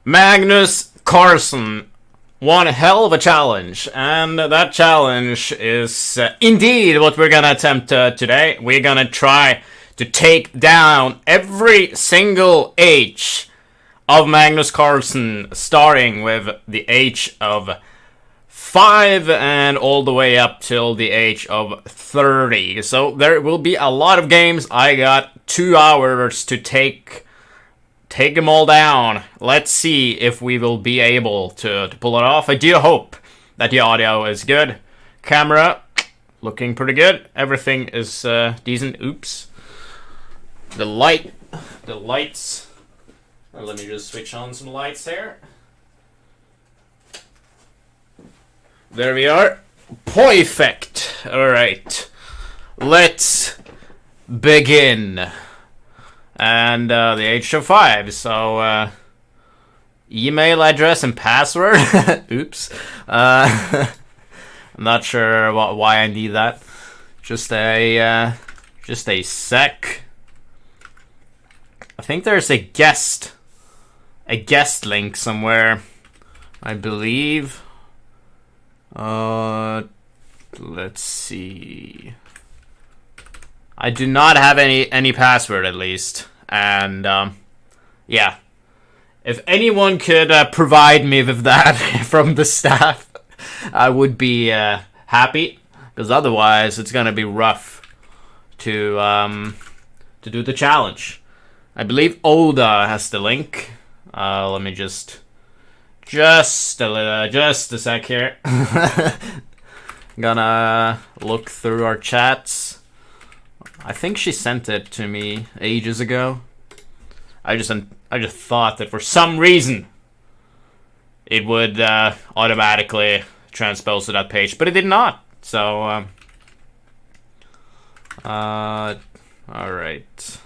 Magnus Carlsen. One hell of a challenge, and that challenge is indeed what we're gonna attempt today. We're gonna try to take down every single age of Magnus Carlsen, starting with the age of 5 and all the way up till the age of 30. So there will be a lot of games. I got 2 hours to take them all down. Let's see if we will be able to pull it off. I do hope that the audio is good. Camera looking pretty good. Everything is decent. Oops. The lights. Let me just switch on some lights here. There we are. Perfect. Alright. Let's begin. And the age of 5, so email address and password. Oops. I'm not sure why I need that. Just a sec. I think there's a guest link somewhere, I believe. Let's see. I do not have any password, at least, and yeah, if anyone could provide me with that from the staff, I would be happy, because otherwise it's gonna be rough to do the challenge. I believe Oda has the link. Let me just a sec here. Gonna look through our chats. I think she sent it to me ages ago. I just thought that for some reason it would automatically transpose to that page, but it did not. So, all right.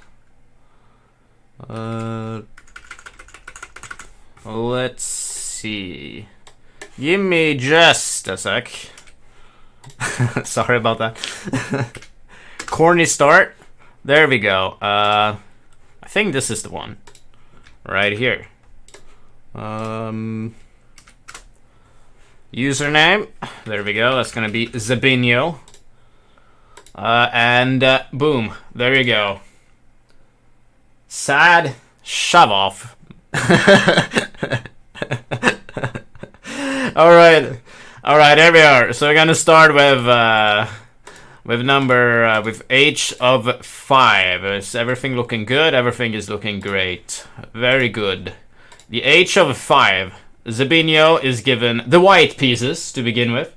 Let's see. Give me just a sec. Sorry about that. Corny start. There we go. I think this is the one. Right here. Username. There we go. That's gonna be Zabinho. And boom. There you go. Sad shove off. Alright, here we are. So we're gonna start with age of 5. Is everything looking good? Everything is looking great. Very good. The age of 5. Zabinho is given the white pieces to begin with.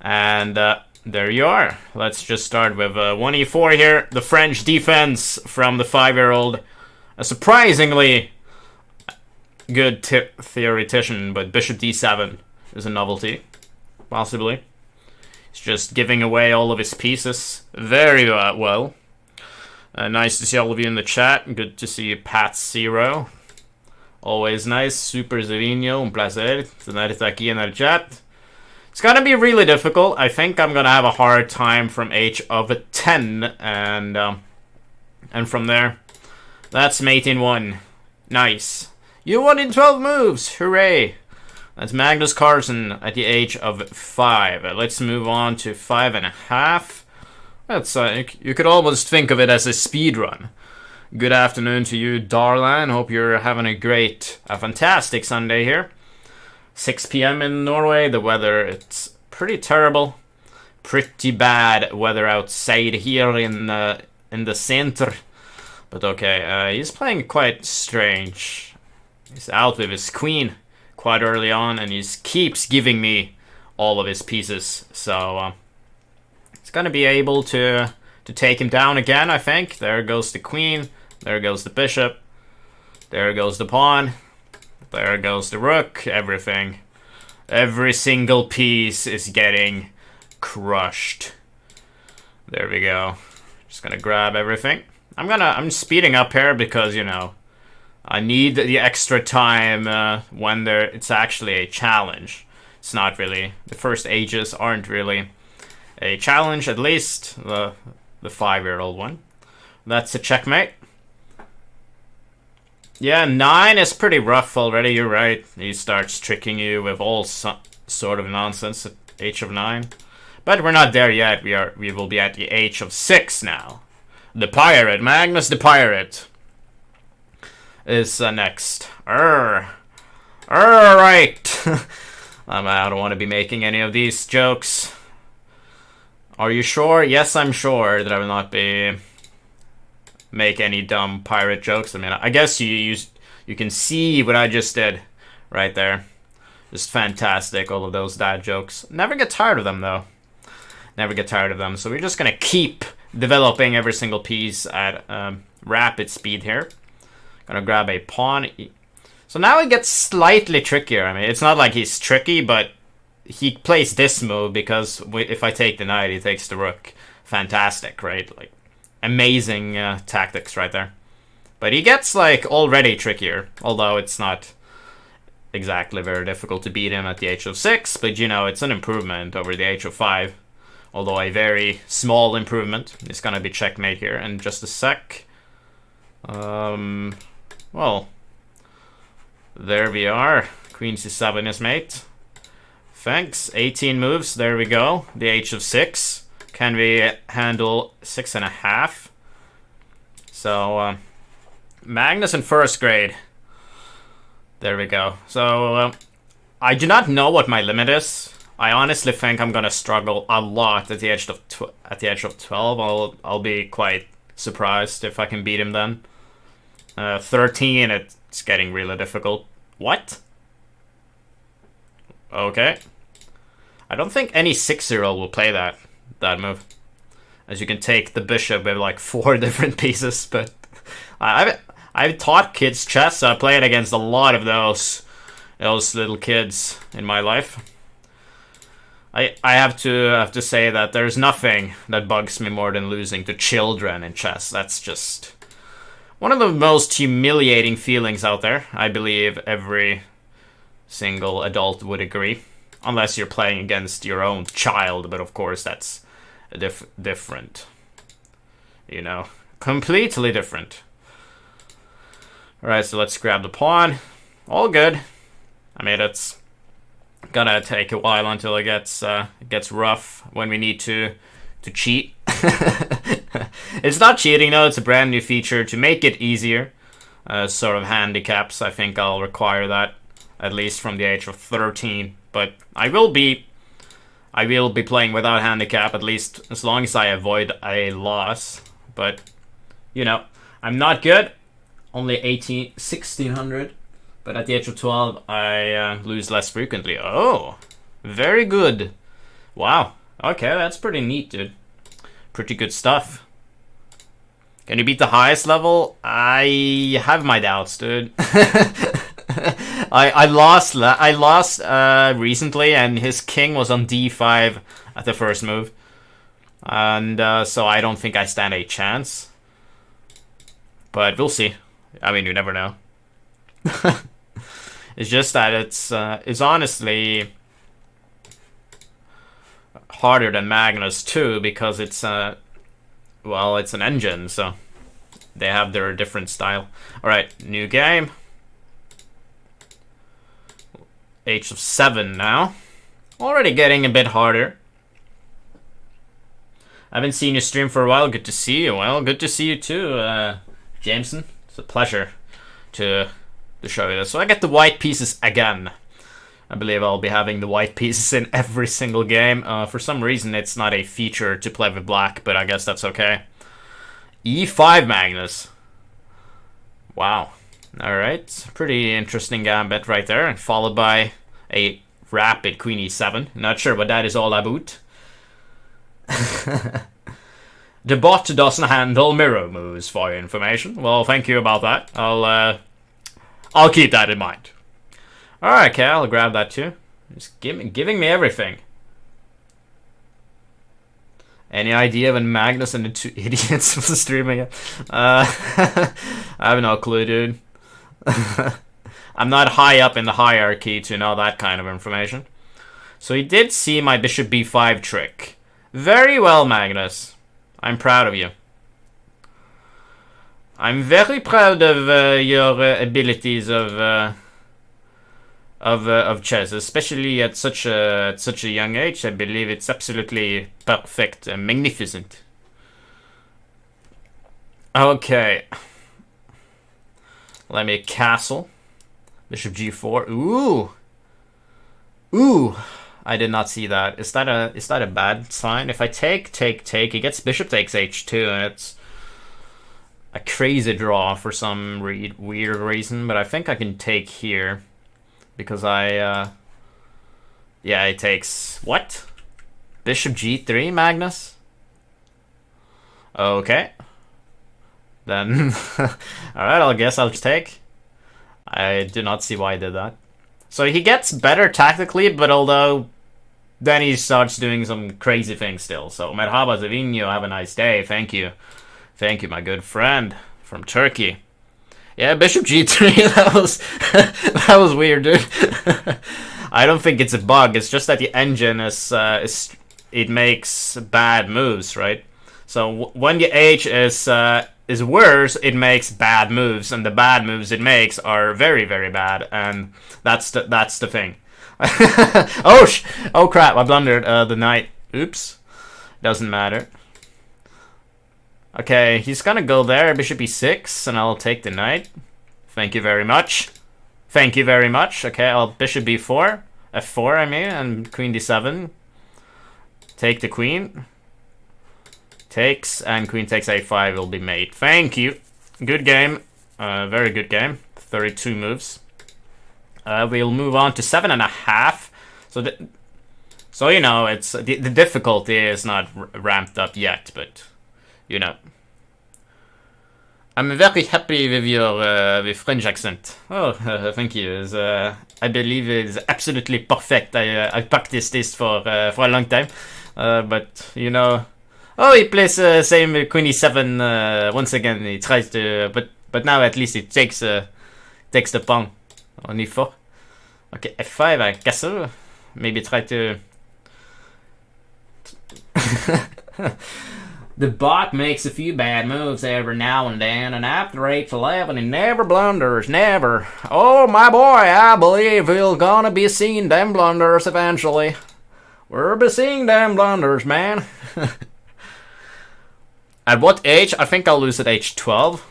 And there you are. Let's just start with 1e4 here. The French defense from the 5-year-old. A surprisingly good theoretician, but bishop d7 is a novelty, possibly. He's just giving away all of his pieces very well. Nice to see all of you in the chat. Good to see Pat0. Always nice. Super Zerino, un placer tenerte aquí en el chat. It's gonna be really difficult. I think I'm gonna have a hard time from age of 10, and from there. That's mate in 1. Nice. You won in 12 moves. Hooray. That's Magnus Carlsen at the age of 5. Let's move on to 5.5. That's you could almost think of it as a speed run. Good afternoon to you, Darlan. Hope you're having a fantastic Sunday here. 6 p.m. in Norway. The weather, it's pretty terrible. Pretty bad weather outside here in the center. But okay, he's playing quite strange. He's out with his queen quite early on, and he keeps giving me all of his pieces. So he's gonna be able to take him down again, I think. There goes the queen. There goes the bishop. There goes the pawn. There goes the rook. Everything. Every single piece is getting crushed. There we go. Just gonna grab everything. I'm speeding up here because, you know, I need the extra time when it's actually a challenge. It's not really, the first ages aren't really a challenge, at least the 5-year-old one. That's a checkmate. Yeah, 9 is pretty rough already, you're right. He starts tricking you with all sort of nonsense at h of 9. But we're not there yet. We will be at the h of 6 now. The pirate, Magnus the pirate, is next. Alright. I don't want to be making any of these jokes. Are you sure? Yes, I'm sure that I will not be make any dumb pirate jokes. I mean, I guess you can see what I just did right there. Just fantastic, all of those dad jokes. Never get tired of them, though. Never get tired of them. So we're just gonna keep developing every single piece at rapid speed here. Gonna grab a pawn. So now it gets slightly trickier. I mean, it's not like he's tricky, but he plays this move because if I take the knight, he takes the rook. Fantastic, right? Like, amazing tactics right there. But he gets, like, already trickier. Although it's not exactly very difficult to beat him at the h of 6. But, you know, it's an improvement over the h of 5. Although a very small improvement. It's gonna be checkmate here in just a sec. Well, there we are. Queen c7 is mate. Thanks. 18 moves. There we go. The h of 6. Can we handle 6.5? So, Magnus in first grade. There we go. So, I do not know what my limit is. I honestly think I'm gonna struggle a lot at the edge of 12. I'll be quite surprised if I can beat him then. 13, it's getting really difficult. What? Okay. I don't think any 6-0 will play that move. As you can take the bishop with like 4 different pieces, but I've taught kids chess, so I played against a lot of those little kids in my life. I have to say that there's nothing that bugs me more than losing to children in chess. That's just one of the most humiliating feelings out there. I believe every single adult would agree. Unless you're playing against your own child, but of course that's different. You know, completely different. Alright, so let's grab the pawn. All good. I mean, it's gonna take a while until it gets rough when we need to cheat. It's not cheating, though. It's a brand new feature to make it easier. Sort of handicaps. I think I'll require that at least from the age of 13. But I will be playing without handicap, at least as long as I avoid a loss. But, you know, I'm not good. Only 1600. But at the age of 12, I lose less frequently. Oh, very good. Wow. Okay, that's pretty neat, dude. Pretty good stuff. Can you beat the highest level? I have my doubts, dude. I lost recently, and his king was on d5 at the first move. And so I don't think I stand a chance. But we'll see. I mean, you never know. It's just that it's honestly harder than Magnus too, because it's well, it's an engine, so they have their different style. All right, new game. H of 7 now. Already getting a bit harder. I haven't seen you stream for a while. Good to see you. Well, good to see you too, Jameson. It's a pleasure to show you this. So I get the white pieces again. I believe I'll be having the white pieces in every single game. For some reason, it's not a feature to play with black, but I guess that's okay. E5 Magnus. Wow. Alright. Pretty interesting gambit right there. Followed by a rapid Queen E7. Not sure what that is all about. The bot doesn't handle mirror moves, for your information. Well, thank you about that. I'll keep that in mind. Alright, okay, I'll grab that too. Just giving me everything. Any idea when Magnus and the two idiots was streaming it? I have no clue, dude. I'm not high up in the hierarchy to know that kind of information. So he did see my bishop b5 trick. Very well, Magnus. I'm proud of you. I'm very proud of your abilities of chess, especially at such a young age. I believe it's absolutely perfect and magnificent. Okay. Let me castle. Bishop g4. Ooh. Ooh. I did not see that. Is that a bad sign? If I take, he gets bishop takes h2, and it's a crazy draw for some weird reason, but I think I can take here because yeah, he takes what? Bishop g3, Magnus? Okay. Then, alright, I guess I'll just take. I do not see why I did that. So he gets better tactically, but although then he starts doing some crazy things still. So, merhaba Zavinho, have a nice day. Thank you. Thank you, my good friend from Turkey. Yeah, bishop g3, that was weird, dude. I don't think it's a bug. It's just that the engine it makes bad moves, right? So when the h is worse, it makes bad moves, and the bad moves it makes are very, very bad, and that's the thing. Oh crap! I blundered the knight. Oops. Doesn't matter. Okay, he's gonna go there, bishop e6, and I'll take the knight. Thank you very much. Thank you very much. Okay, I'll bishop b4, f4 I mean, and queen d7. Take the queen. Takes, and queen takes a5 will be mate. Thank you. Good game. Very good game. 32 moves. We'll move on to 7.5. So you know, it's the difficulty is not ramped up yet, but you know. I'm very happy with your with French accent. Oh, thank you. I believe it is absolutely perfect. I practiced this for a long time, but you know. Oh, he plays same queen e7 once again. He tries to, but now at least he takes the pawn on e4. Okay, f5 I castle. Maybe try to. The bot makes a few bad moves every now and then, and after h11 he never blunders, never. Oh my boy, I believe we're gonna be seeing them blunders eventually. We'll be seeing them blunders, man. At what age? I think I'll lose at age 12.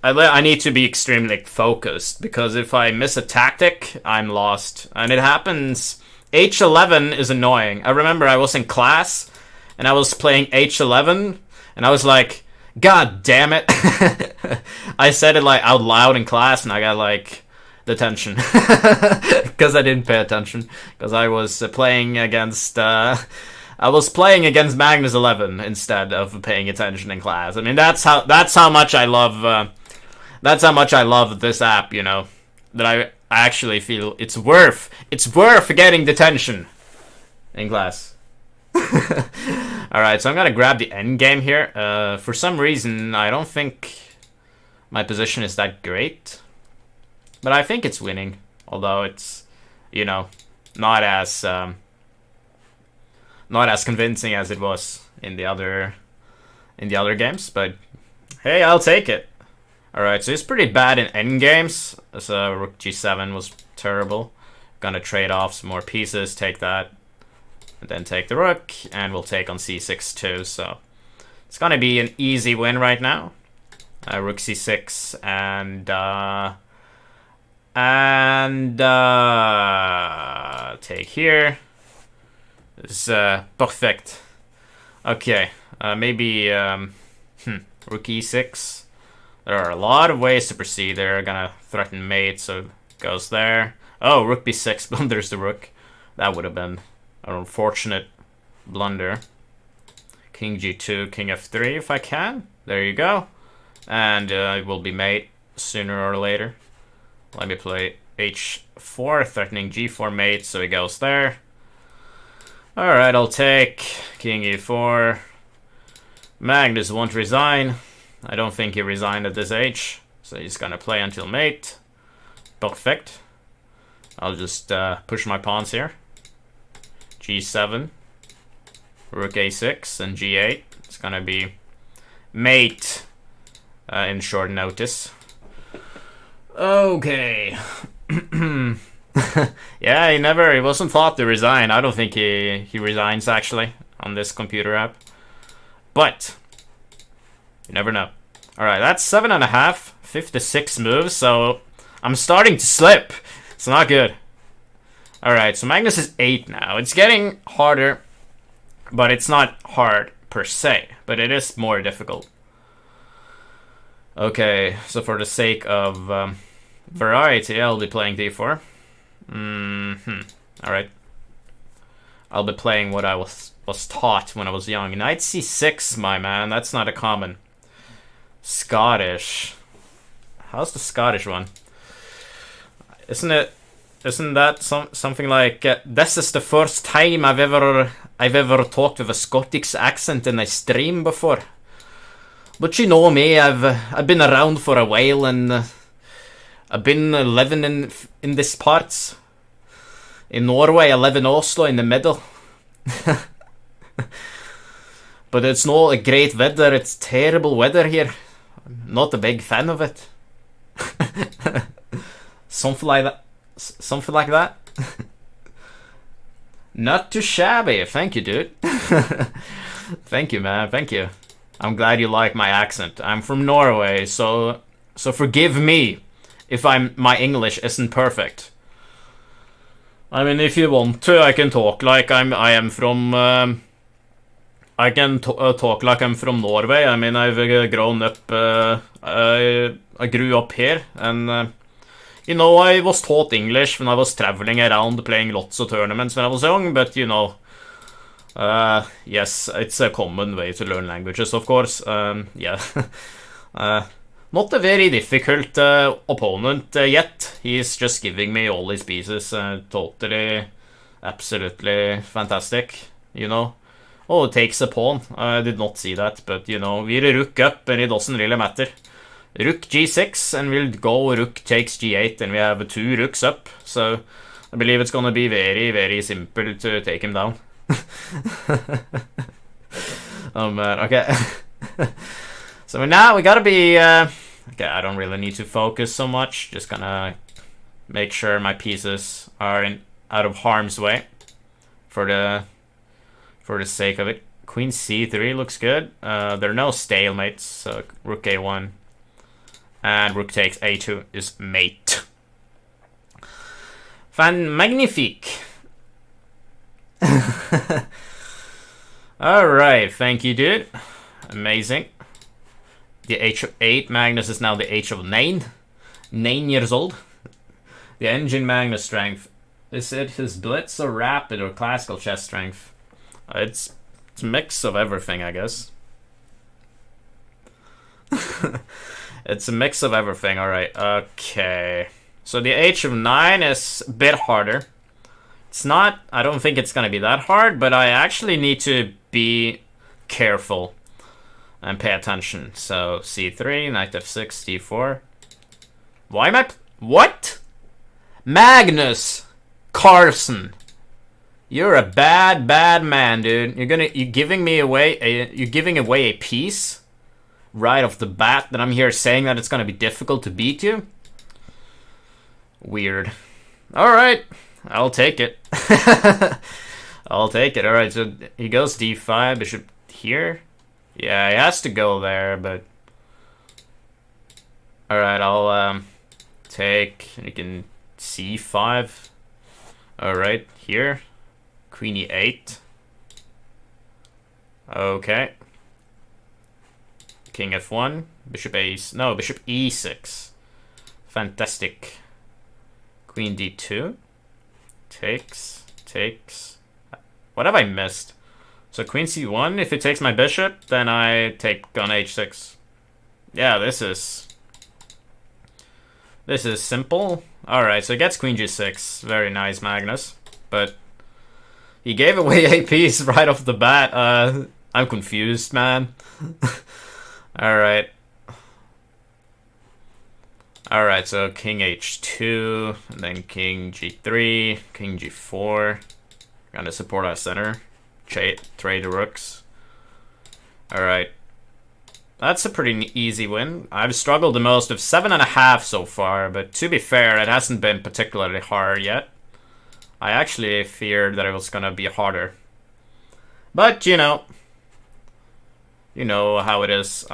I need to be extremely focused, because if I miss a tactic, I'm lost. And it happens. H11 is annoying. I remember I was in class, and I was playing H11, and I was like, God damn it. I said it like out loud in class, and I got like detention. Because I didn't pay attention. Because I was playing against... I was playing against Magnus 11 instead of paying attention in class. I mean, that's how much I love this app, you know. That I actually feel it's worth getting detention in class. Alright, so I'm gonna grab the endgame here. For some reason, I don't think my position is that great. But I think it's winning. Although it's, you know, not as convincing as it was in the other games, but hey, I'll take it. Alright, so it's pretty bad in endgames. So rook g7 was terrible. Gonna trade off some more pieces, take that, and then take the rook, and we'll take on c6 too, so it's gonna be an easy win right now. Rook c6 and take here. It's perfect. Okay, maybe rook e6. There are a lot of ways to proceed. They're gonna threaten mate, so it goes there. Oh, rook b6 blunders the rook. That would have been an unfortunate blunder. King g2, king f3 if I can. There you go. And it will be mate sooner or later. Let me play h4, threatening g4 mate, so he goes there. Alright, I'll take king e4. Magnus won't resign. I don't think he resigned at this age, so he's gonna play until mate. Perfect. I'll just push my pawns here. g7, rook a6, and g8. It's gonna be mate in short notice. Okay. Yeah, he wasn't thought to resign. I don't think he resigns, actually, on this computer app. But you never know. Alright, that's 7.5, 56 moves, so I'm starting to slip. It's not good. Alright, so Magnus is 8 now. It's getting harder, but it's not hard per se, but it is more difficult. Okay, so for the sake of variety, I'll be playing d4. Alright. I'll be playing what I was taught when I was young. Knight c6, my man. That's not a common. Scottish. How's the Scottish one? Isn't that something like this is the first time I've ever talked with a Scottish accent in a stream before. But you know me, I've been around for a while, and I've been living in these parts. In Norway, I live in Oslo, in the middle. But it's not a great weather, it's terrible weather here. I'm not a big fan of it. Something like that. Something like that. Not too shabby. Thank you, dude. Thank you, man. Thank you. I'm glad you like my accent. I'm from Norway, so forgive me if my English isn't perfect. I mean, if you want to, I can talk like I am from. I can talk like I'm from Norway. I mean, I've grown up. I grew up here, and you know, I was taught English when I was traveling around, playing lots of tournaments when I was young. But you know, yes, it's a common way to learn languages, of course. Yeah, not a very difficult opponent yet. He's just giving me all his pieces. Totally, absolutely fantastic. You know. Oh, it takes a pawn. I did not see that, but you know, we're a rook up, and it doesn't really matter. Rook g6, and we'll go rook takes g8, and we have 2 rooks up. So I believe it's gonna be very, very simple to take him down. Oh man, okay. So now we gotta be. Okay, I don't really need to focus so much. Just gonna make sure my pieces are out of harm's way for the sake of it. Queen c3 looks good. There are no stalemates, so rook a1 and rook takes a2 is mate. Magnifique. Alright, thank you, dude. Amazing. The h of 8. Magnus is now the h of 9. 9 years old. The engine Magnus strength. Is it his blitz or rapid or classical chess strength? It's a mix of everything, I guess. It's a mix of everything, alright. Okay. So the h of 9 is a bit harder. It's not, I don't think it's gonna be that hard, but I actually need to be careful and pay attention. So c3, knight f6, d4. Why am I... What? Magnus Carlsen. You're a bad man, dude. You're giving away a piece right off the bat that I'm here saying that it's gonna be difficult to beat you. Weird. Alright. I'll take it. I'll take it. Alright, so he goes d5, bishop here. Yeah, he has to go there, but alright, I'll take, you can c5. Alright, here. Queen e8. Okay. King f1. Bishop bishop e6. Fantastic. Queen d2. Takes. What have I missed? So queen c1, if it takes my bishop, then I take on h6. Yeah, this is simple. Alright, so it gets queen g6. Very nice, Magnus. But he gave away a piece right off the bat. I'm confused, man. Alright. Alright, so king h2, and then king g3, king g4. Gonna support our center. Trade the rooks. Alright. That's a pretty easy win. I've struggled the most of 7.5 so far, but to be fair, it hasn't been particularly hard yet. I actually feared that it was gonna be harder. But, you know how it is.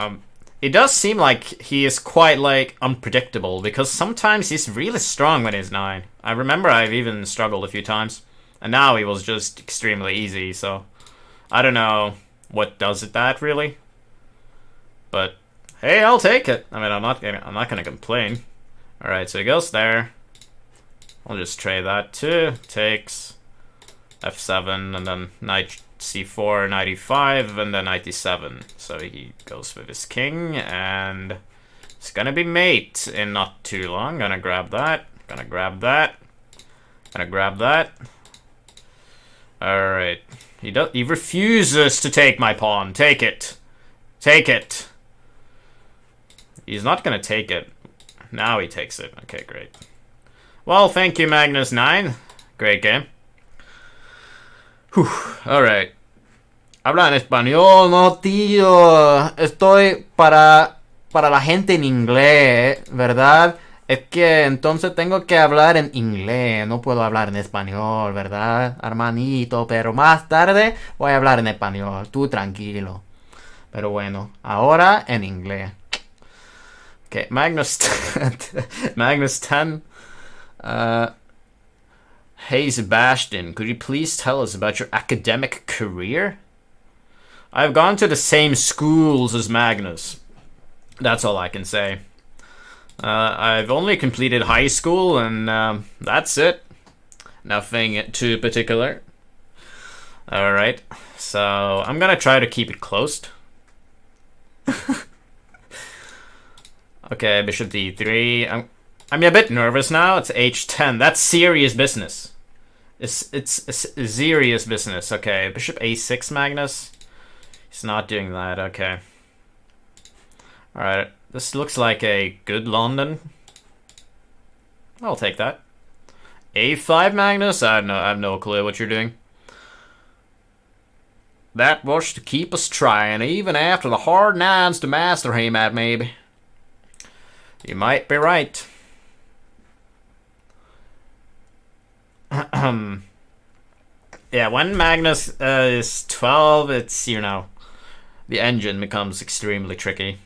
It does seem like he is quite, like, unpredictable, because sometimes he's really strong when he's 9. I remember I've even struggled a few times, and now he was just extremely easy, so I don't know what does it that, really. But, hey, I'll take it. I mean, I'm not gonna complain. Alright, so he goes there. I'll just trade that too. Takes f7, and then knight c4, knight e5, and then knight e7. So he goes with his king, and it's gonna be mate in not too long. Gonna grab that. Gonna grab that. Gonna grab that. Alright. He refuses to take my pawn. Take it. Take it. He's not gonna take it. Now he takes it. Okay, great. Well, thank you, Magnus 9. Great game. Alright. Habla en español, no, tío. Estoy para la gente en inglés, ¿verdad? Es que entonces tengo que hablar en inglés. No puedo hablar en español, ¿verdad, hermanito? Pero más tarde voy a hablar en español. Tú tranquilo. Pero bueno, ahora en inglés. Okay, Magnus 10. Hey Sebastian, could you please tell us about your academic career? I've gone to the same schools as Magnus. That's all I can say. I've only completed high school, and that's it. Nothing too particular. Alright, so I'm gonna try to keep it closed. Okay, bishop d3. I'm a bit nervous now. It's h10. That's serious business. It's serious business. Okay, bishop a6, Magnus. He's not doing that. Okay. Alright, this looks like a good London. I'll take that. a5, Magnus? I have no clue what you're doing. That was to keep us trying, even after the hard nines to master him at, maybe. You might be right. Yeah, when Magnus is 12, it's, the engine becomes extremely tricky.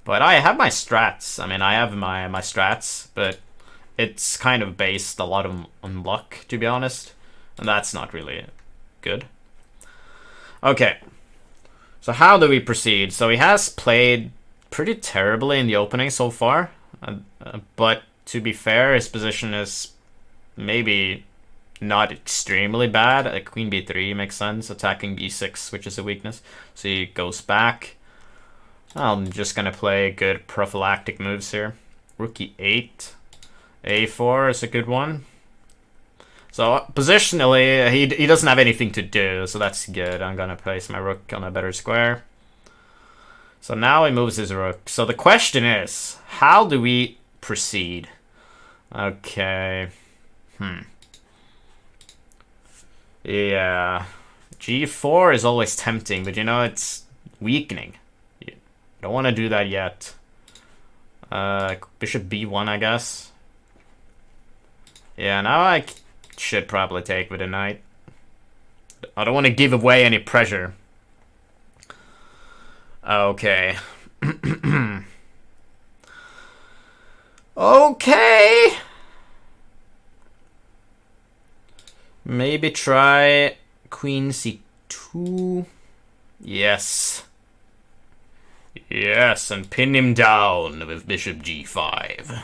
But I have my strats. I mean, I have my strats, but it's kind of based a lot on luck, to be honest. And that's not really good. Okay. So how do we proceed? So he has played pretty terribly in the opening so far. But to be fair, his position is maybe not extremely bad. Queen b3 makes sense. Attacking b6, which is a weakness. So he goes back. I'm just gonna play good prophylactic moves here. Rook e8. a4 is a good one. So positionally, he doesn't have anything to do, so that's good. I'm gonna place my rook on a better square. So now he moves his rook. So the question is, how do we proceed? Okay. Yeah. g4 is always tempting, but it's weakening. I don't want to do that yet. Bishop b1, I guess. Yeah, now I should probably take with a knight. I don't want to give away any pressure. Okay. Okay. Maybe try queen c2. Yes. Yes, and pin him down with bishop g5.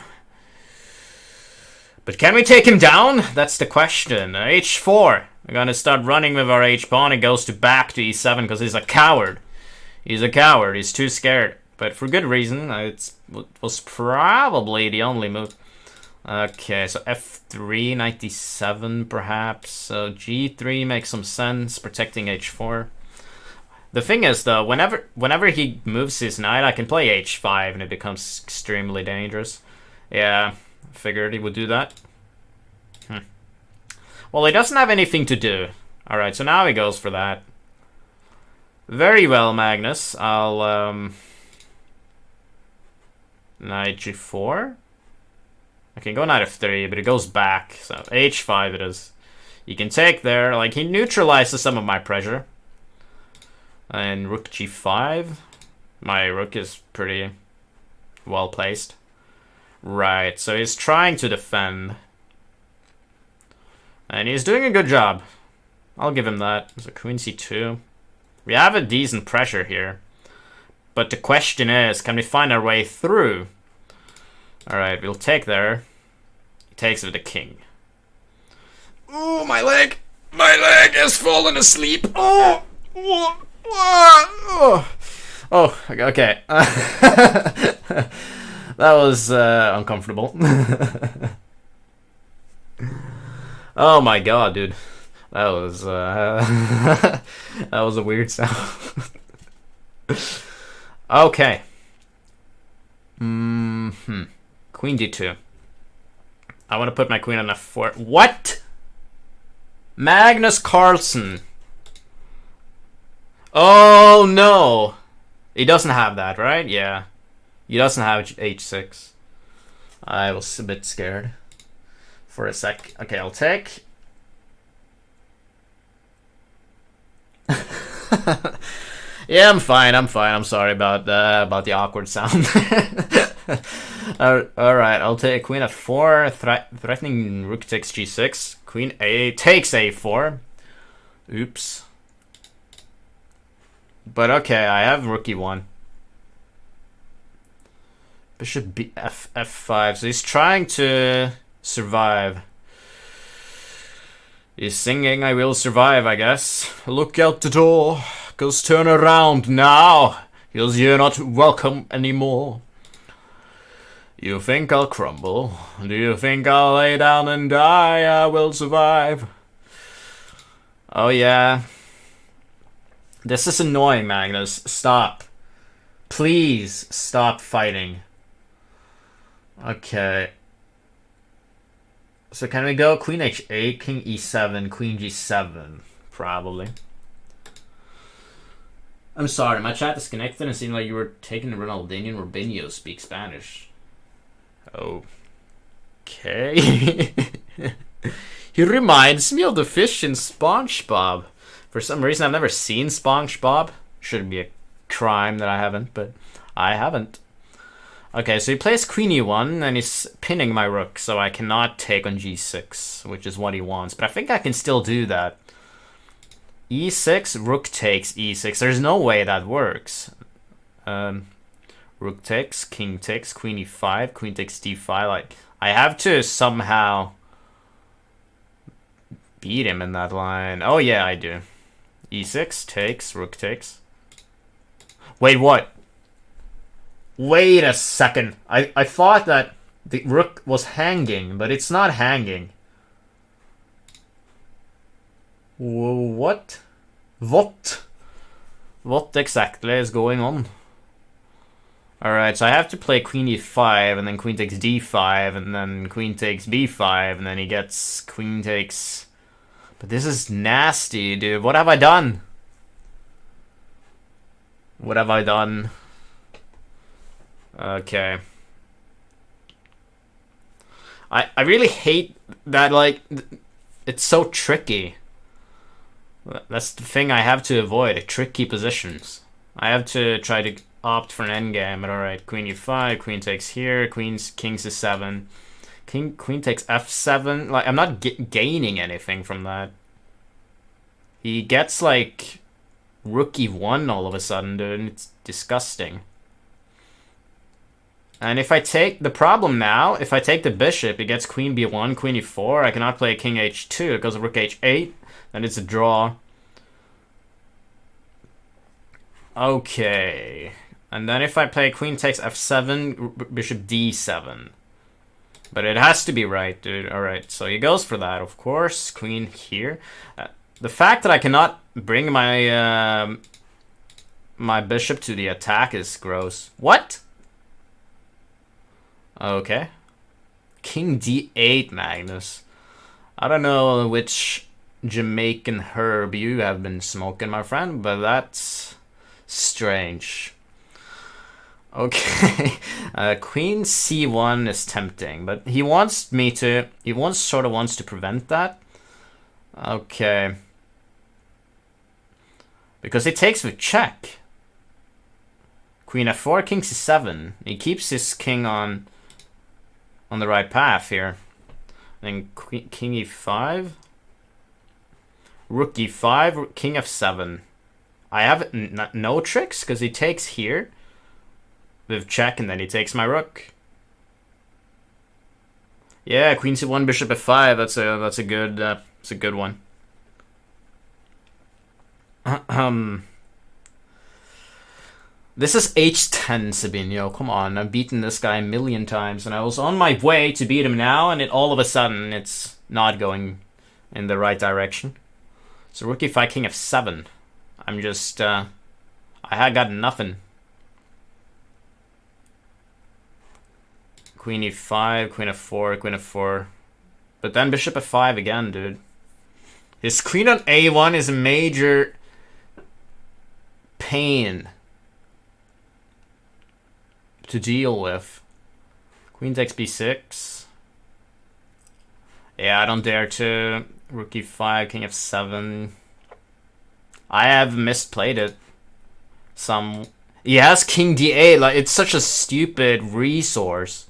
But can we take him down? That's the question. h4. We're gonna start running with our h-pawn. It goes back to e7 because he's a coward. He's a coward. He's too scared. But for good reason. It was probably the only move. Okay, so f3, knight d7 perhaps. So g3 makes some sense, protecting h4. The thing is, though, whenever he moves his knight, I can play h5 and it becomes extremely dangerous. Yeah, figured he would do that. Well, he doesn't have anything to do. Alright, so now he goes for that. Very well, Magnus. I'll, knight g4. I can go knight f3, but it goes back, so h5 it is. You can take there, like, he neutralizes some of my pressure. And rook g5. My rook is pretty well placed. Right, so he's trying to defend. And he's doing a good job. I'll give him that. So queen c2. We have a decent pressure here. But the question is, can we find our way through? Alright, we'll take there. He takes with the king. Oh, my leg! My leg has fallen asleep! Oh! Oh, okay. That was uncomfortable. Oh my god, dude. That was that was a weird sound. Okay. Queen d2. I want to put my queen on f4. What? Magnus Carlsen. Oh no. He doesn't have that, right? Yeah. He doesn't have h6. I was a bit scared for a sec. Okay, I'll take. Yeah, I'm fine. I'm sorry about the awkward sound. Alright, I'll take queen f4, threatening rook takes g6. Queen a takes a4. Oops. But okay, I have rook e1. Bishop b f5. So he's trying to survive. He's singing, I will survive, I guess. Look out the door, 'cause turn around now, 'cause you're not welcome anymore. You think I'll crumble? Do you think I'll lay down and die? I will survive. Oh yeah. This is annoying, Magnus. Stop. Please stop fighting. Okay. So can we go queen h8, king e7, queen g7? Probably. I'm sorry, my chat disconnected and it seemed like you were taking the Ronaldinho Robinho speak Spanish. Okay. He reminds me of the fish in SpongeBob. For some reason, I've never seen SpongeBob. Should be a crime that I haven't, but I haven't. Okay, so he plays queen e1, and he's pinning my rook, so I cannot take on g6, which is what he wants. But I think I can still do that. e6, rook takes e6. There's no way that works. Rook takes, king takes, queen e5, queen takes d5. Like, I have to somehow beat him in that line. Oh yeah, I do. e6 takes, rook takes. Wait, what? Wait a second. I thought that the rook was hanging, but it's not hanging. What? What? What exactly is going on? Alright, so I have to play queen e5, and then queen takes d5, and then queen takes b5, and then he gets queen takes... But this is nasty, dude. What have I done? What have I done? Okay. I really hate that, like, it's so tricky. That's the thing I have to avoid, tricky positions. I have to try to opt for an endgame, but alright, queen e5, queen takes here, king's e7. Queen takes f7. Like, I'm not gaining anything from that. He gets, like, rook e1 all of a sudden, dude. It's disgusting. And if I take... The problem now, if I take the bishop, it gets queen b1, queen e4. I cannot play king h2. It goes rook h8. Then it's a draw. Okay. And then if I play queen takes f7, bishop d7. But it has to be right, dude. Alright, so he goes for that, of course. Queen here. The fact that I cannot bring my my bishop to the attack is gross. What? Okay. King d8, Magnus. I don't know which Jamaican herb you have been smoking, my friend, but that's Strange. Okay. Queen c1 is tempting, but he wants me to... He sort of wants to prevent that. Okay. Because he takes with check. Queen f4, king c7. He keeps his king on the right path here. Then king e5. Rook e5, king f7. I have no tricks because he takes here with check and then he takes my rook. Yeah, queen c1, bishop f5. That's a good one. This is h10, Sabino. Come on, I've beaten this guy a million times, and I was on my way to beat him now, and all of a sudden it's not going in the right direction. So rook e5, king f7. I'm just, I had got nothing. Queen e5, queen f4, queen f4. But then bishop f5 again, dude. His queen on a1 is a major pain to deal with. Queen takes b6. Yeah, I don't dare to. Rook e5, king f7. I have misplayed it. He has king d8. Like, it's such a stupid resource.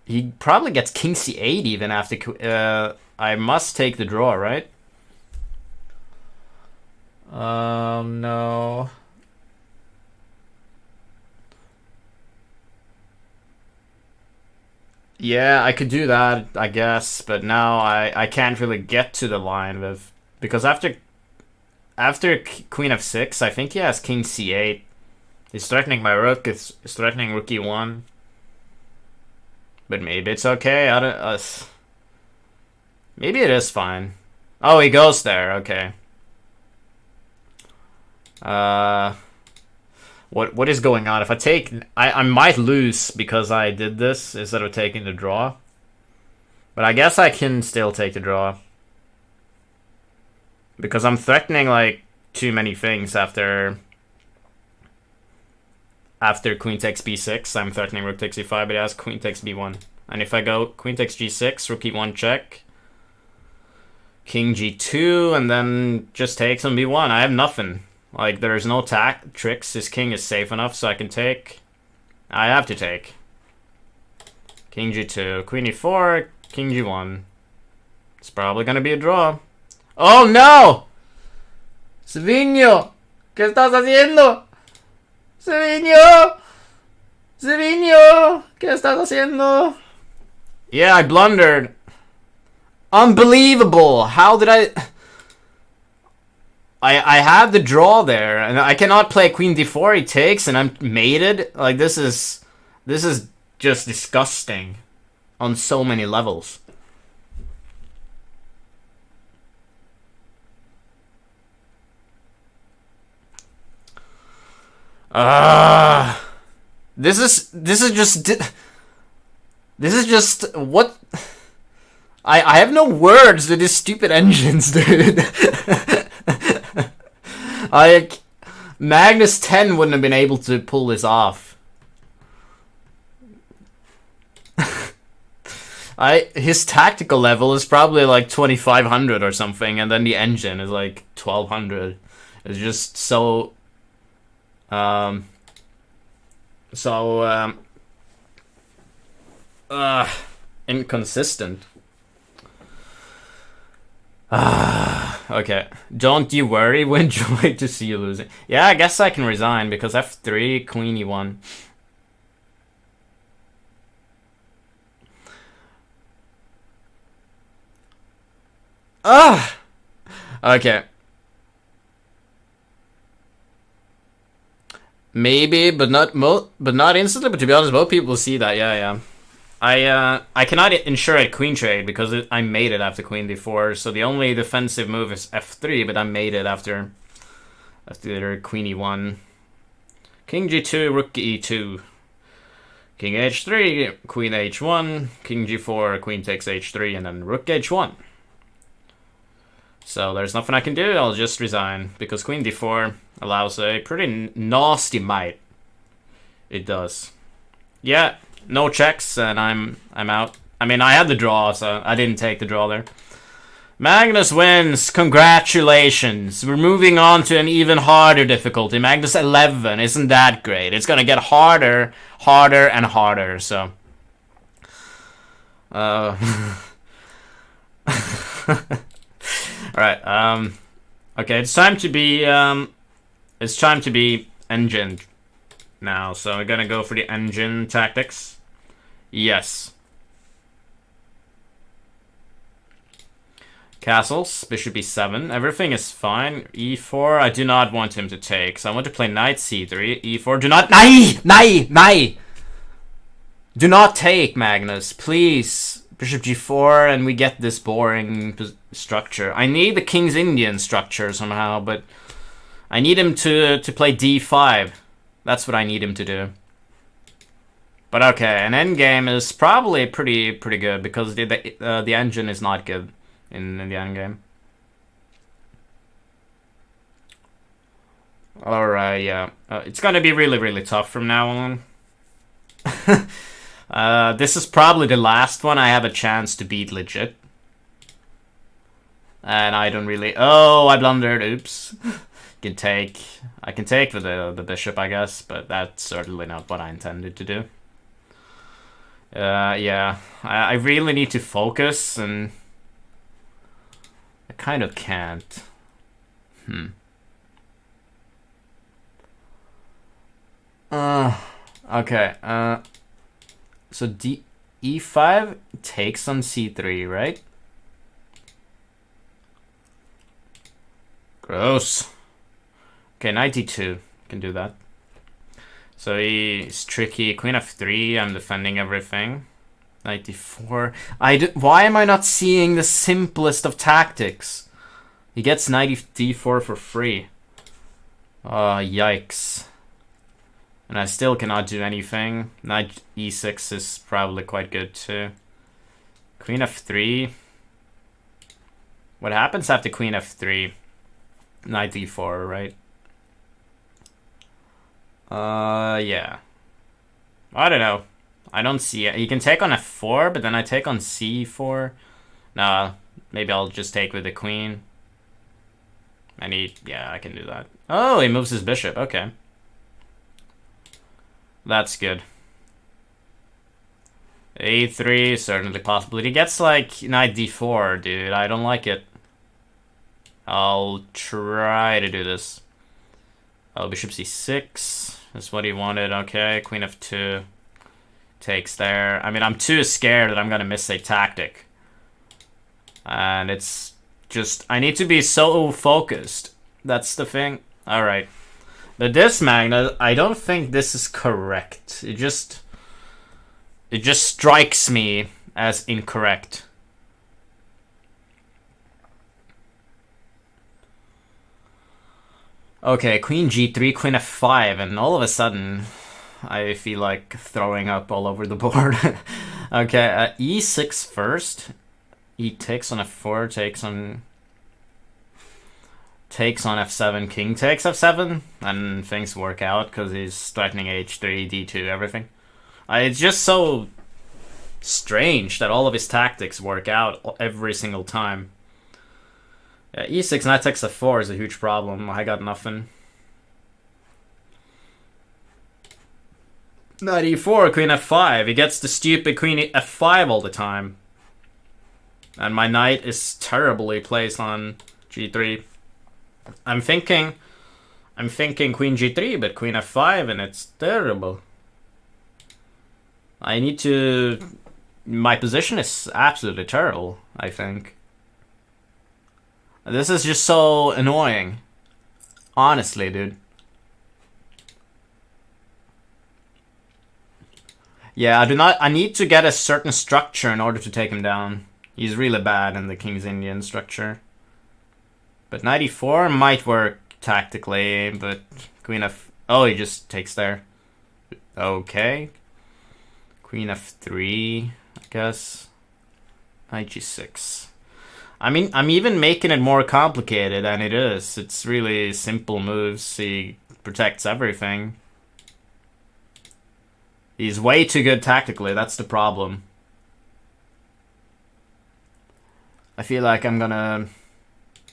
He probably gets king c8 even after. I must take the draw, right? No. Yeah, I could do that, I guess, but now I can't really get to the line with... Because after queen f6, I think he has king c8. He's threatening my rook, he's threatening rook e1. But maybe it's okay, I don't... maybe it is fine. Oh, he goes there, okay. What is going on? If I take... I might lose because I did this instead of taking the draw. But I guess I can still take the draw. Because I'm threatening, like, too many things after... After queen takes b6, I'm threatening rook takes e5, but he has queen takes b1. And if I go queen takes g6, rook e1 check... King g2, and then just takes on b1. I have nothing. Like, there's no tricks. His king is safe enough, so I can take. I have to take. King g2, queen e4, king g1. It's probably gonna be a draw. Oh no! Savigno! ¿Qué estás haciendo? Savigno! Savigno! ¿Qué estás haciendo? Yeah, I blundered. Unbelievable! How did I have the draw there, and I cannot play queen d4. He takes, and I'm mated. Like, this is just disgusting on so many levels. This is just what. I have no words to these stupid engines, dude. Magnus 10 wouldn't have been able to pull this off. His tactical level is probably like 2500 or something, and then the engine is like 1200. It's just so inconsistent. Okay. Don't you worry, we enjoy to see you losing. Yeah, I guess I can resign because f3, queen e1. Okay. Maybe, but not instantly. But to be honest, most people see that. Yeah. I cannot ensure a queen trade because I made it after queen d4. So the only defensive move is f3, but I made it after queen e1. King g2, rook e2. King h3, queen h1, king g4, queen takes h3, and then rook h1. So there's nothing I can do, I'll just resign. Because queen d4 allows a pretty nasty might. It does. Yeah, no checks, and I'm out. I mean, I had the draw, so I didn't take the draw there. Magnus wins. Congratulations. We're moving on to an even harder difficulty. Magnus 11. Isn't that great? It's gonna get harder, harder, and harder, so... Alright, okay, it's time to be, engined now, so we're gonna go for the engine tactics. Yes. Castles, bishop e7, everything is fine. e4, I do not want him to take, so I want to play knight c3, e4, do not, nay! Do not take, Magnus, please. Bishop g4, and we get this boring structure. I need the King's Indian structure somehow, but I need him to play d5. That's what I need him to do. But okay, an endgame is probably pretty good, because the engine is not good in the endgame. Alright, yeah. It's gonna be really tough from now on. This is probably the last one I have a chance to beat legit. And I don't really... Oh, I blundered. Oops. I can take with the bishop, I guess, but that's certainly not what I intended to do. Yeah. I really need to focus, and... I kind of can't. Okay, so e5 takes on c3, right? Gross. Okay, knight d2 can do that. So he's tricky. Queen f3, I'm defending everything. Knight d4. Why am I not seeing the simplest of tactics? He gets knight d4 for free. Yikes. And I still cannot do anything. Knight e6 is probably quite good too. Queen f3. What happens after queen f3? Knight d4, right? Yeah. I don't know. I don't see it. You can take on f4, but then I take on c4. Nah, maybe I'll just take with the queen. Yeah, I can do that. Oh, he moves his bishop. Okay. That's good. a3, certainly possible. He gets like knight d4, dude. I don't like it. I'll try to do this. Oh, bishop c6. That's what he wanted. Okay, queen f2. Takes there. I mean, I'm too scared that I'm gonna miss a tactic. And it's just... I need to be so focused. That's the thing. Alright. But this Magnus, I don't think this is correct. It just strikes me as incorrect. Okay, queen g3, queen f5, and all of a sudden I feel like throwing up all over the board. Okay, e6 first. He takes on f4, takes on f7, king takes f7, and things work out because he's threatening h3, d2, everything. It's just so strange that all of his tactics work out every single time. Yeah, e6, knight takes f4 is a huge problem. I got nothing. Knight e4, queen f5. He gets the stupid queen f5 all the time. And my knight is terribly placed on g3. I'm thinking queen g3, but queen f5, and it's terrible. I need to... My position is absolutely terrible, I think. This is just so annoying. Honestly, dude. Yeah, I need to get a certain structure in order to take him down. He's really bad in the King's Indian structure. But knight e4 might work tactically, but queen f... Oh, he just takes there. Okay. Queen f3, I guess. Knight g6. I mean, I'm even making it more complicated than it is. It's really simple moves. He protects everything. He's way too good tactically, that's the problem. I feel like I'm gonna...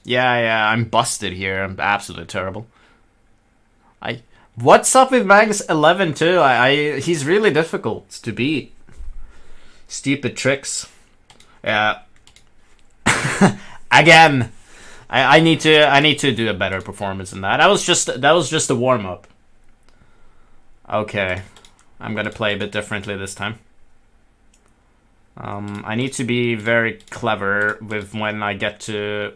Yeah, I'm busted here. I'm absolutely terrible. What's up with Magnus 11 too? He's really difficult to beat. Stupid tricks. Yeah. Again. I need to do a better performance than that. That was just a warm-up. Okay. I'm gonna play a bit differently this time. I need to be very clever with when I decide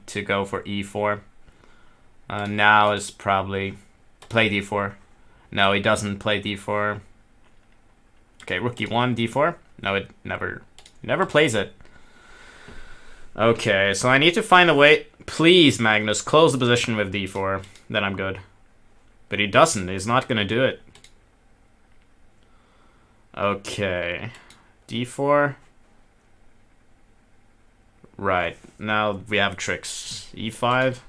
to go for e4. Now is probably play d4. No, he doesn't play d4. Okay, rook e1, d4. No, it never plays it. Okay, so I need to find a way. Please, Magnus, close the position with d4. Then I'm good. But he doesn't. He's not gonna do it. Okay, d4. Right, now we have tricks. e5.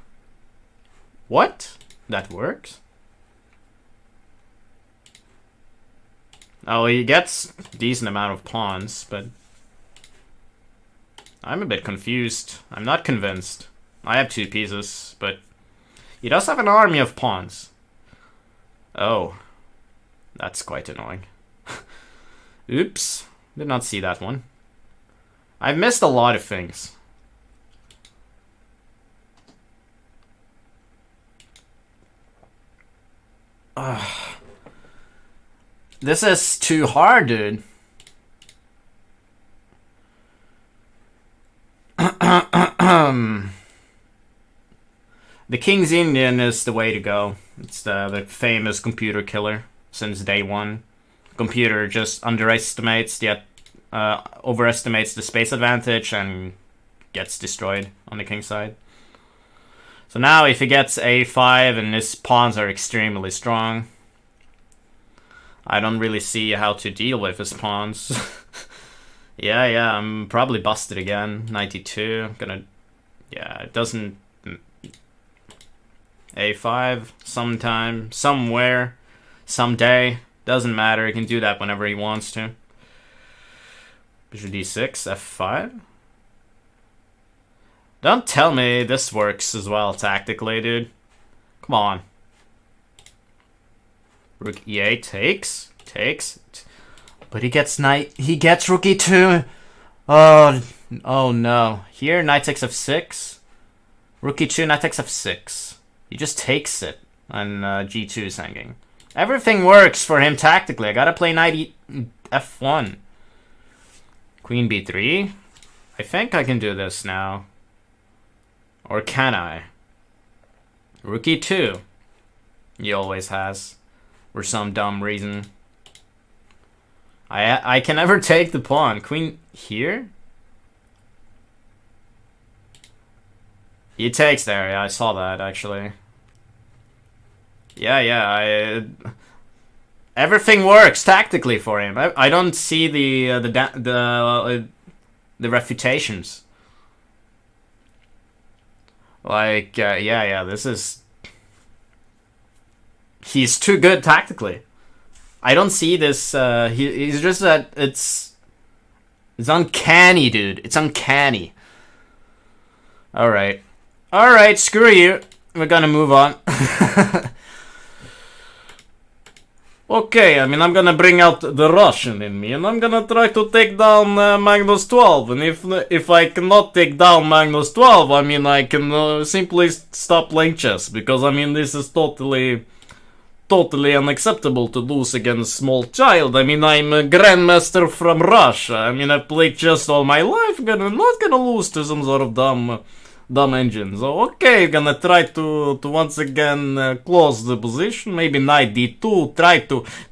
What? That works? Oh, he gets a decent amount of pawns, but I'm a bit confused. I'm not convinced. I have 2 pieces, but he does have an army of pawns. Oh, that's quite annoying. Oops, did not see that one. I've missed a lot of things. This is too hard, dude. The King's Indian is the way to go. It's the famous computer killer since day one. Computer just overestimates the space advantage and gets destroyed on the king's side. So now if he gets a5 and his pawns are extremely strong, I don't really see how to deal with his pawns. Yeah, I'm probably busted again. 92, I'm gonna... Yeah, it doesn't... a5, sometime, somewhere, someday. Doesn't matter, he can do that whenever he wants to. Bishop d6, f5. Don't tell me this works as well tactically, dude. Come on. Rook e8 takes. But he gets rook e2. Oh no. Here, knight takes f6. Rook e2, knight takes f6. He just takes it, and g2 is hanging. Everything works for him tactically. I gotta play knight f1. Queen b3. I think I can do this now. Or can I? Rook e2. He always has. For some dumb reason. I can never take the pawn. Queen here? He takes there. Yeah, I saw that actually. Yeah. Everything works tactically for him. I don't see the refutations. Like, yeah, this is... He's too good tactically. I don't see this, he's just that it's uncanny, dude. It's uncanny. Alright, screw you. We're gonna move on. Okay, I mean, I'm gonna bring out the Russian in me, and I'm gonna try to take down Magnus 12. And if I cannot take down Magnus 12, I mean, I can simply stop playing chess, because I mean, this is totally unacceptable to lose against small child. I mean, I'm a grandmaster from Russia. I mean, I've played chess all my life. I'm not gonna lose to some sort of dumb engine. So okay, gonna try to once again close the position. Maybe knight d2.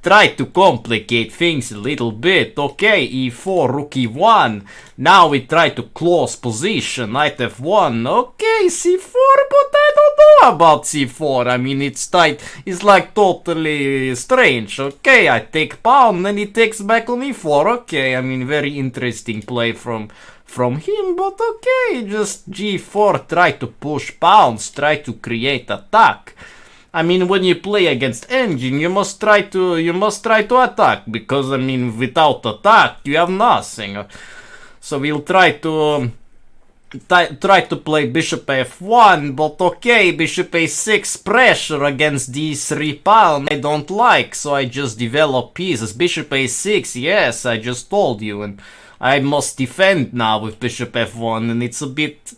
Try to complicate things a little bit. Okay, e4, rook e1. Now we try to close position. Knight f1. Okay, c4, but I don't know about c4. I mean, it's tight. It's like totally strange. Okay, I take pawn, then he takes back on e4. Okay, I mean, very interesting play from from him, but okay, just g4, try to push pawns, try to create attack. I mean, when you play against engine, you must try to attack, because I mean, without attack, you have nothing. So we'll try to play bishop f1, but okay, bishop a6, pressure against these 3 pawns I don't like, so I just develop pieces. Bishop a6, yes, I just told you, and I must defend now with bishop f1, and it's a bit...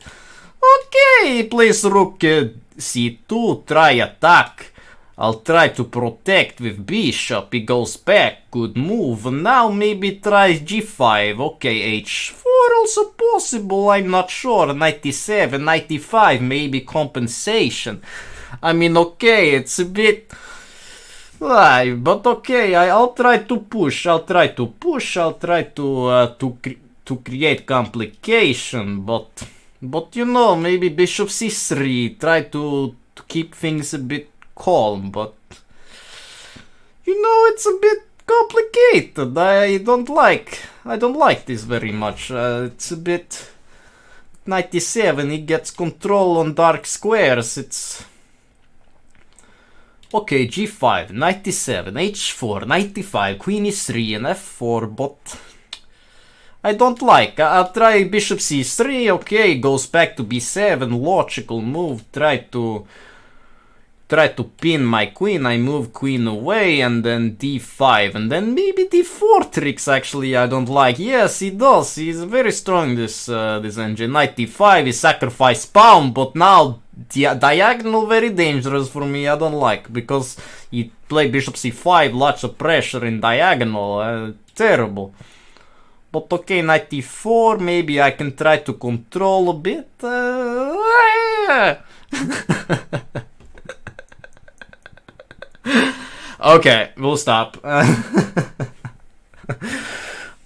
Okay, he plays rook c2, try attack. I'll try to protect with bishop, he goes back, good move. And now maybe try g5, okay, h4 also possible, I'm not sure. 97, 95, maybe compensation. I mean, okay, it's a bit... but okay, I'll try to push, I'll try to create complication, but you know, maybe bishop c3, try to keep things a bit calm, but you know, it's a bit complicated. I don't like this very much. It's a bit 97, he gets control on dark squares. It's okay, g5, 97, h4, 95, queen e3 and f4, but I don't like. I'll try bishop c3, okay, goes back to b7, logical move, try to pin my queen, I move queen away, and then d5, and then maybe d4 tricks actually I don't like. Yes, he does, he's very strong, this engine. Knight d5, he sacrificed pawn, but now diagonal very dangerous for me, I don't like, because he played bishop c5, lots of pressure in diagonal, terrible. But okay, knight d4, maybe I can try to control a bit. Okay, we'll stop. I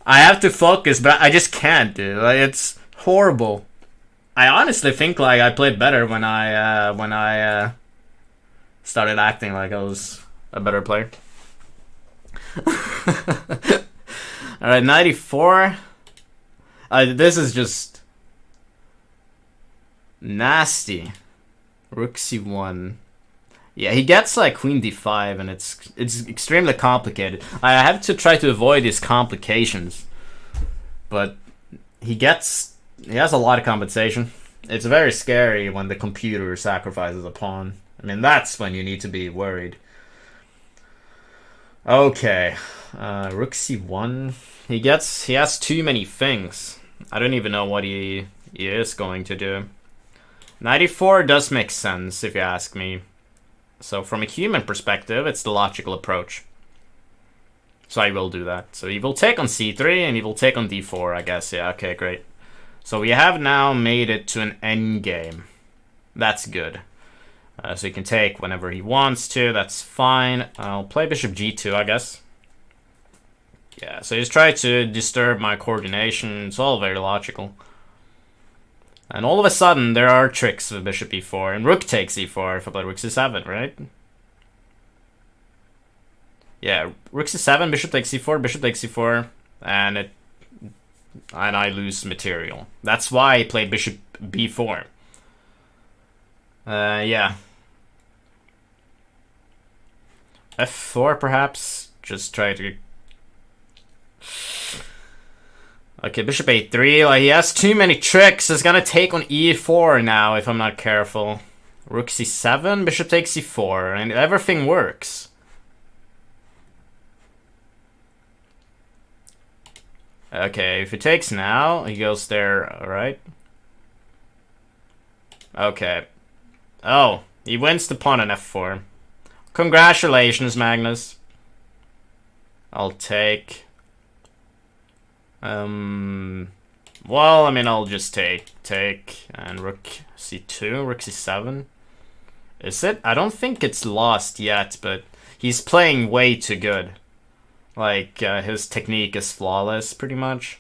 have to focus, but I just can't, dude. Like, it's horrible. I honestly think like I played better when I started acting like I was a better player. Alright, 94. This is just nasty. Rook c1. Yeah, he gets like queen d5, and it's extremely complicated. I have to try to avoid these complications, but he has a lot of compensation. It's very scary when the computer sacrifices a pawn. I mean, that's when you need to be worried. Okay, rook c1. He has too many things. I don't even know what he is going to do. 94 does make sense if you ask me. So from a human perspective, it's the logical approach. So I will do that. So he will take on c3 and he will take on d4, I guess. Yeah, okay, great. So we have now made it to an endgame. That's good. So he can take whenever he wants to, that's fine. I'll play bishop g2, I guess. Yeah, so he's trying to disturb my coordination. It's all very logical. And all of a sudden, there are tricks with bishop e4, and rook takes e4 if I play rook c7, right? Yeah, rook c7, bishop takes e4, and I lose material. That's why I played bishop b4. Yeah. f4 perhaps, just try to... Okay, bishop a3, like, he has too many tricks. He's gonna take on e4 now if I'm not careful. Rook c7, bishop takes c4, and everything works. Okay, if he takes now, he goes there, alright. Okay. Oh, he wins the pawn on f4. Congratulations, Magnus. I'll take... well, I mean, I'll just take, and rook c2, rook c7. Is it? I don't think it's lost yet, but he's playing way too good. Like, his technique is flawless, pretty much.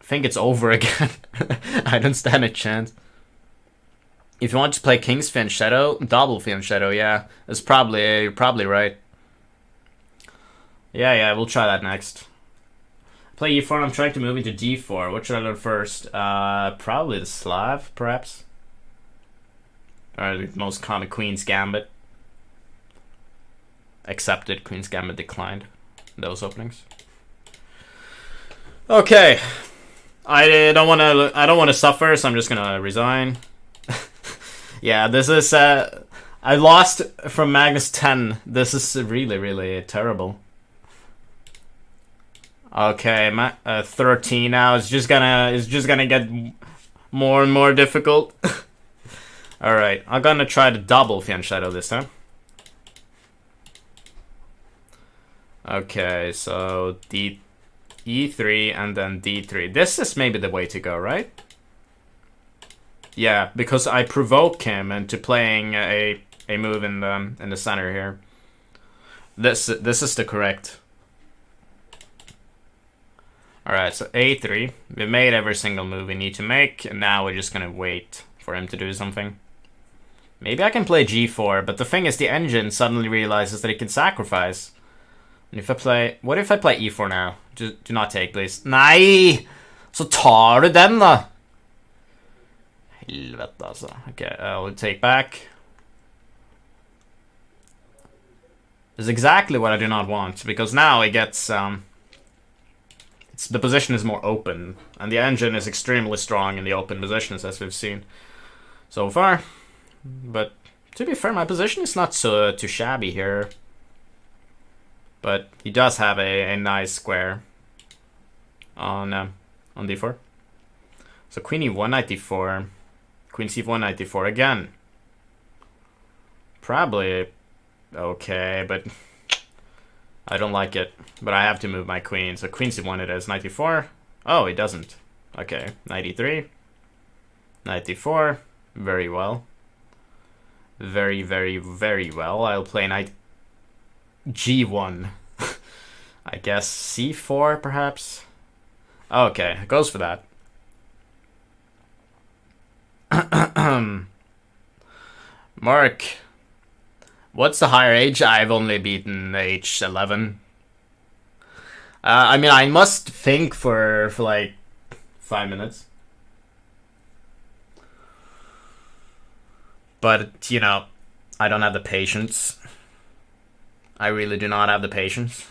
I think it's over again. I don't stand a chance. If you want to play King's Fin Shadow, double Fin Shadow, yeah. It's you're probably right. Yeah, we'll try that next. Play e4, I'm trying to move into d4. What should I learn first? Probably the Slav, perhaps. Or the most common Queen's Gambit. Accepted, Queen's Gambit declined. Those openings. Okay. I don't want to suffer, so I'm just gonna resign. Yeah, this is I lost from Magnus 10. This is really, really terrible. Okay, 13 now. It's just gonna get more and more difficult. All right, I'm gonna try to double Fian Shadow this time. Okay, so E3 and then D3. This is maybe the way to go, right? Yeah, because I provoke him into playing a move in the center here. This is the correct. Alright, so A3. We made every single move we need to make, and now we're just gonna wait for him to do something. Maybe I can play G4, but the thing is the engine suddenly realizes that he can sacrifice. And if I play... What if I play E4 now? Do not take, please. Nej! Så tar du den da! Helvete, altså. Okay, I'll take back. This is exactly what I do not want, because now it gets... the position is more open, and the engine is extremely strong in the open positions, as we've seen so far. But to be fair, my position is not too shabby here. But he does have a nice square on d4. So Queen e1 knight d4, Queen c1 knight d4 again. Probably okay, but I don't like it. But I have to move my queen. So Queen c1 it is, knight d4. Oh, it doesn't. Okay, knight e3, knight d4. Very well. Very, very, very well. I'll play knight g1. I guess c4 perhaps. Okay, it goes for that. Mark, what's the higher age? I've only beaten age 11. I mean, I must think for like 5 minutes. But, you know, I don't have the patience. I really do not have the patience.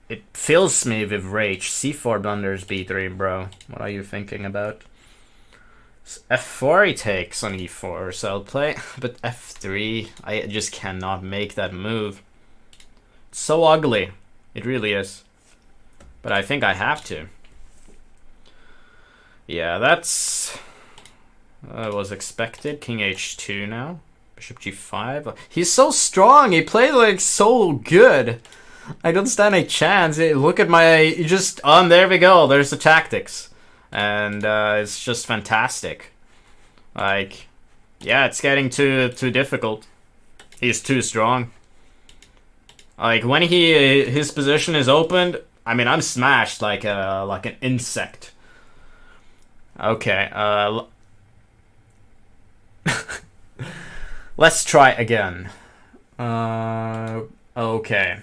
It fills me with rage. C4 blunders B3, bro. What are you thinking about? F4 he takes on E4, so I'll play. But F3, I just cannot make that move. It's so ugly. It really is. But I think I have to. Yeah, that's... was expected. King H2 now. Bishop G5. He's so strong. He played like so good. I don't stand a chance. Look at my... Just... there we go. There's the tactics. And it's just fantastic. Like... Yeah, it's getting too difficult. He's too strong. Like, when his position is opened, I mean, I'm smashed like an insect. Okay, let's try again. Okay.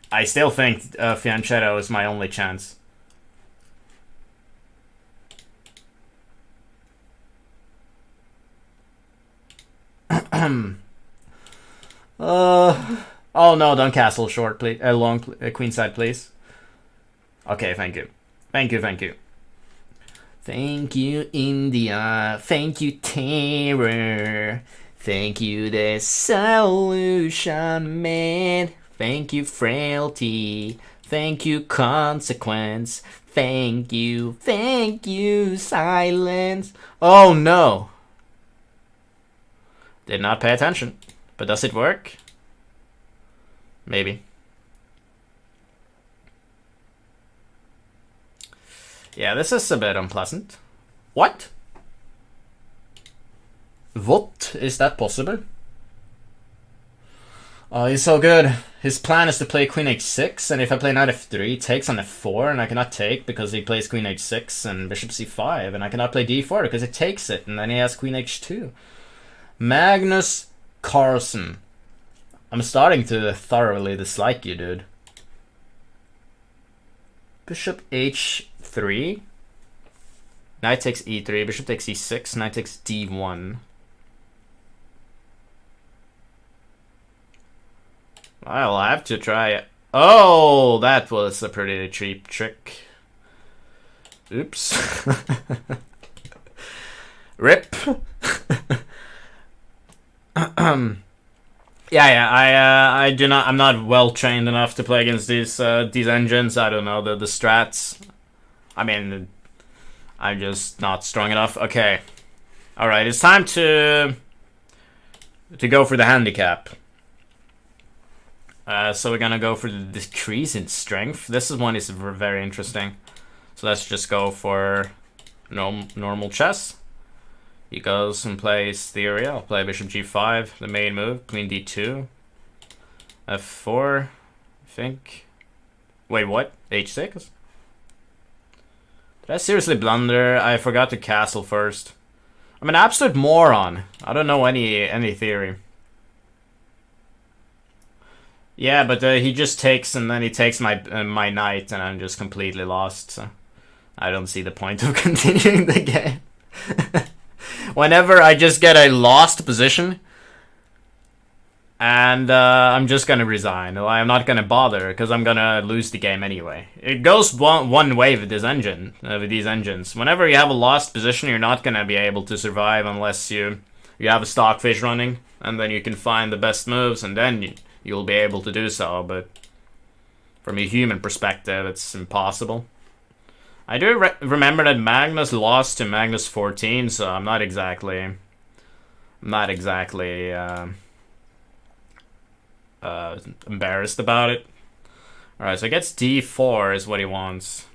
I still think Fianchetto is my only chance. Oh no, don't castle short, please. Long, queenside, please. Okay, thank you. Thank you, thank you. Thank you, India. Thank you, Terror. Thank you, the solution man. Thank you, frailty. Thank you, consequence. Thank you, silence. Oh no. Did not pay attention. But does it work? Maybe. Yeah, this is a bit unpleasant. What? What? Is that possible? Oh, he's so good. His plan is to play Queen H6, and if I play Knight F3, he takes on F4, and I cannot take because he plays Queen H6 and Bishop C5, and I cannot play D4 because it takes it, and then he has Queen H2. Magnus Carlsen. I'm starting to thoroughly dislike you, dude. Bishop h3. Knight takes e3. Bishop takes e6. Knight takes d1. I'll have to try it. Oh, that was a pretty cheap trick. Oops. Rip. I do not. I'm not well trained enough to play against these engines. I don't know the strats. I mean, I'm just not strong enough. Okay, all right. It's time to go for the handicap. So we're gonna go for the decrease in strength. This one is very interesting. So let's just go for normal chess. He goes and plays theory. I'll play bishop g5, the main move. Queen d2. f4, I think. Wait, what? h6? Did I seriously blunder? I forgot to castle first. I'm an absolute moron. I don't know any theory. Yeah, but he just takes, and then he takes my knight, and I'm just completely lost. So I don't see the point of continuing the game. Whenever I just get a lost position, and I'm just gonna resign. I'm not gonna bother because I'm gonna lose the game anyway. It goes one way with this engine, with these engines. Whenever you have a lost position, you're not gonna be able to survive unless you have a stockfish running, and then you can find the best moves, and then you'll be able to do so. But from a human perspective, it's impossible. I do remember that Magnus lost to Magnus 14, so I'm not exactly embarrassed about it. Alright, so he gets d4 is what he wants.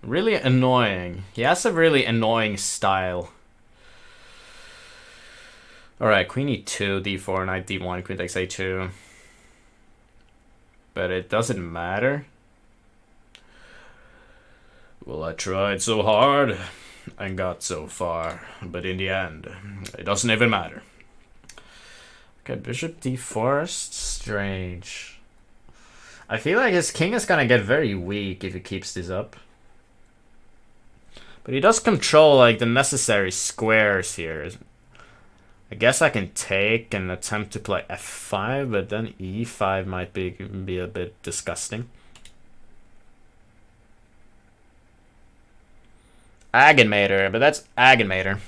Really annoying. He has a really annoying style. Alright, queen e2, d4, knight d1, queen takes a2. But it doesn't matter. Well, I tried so hard and got so far, but in the end, it doesn't even matter. Okay, bishop d4, strange. I feel like his king is gonna get very weak if he keeps this up. But he does control, like, the necessary squares here. I guess I can take and attempt to play f5, but then e5 might be a bit disgusting. Agenmater, but that's Agenmater.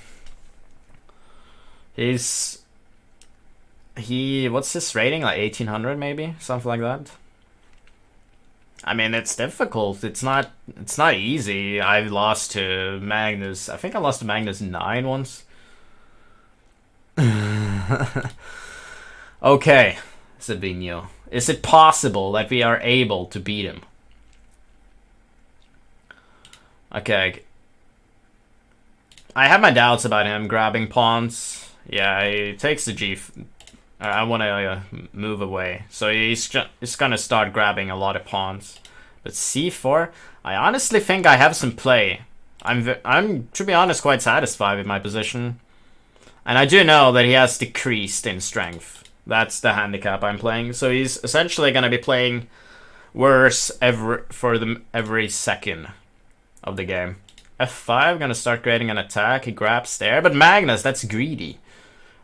What's his rating? Like 1800 maybe? Something like that. I mean, it's difficult. It's not easy. I lost to Magnus. I think I lost to Magnus 9 once. Okay, Sabino. Is it possible that we are able to beat him? Okay. I have my doubts about him grabbing pawns. Yeah, he takes the g. I want to move away, so he's gonna start grabbing a lot of pawns. But c4, I honestly think I have some play. I'm to be honest quite satisfied with my position, and I do know that he has decreased in strength. That's the handicap I'm playing. So he's essentially gonna be playing worse every second of the game. f5, gonna start creating an attack. He grabs there, but Magnus, that's greedy.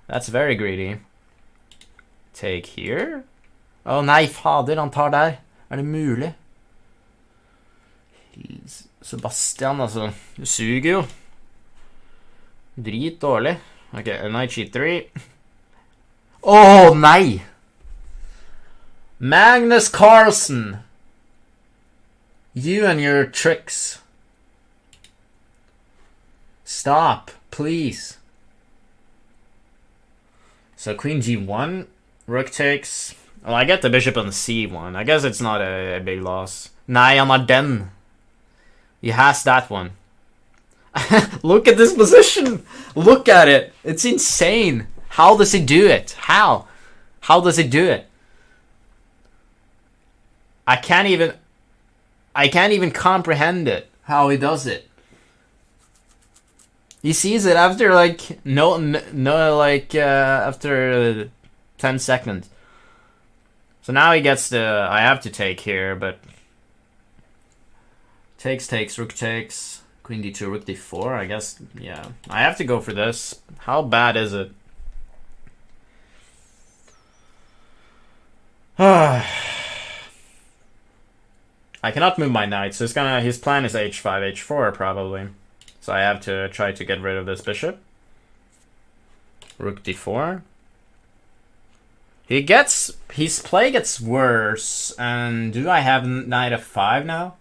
That's very greedy. Take here. Å nei, fader, han tar der. Det mulig? Sebastian, altså. Du suger jo. Drit dårlig. Ok, knight g3. Å nei! Magnus Carlsen. You and your tricks. Stop, please. So queen g1, rook takes. Well, I get the bishop on c1. I guess it's not a big loss. Nei, han har den. He has that one. Look at this position. Look at it. It's insane. How does he do it? How? How does he do it? I can't even comprehend it. How he does it. He sees it after after 10 seconds. So now he gets the. I have to take here, but Takes, rook takes. Queen d2, rook d4, I guess. Yeah, I have to go for this. How bad is it? I cannot move my knight, so his plan is h5, h4 probably. So I have to try to get rid of this bishop. Rook d4. His play gets worse, and do I have knight f5 now?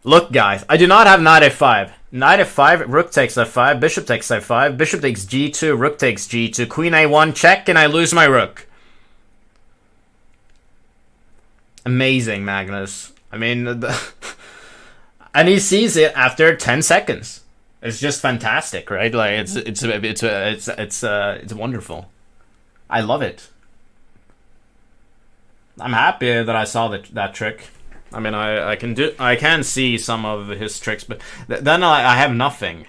Look, guys, I do not have knight f5. Knight f5, rook takes f5, bishop takes f5, bishop takes g2, rook takes g2, queen a1, check, and I lose my rook. Amazing, Magnus. I mean, and he sees it after 10 seconds. It's just fantastic, right? Like it's wonderful. I love it. I'm happy that I saw that trick. I mean, I can see some of his tricks, but then I have nothing.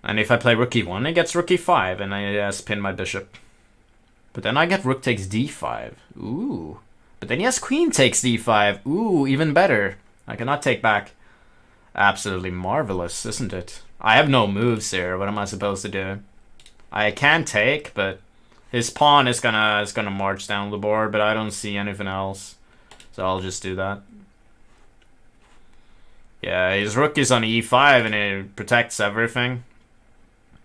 And if I play rook e1, he gets rook e5, and I spin my bishop. But then I get rook takes d5. Ooh. But then he has queen takes d5. Ooh, even better. I cannot take back. Absolutely marvelous, isn't it? I have no moves here. What am I supposed to do? I can take, but his pawn is gonna march down the board, but I don't see anything else. So I'll just do that. Yeah, his rook is on e5 and it protects everything.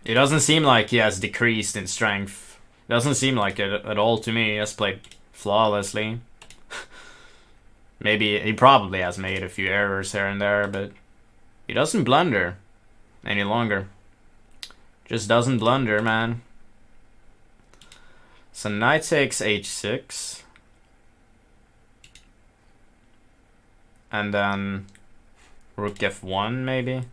It doesn't seem like he has decreased in strength. It doesn't seem like it at all to me. He has played flawlessly. Maybe he probably has made a few errors here and there, but he doesn't blunder any longer. Just doesn't blunder, man. So knight takes h6. And then rook f1 maybe.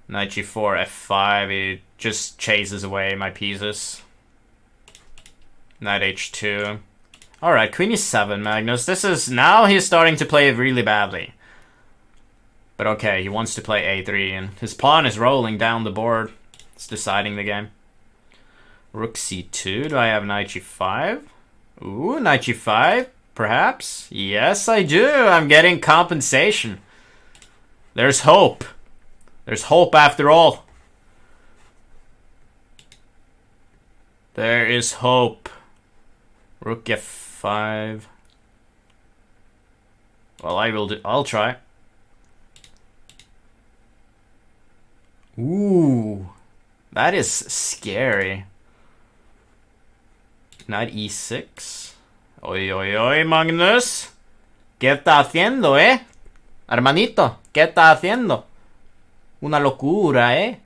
Knight g4, f5. He just chases away my pieces. Knight h2. Alright, queen e7, Magnus. Now he's starting to play really badly. But okay, he wants to play a3, and his pawn is rolling down the board. It's deciding the game. Rook c2. Do I have knight g5? Ooh, knight g5, perhaps? Yes, I do. I'm getting compensation. There's hope. There's hope after all. There is hope. Rook f5. Well, I'll try. Ooh, that is scary. Knight e6. Oy, oy, oy, Magnus. ¿Qué está haciendo, Hermanito, ¿qué está haciendo? Una locura,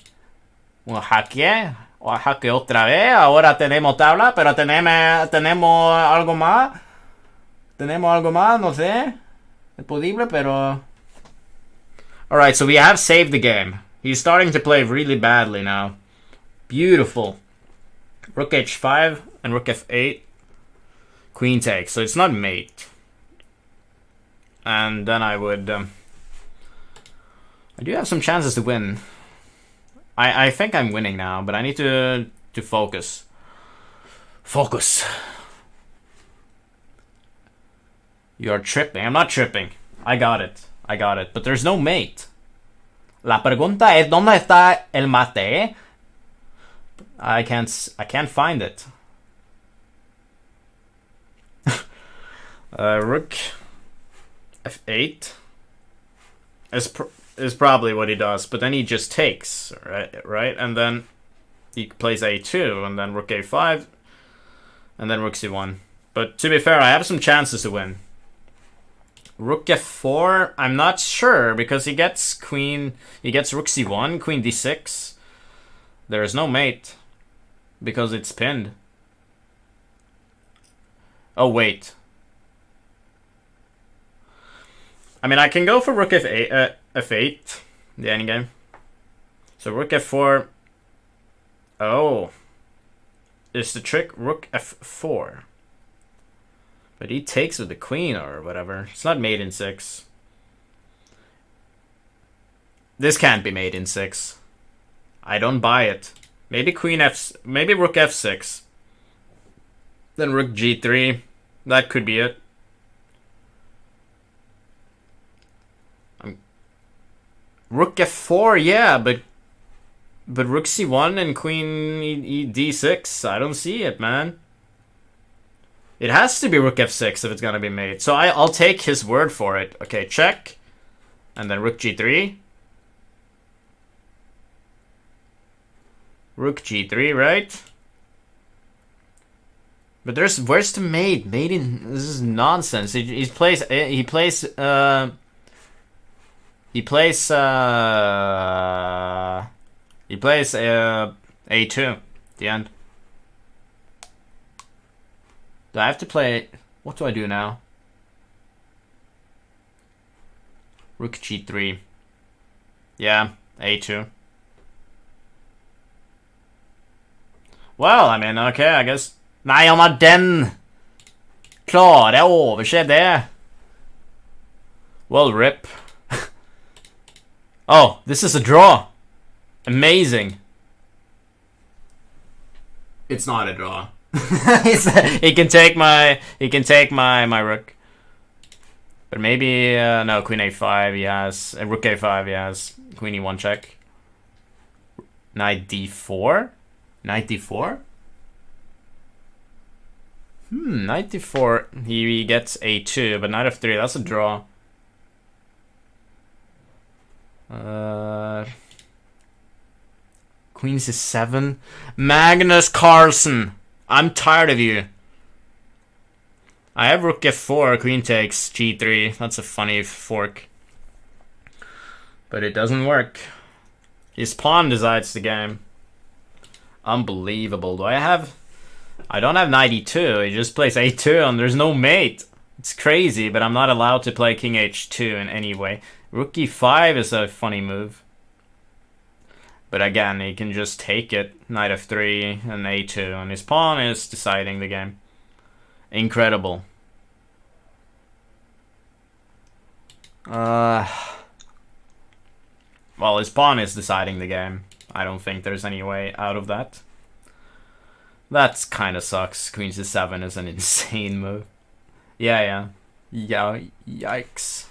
Un jaque. O jaque otra vez. Ahora tenemos tabla, pero tenemos algo más. Tenemos algo más, no sé. Es posible, pero... Alright, so we have saved the game. He's starting to play really badly now. Beautiful. Rook h5 and rook f8. Queen takes. So it's not mate. And then I would... I do have some chances to win. I think I'm winning now, but I need to focus. Focus. You're tripping. I'm not tripping. I got it. But there's no mate. La pregunta es ¿dónde está el mate? I can't find it. Rook f8 is probably what he does, but then he just takes, right? And then he plays a2, and then rook a5, and then rook c1. But to be fair, I have some chances to win. Rook f4, I'm not sure, because he gets rook c1, queen d6. There is no mate, because it's pinned. Oh, wait. I mean, I can go for rook f8, the endgame. So rook f4. Oh. Is the trick rook f4? But he takes with the queen or whatever. It's not mate in 6. This can't be mate in 6. I don't buy it. Maybe rook f6. Then rook g3. That could be it. Rook f4, yeah, but rook c1 and queen d6, I don't see it, man. It has to be rook f6 if it's gonna be mate. So I'll take his word for it. Okay, check. And then rook g3. Rook g3, right? But where's the mate? Mate in, this is nonsense. He plays a2 at the end. Do I have to play? What do I do now? Rook g3. Yeah, a2. Well, I mean, okay, I guess. Nei, han har den! Klarer jeg å overse det? Well, rip. Oh, this is a draw. Amazing. It's not a draw. He can take my rook. But maybe no, queen a5 he has, rook a5 he has, queen e1 check. Knight d4? Knight d4? Knight d4 he gets a2, but knight f3, that's a draw. Queen c7. Magnus Carlsen, I'm tired of you. I have rook f4, queen takes g3. That's a funny fork. But it doesn't work. His pawn decides the game. Unbelievable. I don't have knight e2. He just plays a2 and there's no mate. It's crazy, but I'm not allowed to play king h2 in any way. Rook e5 is a funny move. But again, he can just take it. Knight f3 and a2, and his pawn is deciding the game. Incredible. Well, his pawn is deciding the game. I don't think there's any way out of that. That kind of sucks. Queen c7 is an insane move. Yeah. Yikes.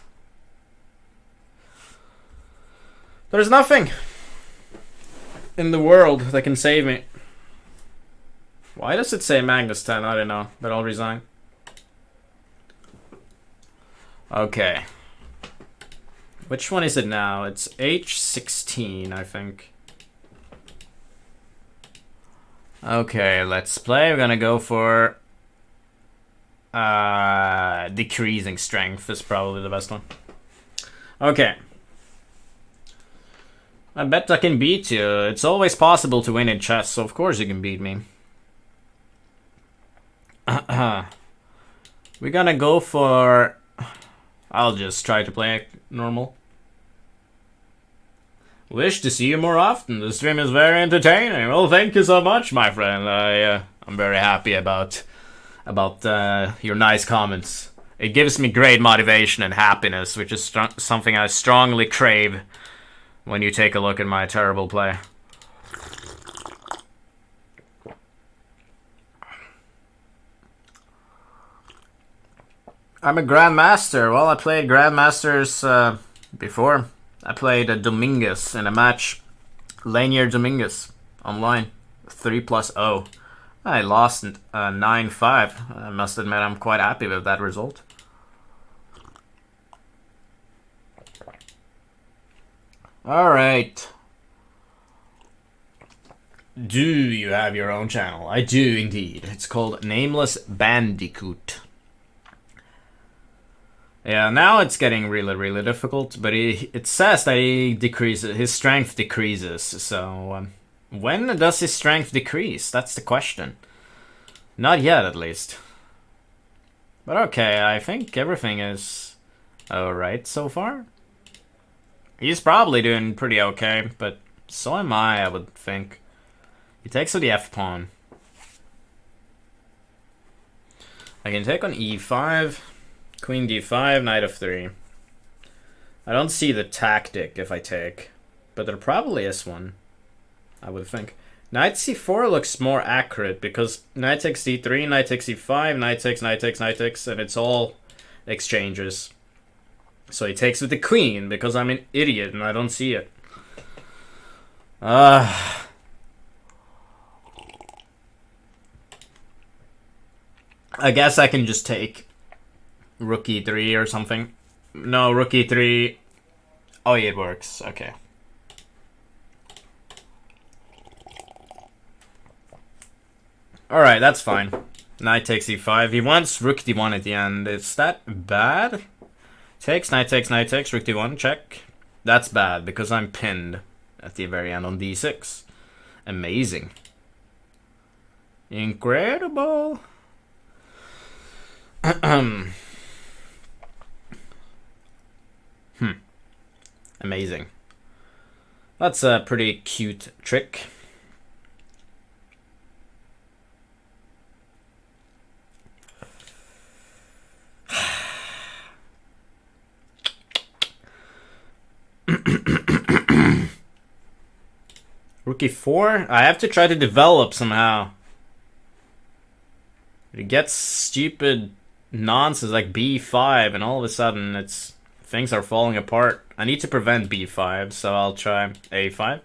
There's nothing in the world that can save me. Why does it say Magnus 10? I don't know, but I'll resign. Okay. Which one is it now? It's h16, I think. Okay, let's play. We're gonna go for decreasing strength is probably the best one. Okay. I bet I can beat you. It's always possible to win in chess, so of course you can beat me. We're gonna go for... I'll just try to play normal. Wish to see you more often. The stream is very entertaining. Well, thank you so much, my friend. I'm very happy about your nice comments. It gives me great motivation and happiness, which is something I strongly crave when you take a look at my terrible play. I'm a Grandmaster. Well, I played Grandmasters before. I played Dominguez in a match. Lanier Dominguez online. 3+0. I lost 9-5. I must admit I'm quite happy with that result. Alright. Do you have your own channel? I do indeed. It's called Nameless Bandicoot. Yeah, now it's getting really, really difficult, but it says that his strength decreases, so when does his strength decrease? That's the question. Not yet, at least. But okay, I think everything is alright so far. He's probably doing pretty okay, but so am I would think. He takes to the f-pawn. I can take on e5. Queen d5, knight f3. I don't see the tactic if I take, but there probably is one, I would think. Knight c4 looks more accurate because knight takes d3, knight takes e5, knight takes, knight takes, knight takes, and it's all exchanges. So he takes with the queen because I'm an idiot and I don't see it. I guess I can just take rook e3 or something. No, rook e3. Oh, yeah, it works. Okay. Alright, that's fine. Knight takes e5. He wants rook d1 at the end. Is that bad? Takes, knight takes, knight takes, rook d1, check. That's bad because I'm pinned at the very end on d6. Amazing. Incredible. Amazing. That's a pretty cute trick. Rook e4? I have to try to develop somehow. It gets stupid nonsense like b5 and all of a sudden it's things are falling apart. I need to prevent b5, so I'll try a5.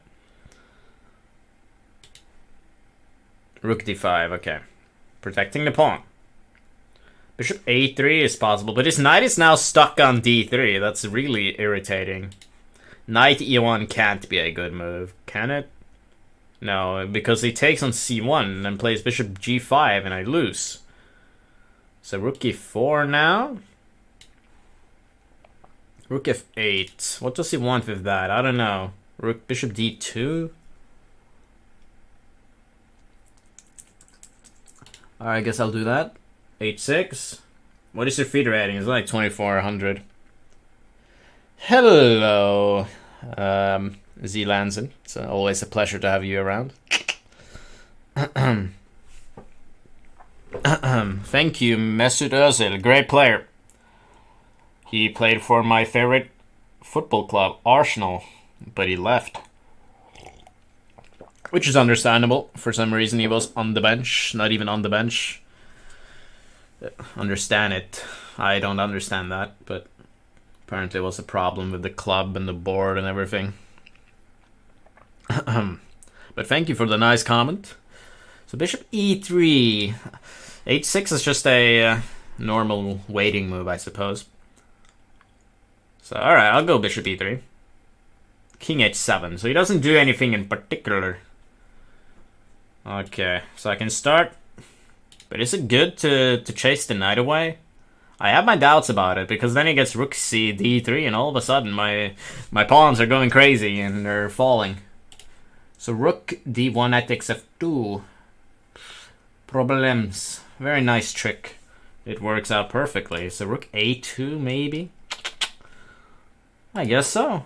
Rook d5, okay. Protecting the pawn. Bishop a3 is possible, but his knight is now stuck on d3. That's really irritating. Knight e1 can't be a good move, can it? No, because he takes on c1 and plays bishop g5 and I lose. So rook e4 now. Rook f8. What does he want with that? I don't know. Rook bishop d2. Alright, I guess I'll do that. h6. What is your feed rating? It's like 2400. Hello, Z Lansen. It's always a pleasure to have you around. Thank you, Mesut Özil. Great player. He played for my favorite football club, Arsenal, but he left. Which is understandable. For some reason he was on the bench, not even on the bench. Understand it. I don't understand that, but apparently it was a problem with the club and the board and everything. But thank you for the nice comment. So bishop e3. h6 is just a normal waiting move, I suppose. So alright, I'll go bishop e3. King h7. So he doesn't do anything in particular. Okay, so I can start. But is it good to chase the knight away? I have my doubts about it, because then he gets rook c d3, and all of a sudden my pawns are going crazy and they're falling. So rook d1 knight takes f2. Problems. Very nice trick. It works out perfectly. So rook a2 maybe? I guess so.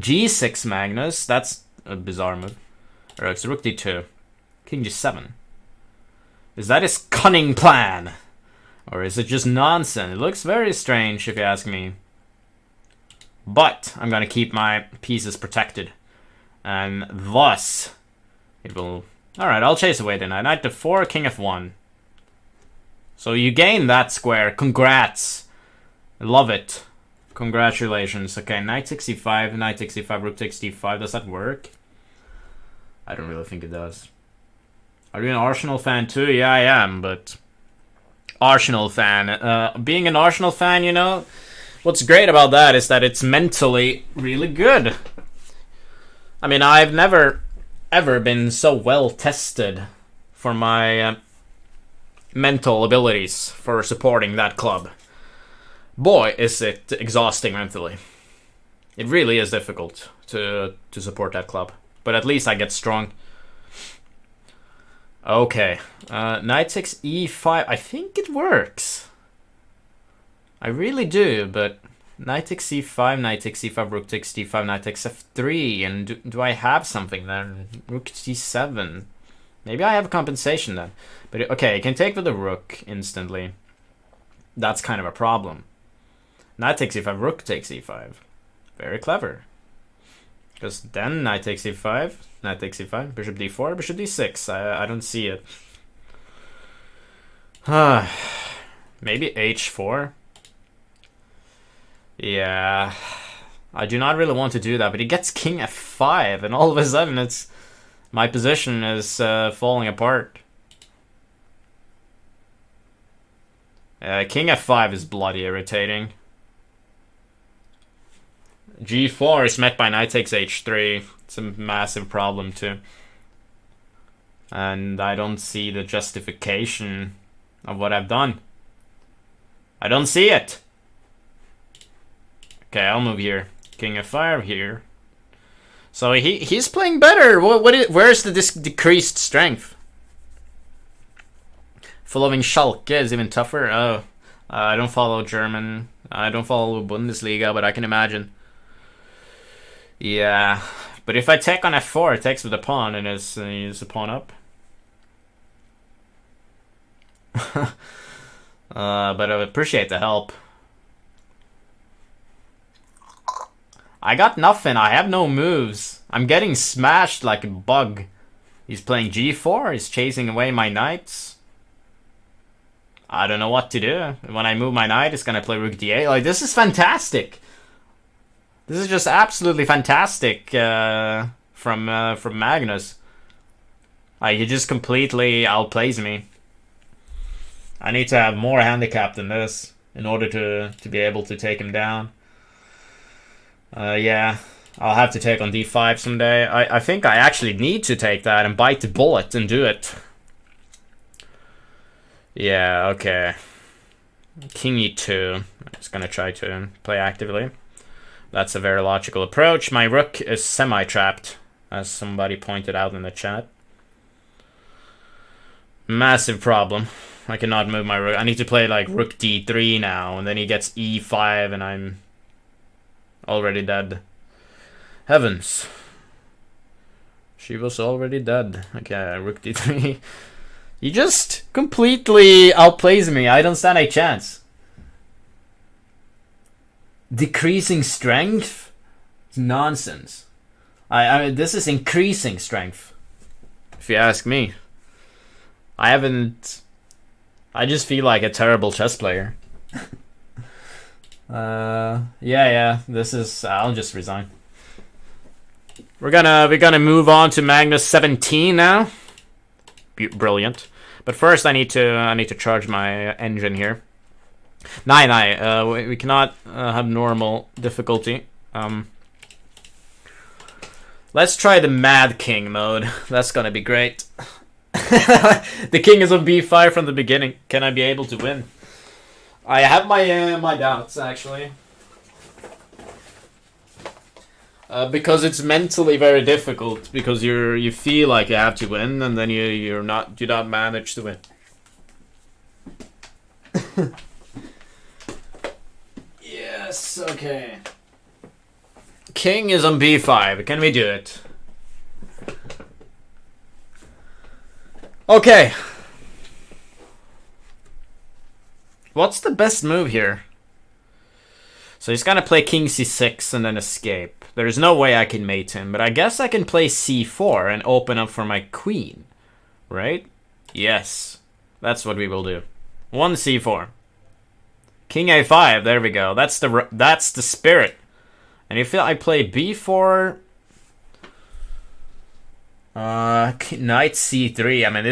g6 Magnus. That's a bizarre move. Alright, so rook d2. King g7. Is that his cunning plan? Or is it just nonsense? It looks very strange if you ask me. But I'm gonna keep my pieces protected. And thus, it will... Alright, I'll chase away the knight. Knight to 4, king f1. So you gain that square. Congrats. Love it. Congratulations. Okay, knight takes e5, knight takes e5, rook takes d5. Does that work? I don't really think it does. Are you an Arsenal fan too? Yeah, I am, but... Arsenal fan. Being an Arsenal fan, you know, what's great about that is that it's mentally really good. I mean, I've never, ever been so well tested for my mental abilities for supporting that club. Boy, is it exhausting mentally. It really is difficult to support that club. But at least I get strong. Okay, knight takes e5. I think it works. I really do, but knight takes c5, knight takes c5, rook takes d5, knight takes f3. And do I have something then? Rook d7. Maybe I have a compensation then. But okay, I can take with the rook instantly. That's kind of a problem. Knight takes e5, rook takes e5. Very clever. Because then knight takes e5, knight takes e5, bishop d4, bishop d6. I don't see it. Maybe h4. Yeah, I do not really want to do that, but he gets king f5, and all of a sudden it's my position is falling apart. King f5 is bloody irritating. g4 is met by knight takes h3. It's a massive problem too. And I don't see the justification of what I've done. I don't see it. Okay, I'll move here. King f5 here. So he's playing better. Where's the decreased strength? Following Schalke is even tougher. Oh, I don't follow German. I don't follow Bundesliga, but I can imagine. Yeah, but if I take on f4, it takes with the pawn, and is the pawn up. But I appreciate the help. I got nothing. I have no moves. I'm getting smashed like a bug. He's playing g4. He's chasing away my knights. I don't know what to do. When I move my knight, it's gonna play rook d8. Like, this is fantastic. This is just absolutely fantastic from Magnus. He just completely outplays me. I need to have more handicap than this in order to be able to take him down. Yeah, I'll have to take on d5 someday. I think I actually need to take that and bite the bullet and do it. Yeah, okay. King e2. I'm just gonna try to play actively. That's a very logical approach. My rook is semi-trapped, as somebody pointed out in the chat. Massive problem. I cannot move my rook. I need to play like rook d3 now, and then he gets e5, and I'm already dead. Heavens. She was already dead. Okay, rook d3. He just completely outplays me. I don't stand a chance. Decreasing strength? It's nonsense. I mean, this is increasing strength, if you ask me. I just feel like a terrible chess player. Yeah, this is, I'll just resign. We're gonna move on to Magnus 17 now. Brilliant. But first I need to charge my engine here. We cannot have normal difficulty. Let's try the Mad King mode. That's gonna be great. The king is on b5 from the beginning. Can I be able to win? I have my doubts, actually. Because it's mentally very difficult, because you feel like you have to win, and then you don't manage to win. Yes, okay. King is on b5. Can we do it? Okay. What's the best move here? So he's gonna play king c6 and then escape. There's no way I can mate him, but I guess I can play c4 and open up for my queen. Right? Yes. That's what we will do. 1 c4. King a5, there we go. That's the spirit. And if I play b4... knight c3. I mean,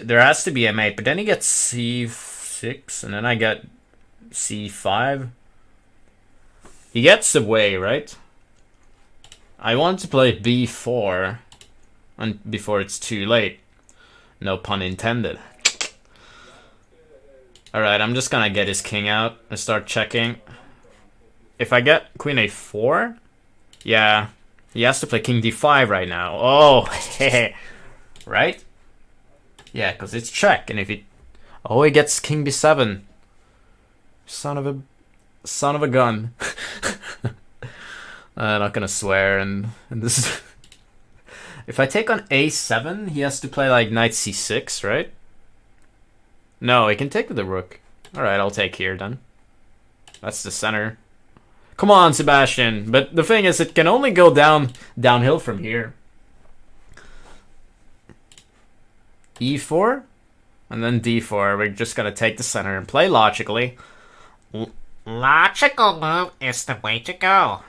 there has to be a mate, but then he gets c6, and then I get c5. He gets away, right? I want to play b4 and before it's too late. No pun intended. Alright, I'm just gonna get his king out and start checking. If I get queen a4, yeah, he has to play king d5 right now. Oh, hehe. Right? Yeah, because it's check, and if he... Oh, he gets king b7. Son of a gun. I'm not gonna swear, and this is... If I take on a7, he has to play like knight c6, right? No, he can take with the rook. Alright, I'll take here then. That's the center. Come on, Sebastian. But the thing is, it can only go downhill from here. E4? And then D4. We're just gonna take the center and play logically. Logical move is the way to go.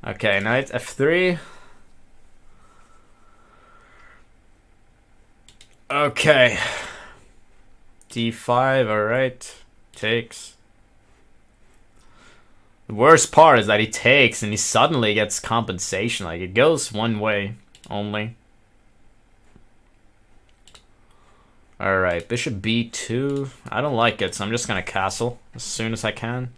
Okay, knight F3. Okay. D5, alright. Takes. The worst part is that he takes and he suddenly gets compensation. Like, it goes one way only. Alright, bishop b2. I don't like it, so I'm just gonna castle as soon as I can.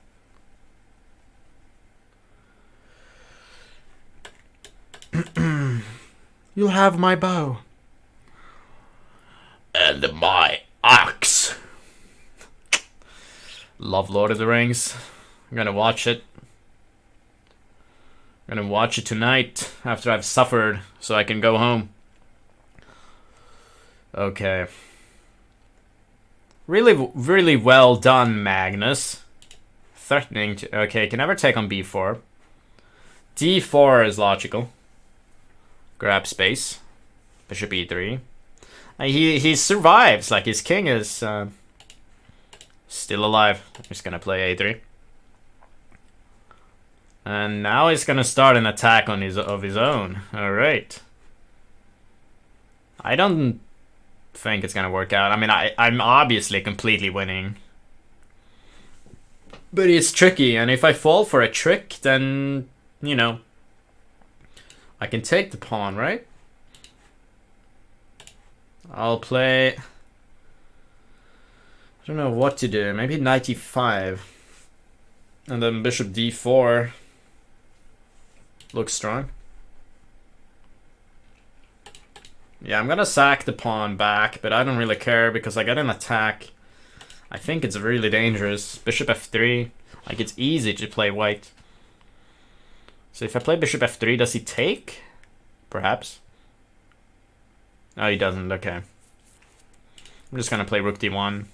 You'll have my bow. And my axe. Love Lord of the Rings. I'm gonna watch it. I'm gonna watch it tonight after I've suffered so I can go home. Okay. Really well done, Magnus. Threatening to... Okay, can never take on b4. d4 is logical. Grab space. Bishop e3. He survives, like his king is still alive. I'm just gonna play a3. And now he's gonna start an attack on his own. Alright. I don't think it's gonna work out. I mean, I'm obviously completely winning. But it's tricky, and if I fall for a trick, then, you know, I can take the pawn, right? I'll play... I don't know what to do. Maybe knight e5. And then bishop d4. Looks strong. Yeah, I'm gonna sack the pawn back, but I don't really care because I get an attack. I think it's really dangerous. Bishop f3. Like, it's easy to play white. So if I play bishop f3, does he take? Perhaps. No, he doesn't. Okay. I'm just gonna play rook d1.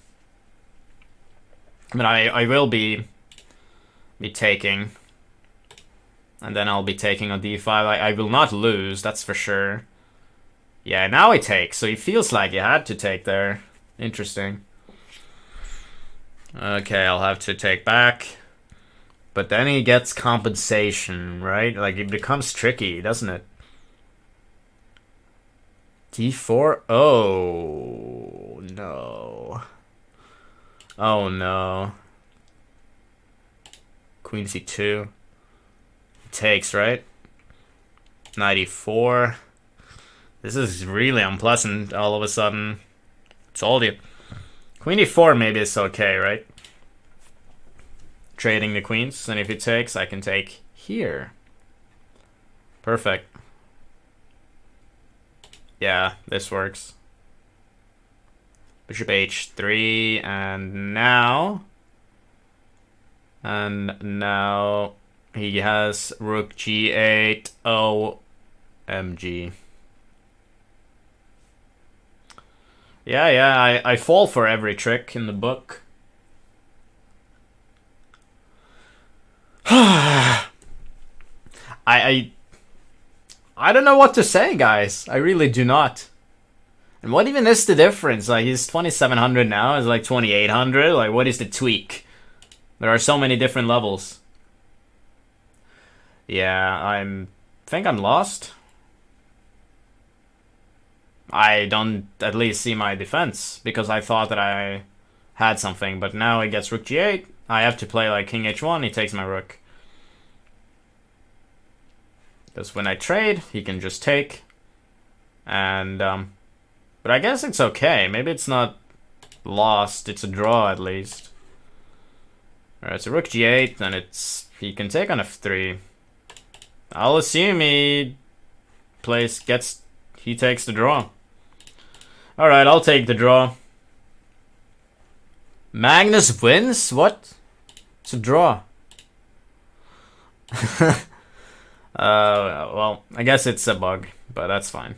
I mean, I will be taking. And then I'll be taking on d5. I will not lose, that's for sure. Yeah, now he takes, so he feels like he had to take there. Interesting. Okay, I'll have to take back. But then he gets compensation, right? Like, it becomes tricky, doesn't it? d4? Oh, no. Oh, no. Queen c2. Takes, right? Knight e4. This is really unpleasant all of a sudden. Told you. Queen e4 maybe is okay, right? Trading the queens, and if he takes, I can take here. Perfect. Yeah, this works. Bishop h3, and now he has rook g8. OMG. Yeah, I fall for every trick in the book. I don't know what to say, guys. I really do not. And what even is the difference? Like, he's 2700 now, he's like 2800. Like, what is the tweak? There are so many different levels. Yeah, think I'm lost. I don't at least see my defense, because I thought that I had something, but now he gets rook g8. I have to play like king h1, he takes my rook. Because when I trade, he can just take. And, but I guess it's okay. Maybe it's not lost, it's a draw at least. Alright, so rook g8, then he can take on f3. I'll assume he takes the draw. Alright, I'll take the draw. Magnus wins? What? It's a draw. Well, I guess it's a bug, but that's fine.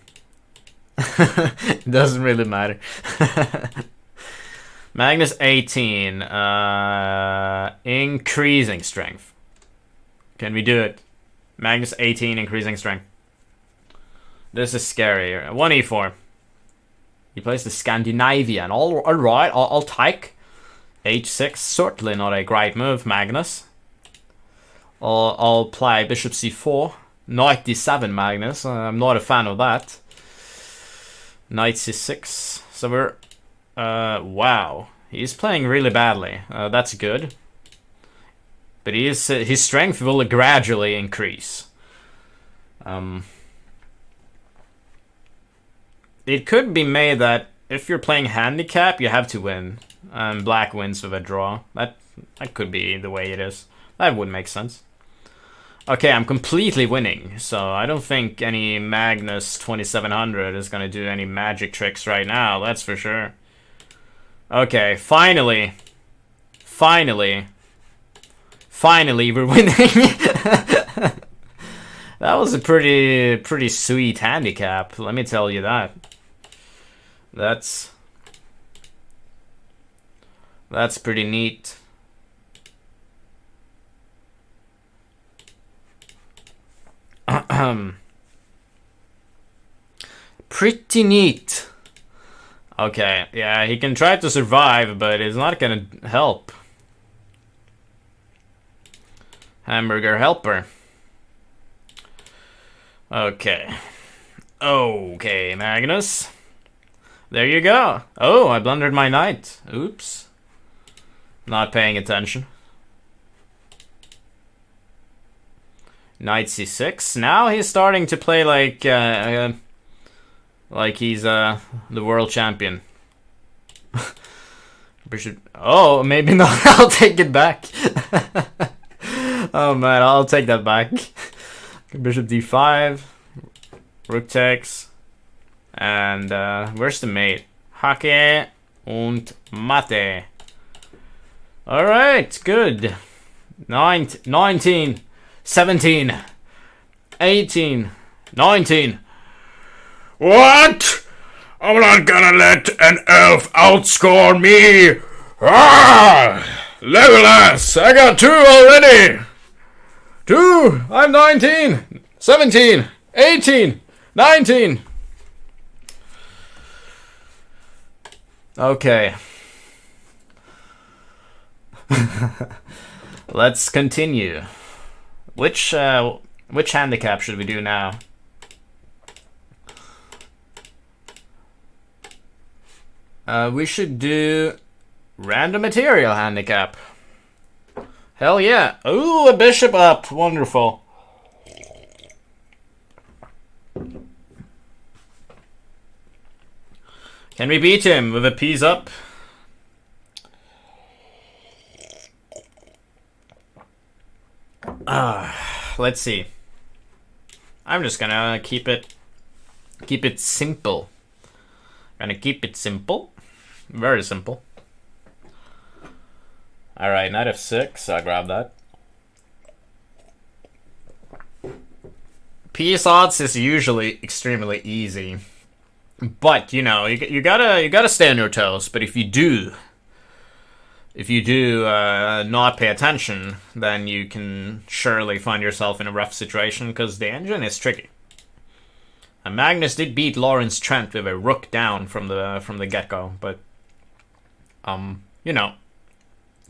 It doesn't really matter. Magnus 18. Increasing strength. Can we do it? Magnus 18, increasing strength. This is scary. 1 e4. He plays the Scandinavian. Alright, I'll take. H6, certainly not a great move, Magnus. I'll play bishop c4. Knight d7, Magnus. I'm not a fan of that. Knight c6. So we're... wow. He's playing really badly. That's good. But his strength will gradually increase. It could be made that if you're playing handicap, you have to win. Black wins with a draw. That could be the way it is. That would make sense. Okay, I'm completely winning, so I don't think any Magnus 2700 is gonna do any magic tricks right now, that's for sure. Okay, finally, we're winning. That was a pretty sweet handicap, let me tell you that. That's pretty neat. Pretty neat. Okay, yeah, he can try to survive, but it's not gonna help. Hamburger helper. Okay. Okay, Magnus. There you go. Oh, I blundered my knight. Oops. Not paying attention. Knight c6. Now he's starting to play like he's the world champion. Bishop. Oh, maybe not. I'll take it back. Oh man, I'll take that back. Bishop d5. Rook takes. And where's the mate? Hake und Mate. Alright, good. 19, 17, 18, 19. What? I'm not gonna let an elf outscore me! Ah! Legolas! I got 2 already! 2! I'm 19! 17! 18! 19! Okay. Let's continue. Which handicap should we do now? We should do random material handicap. Hell yeah. Ooh, a bishop up. Wonderful. Can we beat him with a piece up? Let's see. I'm just gonna keep it simple. Gonna keep it simple. Very simple. Alright, knight f6, I'll grab that. Piece odds is usually extremely easy. But, you know, you gotta stay on your toes, but if you do not pay attention, then you can surely find yourself in a rough situation, because the engine is tricky. And Magnus did beat Lawrence Trent with a rook down from the get-go, but you know,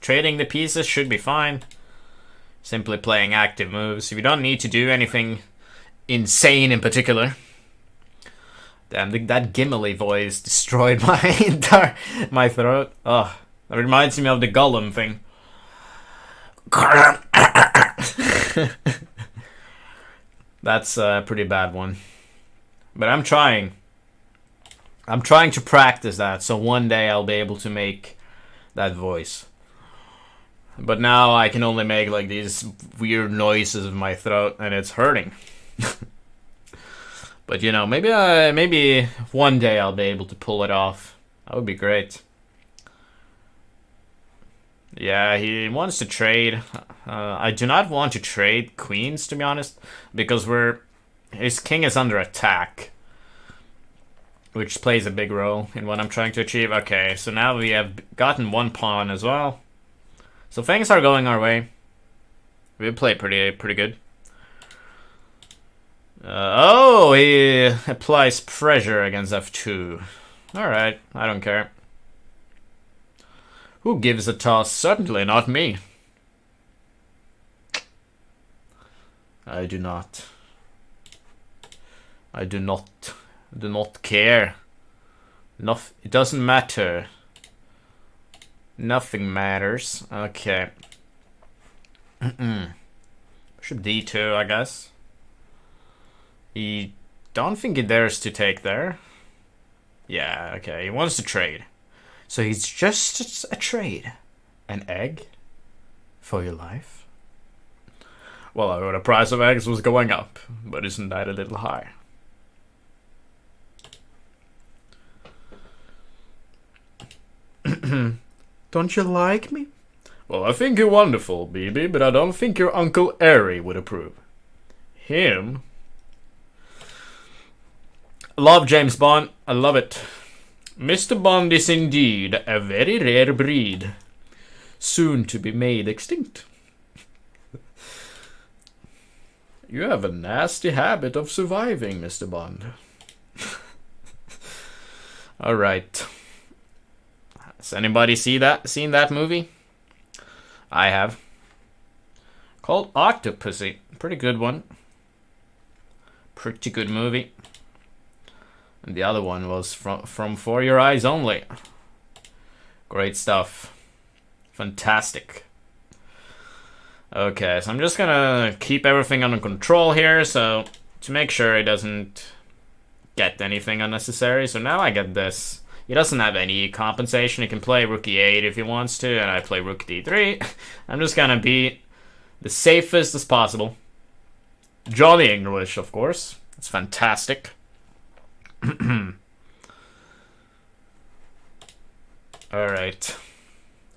trading the pieces should be fine. Simply playing active moves. You don't need to do anything insane in particular. Damn, that Gimli voice destroyed my throat. Ugh. That reminds me of the Gollum thing. That's a pretty bad one. But I'm trying. I'm trying to practice that, so one day I'll be able to make that voice. But now I can only make like these weird noises in my throat, and it's hurting. But you know, maybe one day I'll be able to pull it off. That would be great. Yeah, he wants to trade. I do not want to trade queens, to be honest, because his king is under attack, which plays a big role in what I'm trying to achieve. Okay, so now we have gotten one pawn as well. So things are going our way. We play pretty good. Oh, he applies pressure against f2. Alright, I don't care. Who gives a toss? Certainly not me. I do not. I do not care. It doesn't matter. Nothing matters. Okay. Bishop d2, I guess. He don't think he dares to take there. Yeah, okay. He wants to trade. So he's just a trade. An egg? For your life? Well, I heard the price of eggs was going up, but isn't that a little high? Don't you like me? Well, I think you're wonderful, BB, but I don't think your Uncle Ari would approve. Him? Love James Bond. I love it. Mr. Bond is indeed a very rare breed, soon to be made extinct. You have a nasty habit of surviving, Mr. Bond. Alright. Has anybody seen that movie? I have. Called Octopussy. Pretty good one. Pretty good movie. And the other one was from For Your Eyes Only. Great stuff. Fantastic. Okay, so I'm just gonna keep everything under control here, so to make sure he doesn't get anything unnecessary. So now I get this. He doesn't have any compensation. He can play rook e8 if he wants to, and I play rook d3. I'm just gonna be the safest as possible. Johnny English, of course. It's fantastic. Alright.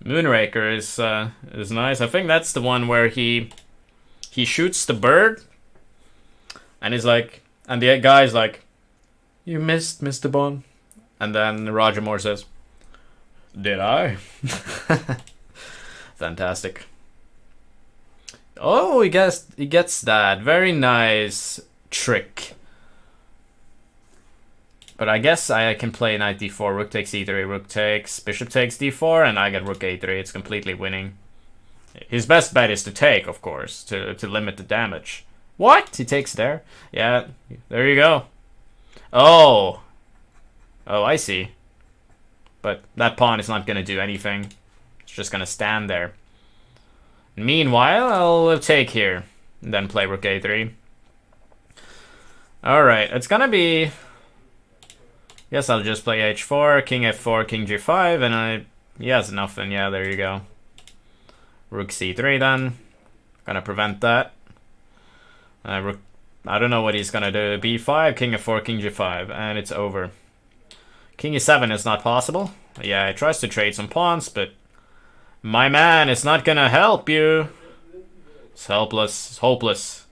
Moonraker is nice. I think that's the one where he shoots the bird, and he's like, and the guy's like, "You missed, Mr. Bond." And then Roger Moore says, "Did I?" Fantastic. Oh, he gets that. Very nice trick. But I guess I can play knight d4, rook takes e3, rook takes, bishop takes d4, and I get rook a3. It's completely winning. His best bet is to take, of course, to limit the damage. What? He takes there? Yeah, there you go. Oh. Oh, I see. But that pawn is not going to do anything. It's just going to stand there. Meanwhile, I'll take here, and then play rook a3. Alright, it's going to be... Guess I'll just play h4, king f4, king g5, and he has nothing. Yeah, there you go. Rook c3 then. Gonna prevent that. I don't know what he's gonna do. b5, king f4, king g5, and it's over. King e7 is not possible. Yeah, he tries to trade some pawns, but my man is not gonna help you. It's helpless. It's hopeless.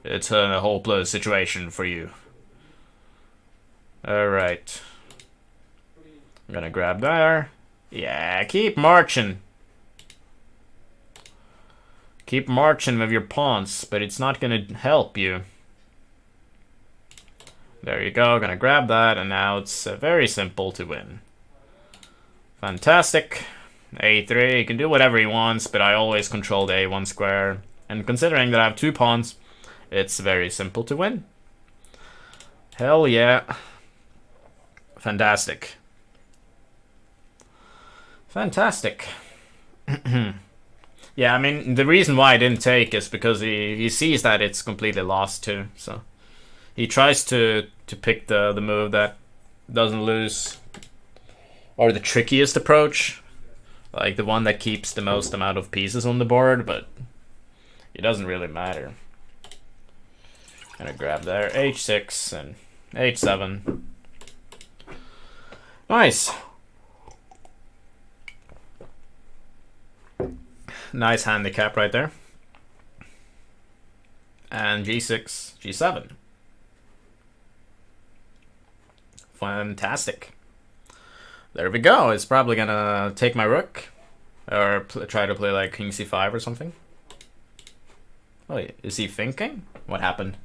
It's a hopeless situation for you. Alright. I'm gonna grab there. Yeah, keep marching. Keep marching with your pawns, but it's not gonna help you. There you go, gonna grab that, and now it's very simple to win. Fantastic. a3, he can do whatever he wants, but I always control the a1 square. And considering that I have two pawns, it's very simple to win. Hell yeah. Fantastic. Fantastic. Yeah, I mean, the reason why I didn't take is because he sees that it's completely lost too. So he tries to pick the move that doesn't lose, or the trickiest approach, like the one that keeps the most amount of pieces on the board, but it doesn't really matter. Gonna grab there, h6 and h7. Nice. Nice handicap right there. And g6, g7. Fantastic. There we go. It's probably gonna take my rook, or try to play like king c5 or something. Oh, is he thinking? What happened?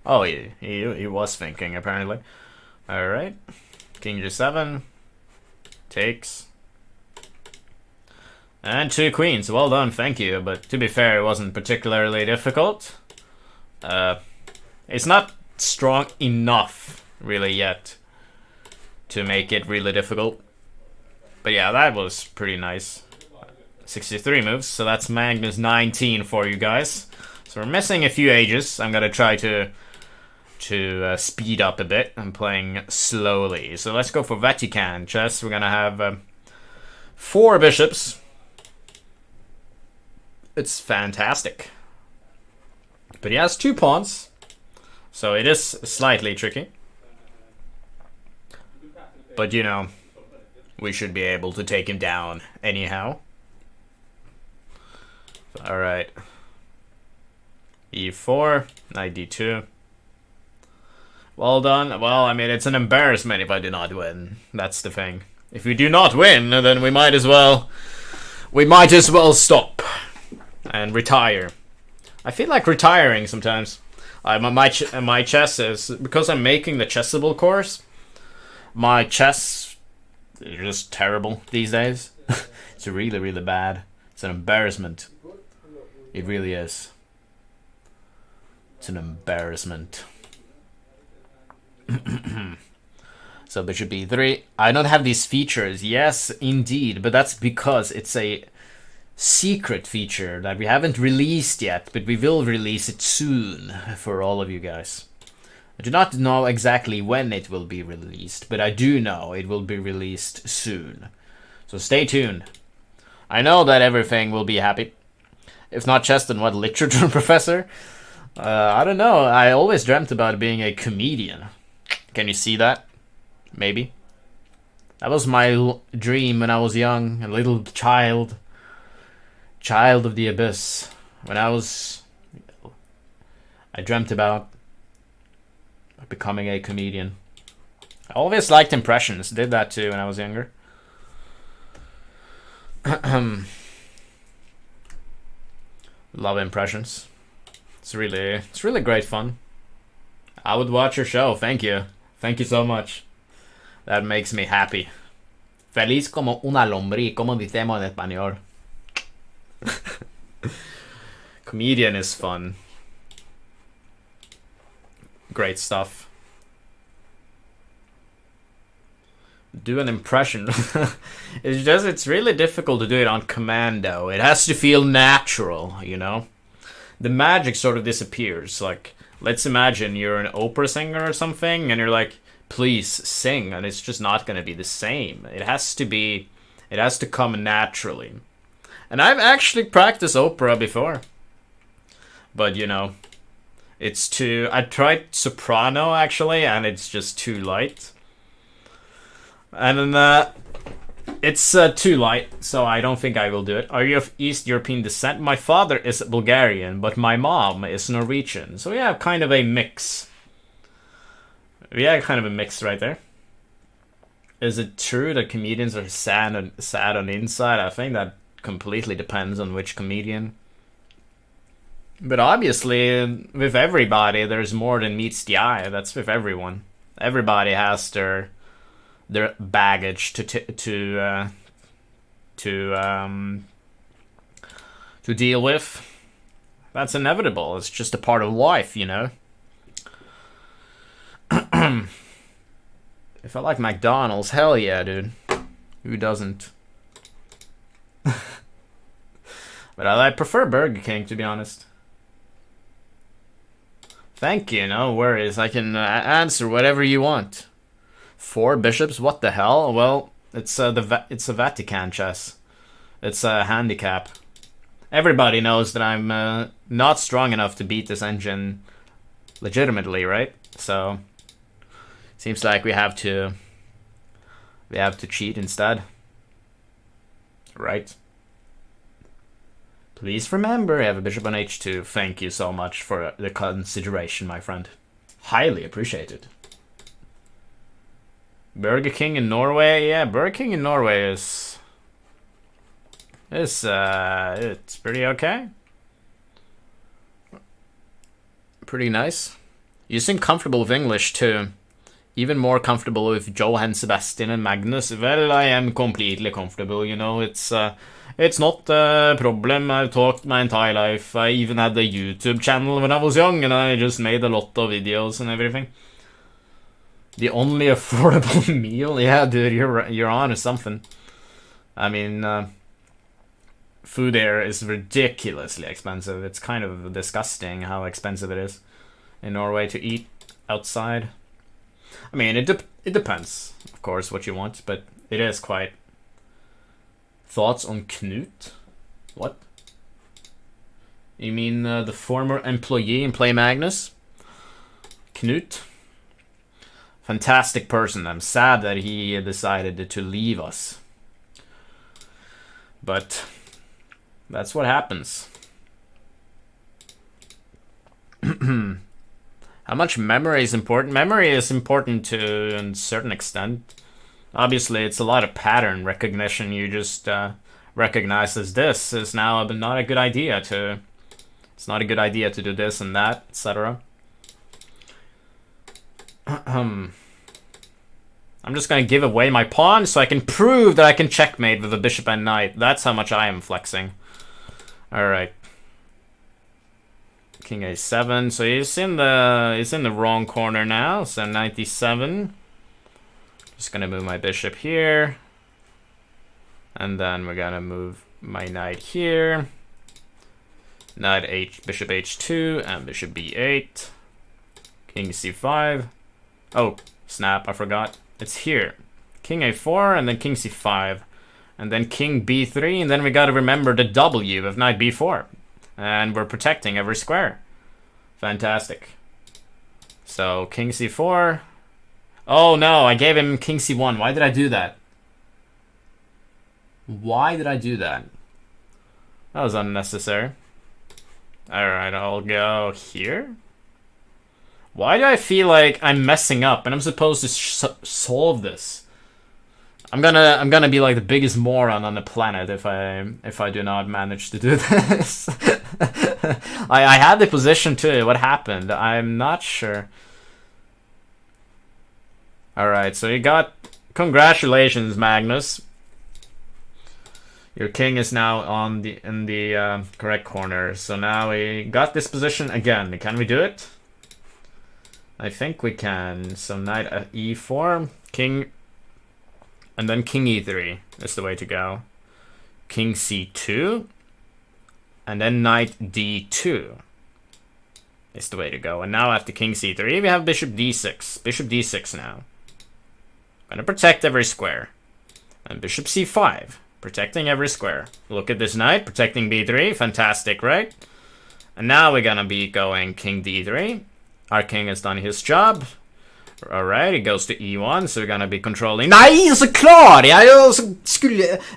Oh, he was thinking, apparently. Alright. King G7. Takes. And 2 queens. Well done, thank you. But to be fair, it wasn't particularly difficult. It's not strong enough, really, yet, to make it really difficult. But yeah, that was pretty nice. 63 moves, so that's Magnus 19 for you guys. So we're missing a few ages. I'm gonna try to speed up a bit. I'm playing slowly. So let's go for Vatican chess. We're gonna have 4 bishops. It's fantastic. But he has 2 pawns, so it is slightly tricky. But you know, we should be able to take him down anyhow. Alright. E4, knight d2. Well done. Well, I mean, it's an embarrassment if I do not win. That's the thing. If we do not win, then we might as well stop and retire. I feel like retiring sometimes. My chess is, because I'm making the Chessable course, my chess is just terrible these days. It's really, really bad. It's an embarrassment. It really is. It's an embarrassment. So bishop e3. I don't have these features. Yes, indeed. But that's because it's a secret feature that we haven't released yet. But we will release it soon for all of you guys. I do not know exactly when it will be released. But I do know it will be released soon. So stay tuned. I know that everything will be happy. If not chess, then what, literature professor? I don't know. I always dreamt about being a comedian. Can you see that? Maybe. That was my dream when I was young. A little child. Child of the abyss. I dreamt about becoming a comedian. I always liked impressions. Did that too when I was younger. Love impressions. It's really great fun. I would watch your show. Thank you. Thank you so much. That makes me happy. Feliz como una lombriz, como decimos en español. Comedian is fun. Great stuff. Do an impression. It's really difficult to do it on commando. It has to feel natural, you know? The magic sort of disappears. Like, let's imagine you're an opera singer or something, and you're like, please sing, and it's just not going to be the same. It has to come naturally. And I've actually practiced opera before. But, you know, I tried soprano, actually, and it's just too light. And then, it's too light, so I don't think I will do it. Are you of East European descent? My father is Bulgarian, but my mom is Norwegian. So yeah, kind of a mix. Yeah, kind of a mix right there. Is it true that comedians are sad on the inside? I think that completely depends on which comedian. But obviously, with everybody, there's more than meets the eye. That's with everyone. Everybody has their baggage to deal with. That's inevitable. It's just a part of life, you know. If I like McDonald's, hell yeah, dude. Who doesn't? But I prefer Burger King, to be honest. Thank you, no worries. I can answer whatever you want. 4 bishops? What the hell? Well, it's a Vatican chess. It's a handicap. Everybody knows that I'm not strong enough to beat this engine legitimately, right? So seems like we have to cheat instead. Right? Please remember, I have a bishop on h2. Thank you so much for the consideration, my friend. Highly appreciated. Burger King in Norway? Yeah, Burger King in Norway is It's pretty okay. Pretty nice. You seem comfortable with English too. Even more comfortable with Johan-Sebastian and Magnus. Well, I am completely comfortable, you know. It's not a problem. I've talked my entire life. I even had a YouTube channel when I was young, and I just made a lot of videos and everything. The only affordable meal? Yeah, dude, you're on to something. I mean, food there is ridiculously expensive. It's kind of disgusting how expensive it is in Norway to eat outside. I mean, it depends, of course, what you want, but it is quite... Thoughts on Knut? What? You mean the former employee in Play Magnus? Knut? Fantastic person. I'm sad that he decided to leave us. But that's what happens. How much memory is important? Memory is important to a certain extent. Obviously, it's a lot of pattern recognition. You just recognize as this is now not a good idea to... It's not a good idea to do this and that, etc. I'm just gonna give away my pawn so I can prove that I can checkmate with the bishop and knight. That's how much I am flexing. Alright. King a7. So he's in the wrong corner now. So knight d7. Just gonna move my bishop here. And then we're gonna move my knight here. Bishop h2 and bishop b8. King c5. Oh, snap, I forgot. It's here. King a4 and then king c5. And then king b3, and then we gotta remember the W of knight b4. And we're protecting every square. Fantastic. So king c4. Oh no, I gave him king c1. Why did I do that? Why did I do that? That was unnecessary. Alright, I'll go here. Why do I feel like I'm messing up and I'm supposed to solve this? I'm gonna be like the biggest moron on the planet if I do not manage to do this. I had the position too. What happened? I'm not sure. Alright, so you got... Congratulations, Magnus. Your king is now in the correct corner. So now we got this position again. Can we do it? I think we can. So knight e4, king, and then king e3 is the way to go. King c2, and then knight d2 is the way to go. And now after king c3, we have bishop d6. Bishop d6 now. Gonna protect every square. And bishop c5, protecting every square. Look at this knight, protecting b3. Fantastic, right? And now we're gonna be going king d3. Our king has done his job. Alright, it goes to e1, so we're gonna be controlling... Nei, så klarer jeg jo!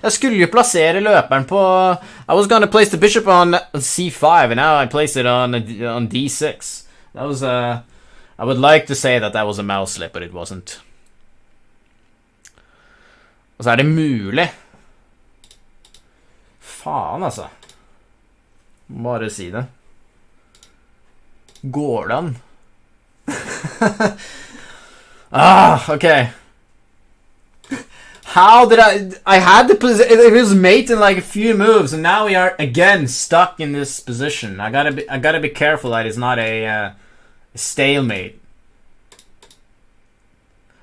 Jeg skulle jo plassere løperen på... I was gonna place the bishop on c5, and now I place it on d6. That was I would like to say that was a mouse slip, but it wasn't. Og så det mulig. Faen, altså. Bare si det. Går det an? Okay. How did I had the position? It was mate in like a few moves, and now we are again stuck in this position. I gotta be careful that it's not a stalemate.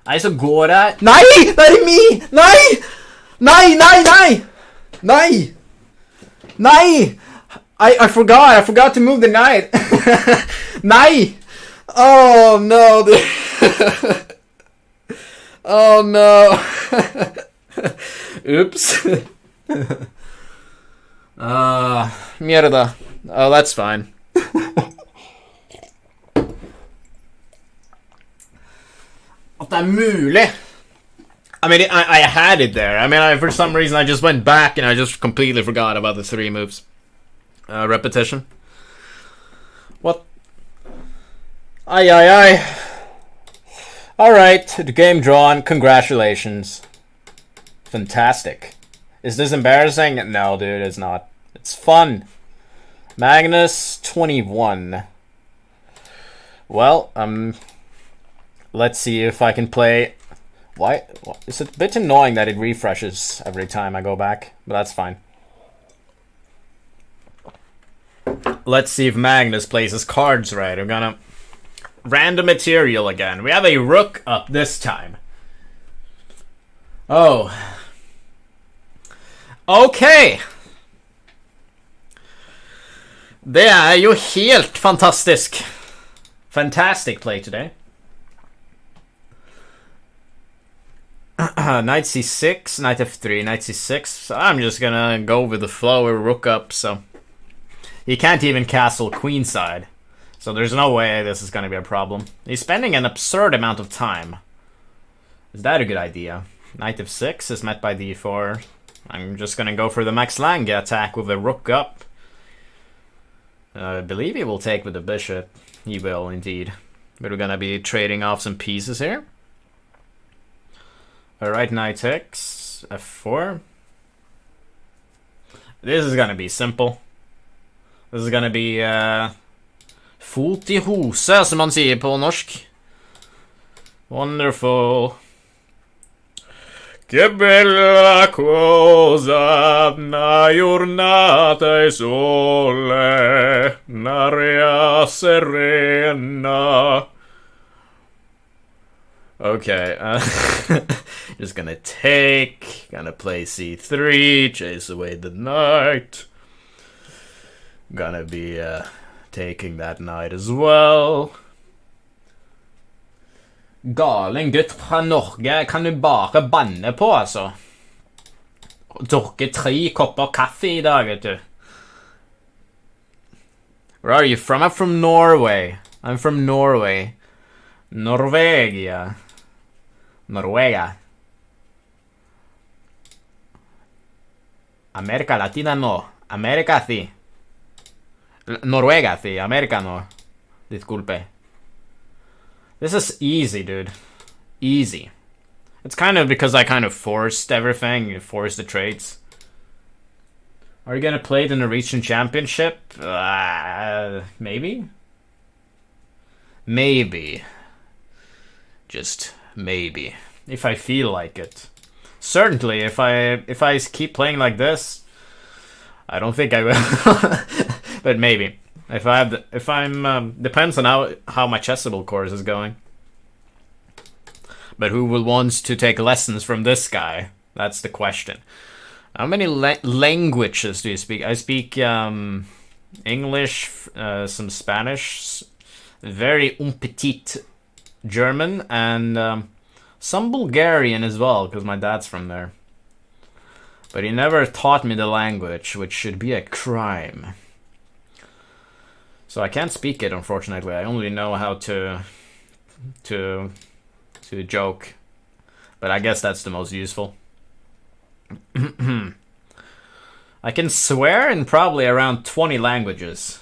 Nei, så går det... Nei! Det mi! Nei! Nei! I forgot to move the knight. Nei! Oh no. Oh no. Oops. Mierda. Oh, that's fine. At det mulig. I mean, I had it there. I mean, for some reason, I just went back and I just completely forgot about the 3 moves. Repetition. What? Aye. Alright, the game drawn. Congratulations. Fantastic. Is this embarrassing? No, dude, it's not. It's fun. Magnus 21. Well, let's see if I can play. Why? It's a bit annoying that it refreshes every time I go back, but that's fine. Let's see if Magnus plays his cards right. We're gonna random material again. We have a rook up this time. Oh. Okay. Det är ju helt fantastisk. Fantastic play today. Knight c6, knight f3, knight c6. So I'm just gonna go with the flow with rook up, so he can't even castle queenside. So there's no way this is gonna be a problem. He's spending an absurd amount of time. Is that a good idea? Knight f6 is met by d4. I'm just gonna go for the Max Lange attack with a rook up. I believe he will take with the bishop. He will indeed. But we're gonna be trading off some pieces here. Alright, knight takes, f4. This is gonna be simple. This is gonna be fot I hose, som man sier på norsk. Wonderful. Che bella cosa, na giornata e sole, n'aria serena. Okay, just gonna take, gonna play c3, chase away the knight. Gonna be taking that knight as well. Galen gutt fra Norge kan du bare banne på, altså. Drukke 3 kopper kaffe I dag, vet du. Where are you from? I'm from Norway. I'm from Norway. Norvegia. Noruega. America Latina no. America sí. Noruega sí. America no. Disculpe. This is easy, dude. Easy. It's kind of because I kind of forced everything. Forced the trades. Are you gonna play the Norwegian Championship? Maybe? Maybe. Just maybe. If I feel like it. Certainly, if I keep playing like this, I don't think I will. But maybe. If I'm depends on how my chessable course is going. But who will want to take lessons from this guy? That's the question. How many languages do you speak? I speak English, some Spanish, very petit German, and some Bulgarian as well, because my dad's from there. But he never taught me the language, which should be a crime. So I can't speak it, unfortunately. I only know how to joke. But I guess that's the most useful. I can swear in probably around 20 languages.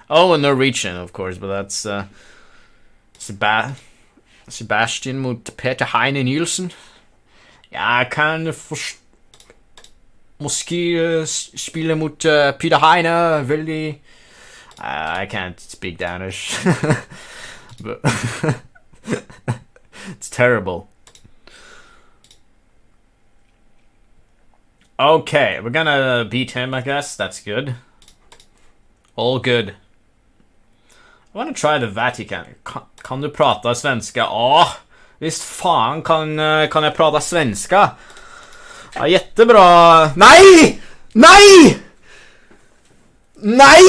Oh, and Norwegian, of course, but that's Sebastian mot Peter Heine Nielsen. Ja, jeg kan måske spille mot Peter Heine, veldig... I can't speak Danish. But it's terrible. Okay, we're gonna beat him, I guess. That's good. All good. I wanna try the Vatican. Kan du prata svenska? Visst fan kan jag prata svenska. Ja, jättebra. Nej! Nej! Nej!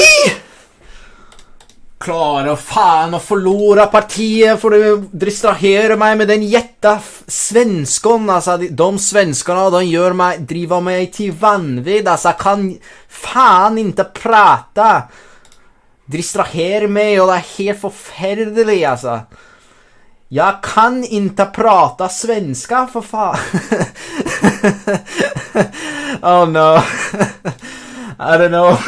Klara fan att förlora partiet för du distraherar mig med den svenskon. Alltså, de svenskarna, de driver mig till vanvidd. Alltså, jag kan fan inte prata. Distraherar mig och det är helt förfärligt, alltså. Jag kan inte prata svenska, för fan. Oh no. I don't know.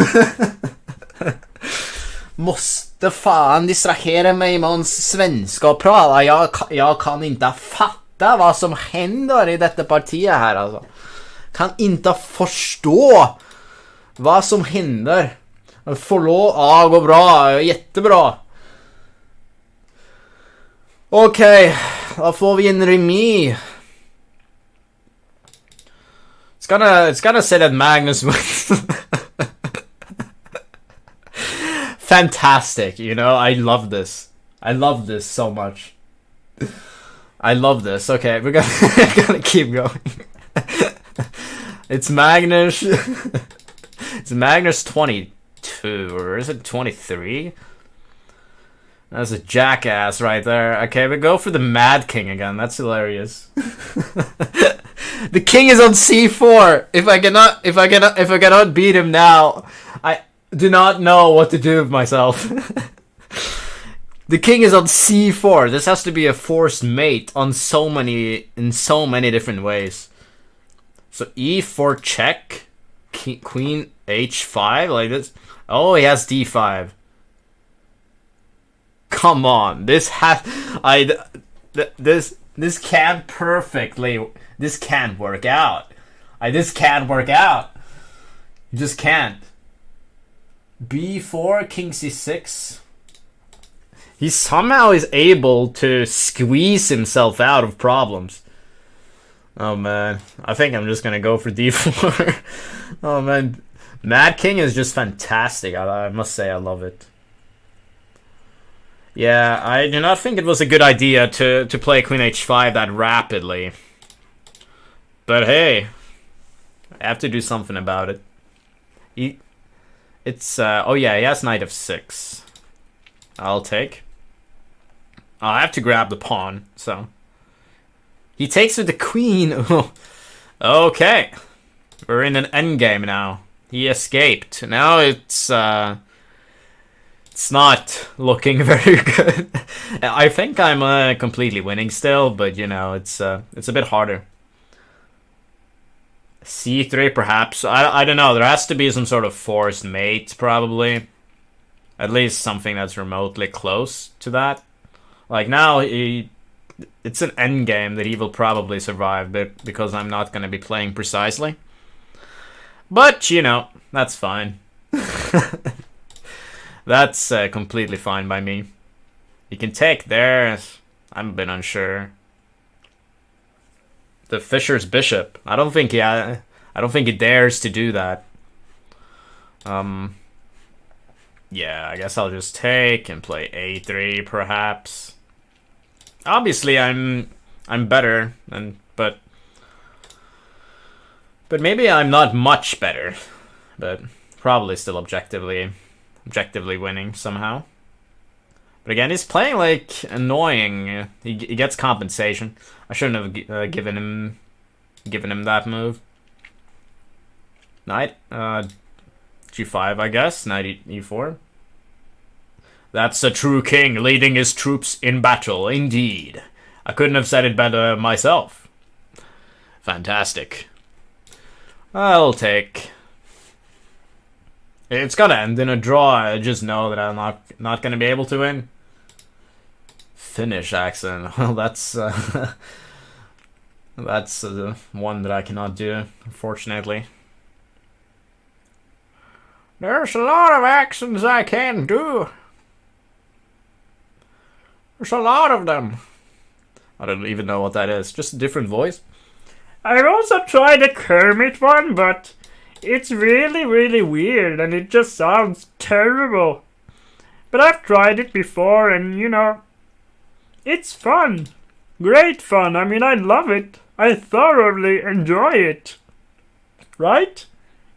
Måste fan distrahera mig med en svenska och prata. Jag kan inte fatta fatta vad som händer i detta partiet här alltså. Kan inte förstå vad som händer. Ja, går bra. Jättebra. Okej, då får vi en remis. It's gonna say that Magnus wins. Fantastic, you know, I love this. I love this so much. I love this. Okay, we're gonna keep going. It's Magnus. It's Magnus 22, or is it 23? That's a jackass right there. Okay, we go for the Mad King again. That's hilarious. The king is on c4. If I cannot beat him now, I do not know what to do with myself. The king is on c4. This has to be a forced mate in so many different ways. So e4 check, queen h5 like this. Oh, he has d5. Come on, this can't perfectly. This can't work out. This can't work out. You just can't. b4, king c6. He somehow is able to squeeze himself out of problems. Oh man, I think I'm just gonna go for d4. Oh man, Mad King is just fantastic. I must say I love it. Yeah, I do not think it was a good idea to play queen h5 that rapidly. But hey, I have to do something about it. Oh yeah, he has knight f6. I'll take. I have to grab the pawn, so. He takes with the queen. Okay. We're in an endgame now. He escaped. Now it's not looking very good. I think I'm completely winning still, but you know, it's a bit harder. c3 perhaps. I don't know. There has to be some sort of forced mate probably. At least something that's remotely close to that. Like now it's an endgame that he will probably survive, but because I'm not going to be playing precisely. But, you know, that's fine. That's completely fine by me. He can take there. I'm a bit unsure. The Fisher's bishop. I don't think he dares to do that. Yeah, I guess I'll just take and play a3 perhaps. Obviously, I'm better, but maybe I'm not much better, but probably still objectively winning somehow. But again, he's playing like annoying. He gets compensation. I shouldn't have given him that move. Knight g5, I guess. Knight e4. That's a true king leading his troops in battle, indeed. I couldn't have said it better myself. Fantastic. I'll take. It's gonna end in a draw. I just know that I'm not gonna be able to win. Finnish accent. Well, that's one that I cannot do, unfortunately. There's a lot of accents I can do. There's a lot of them. I don't even know what that is. Just a different voice. I've also tried a Kermit one, but it's really, really weird and it just sounds terrible. But I've tried it before and, you know, it's fun. Great fun. I mean, I love it. I thoroughly enjoy it. Right?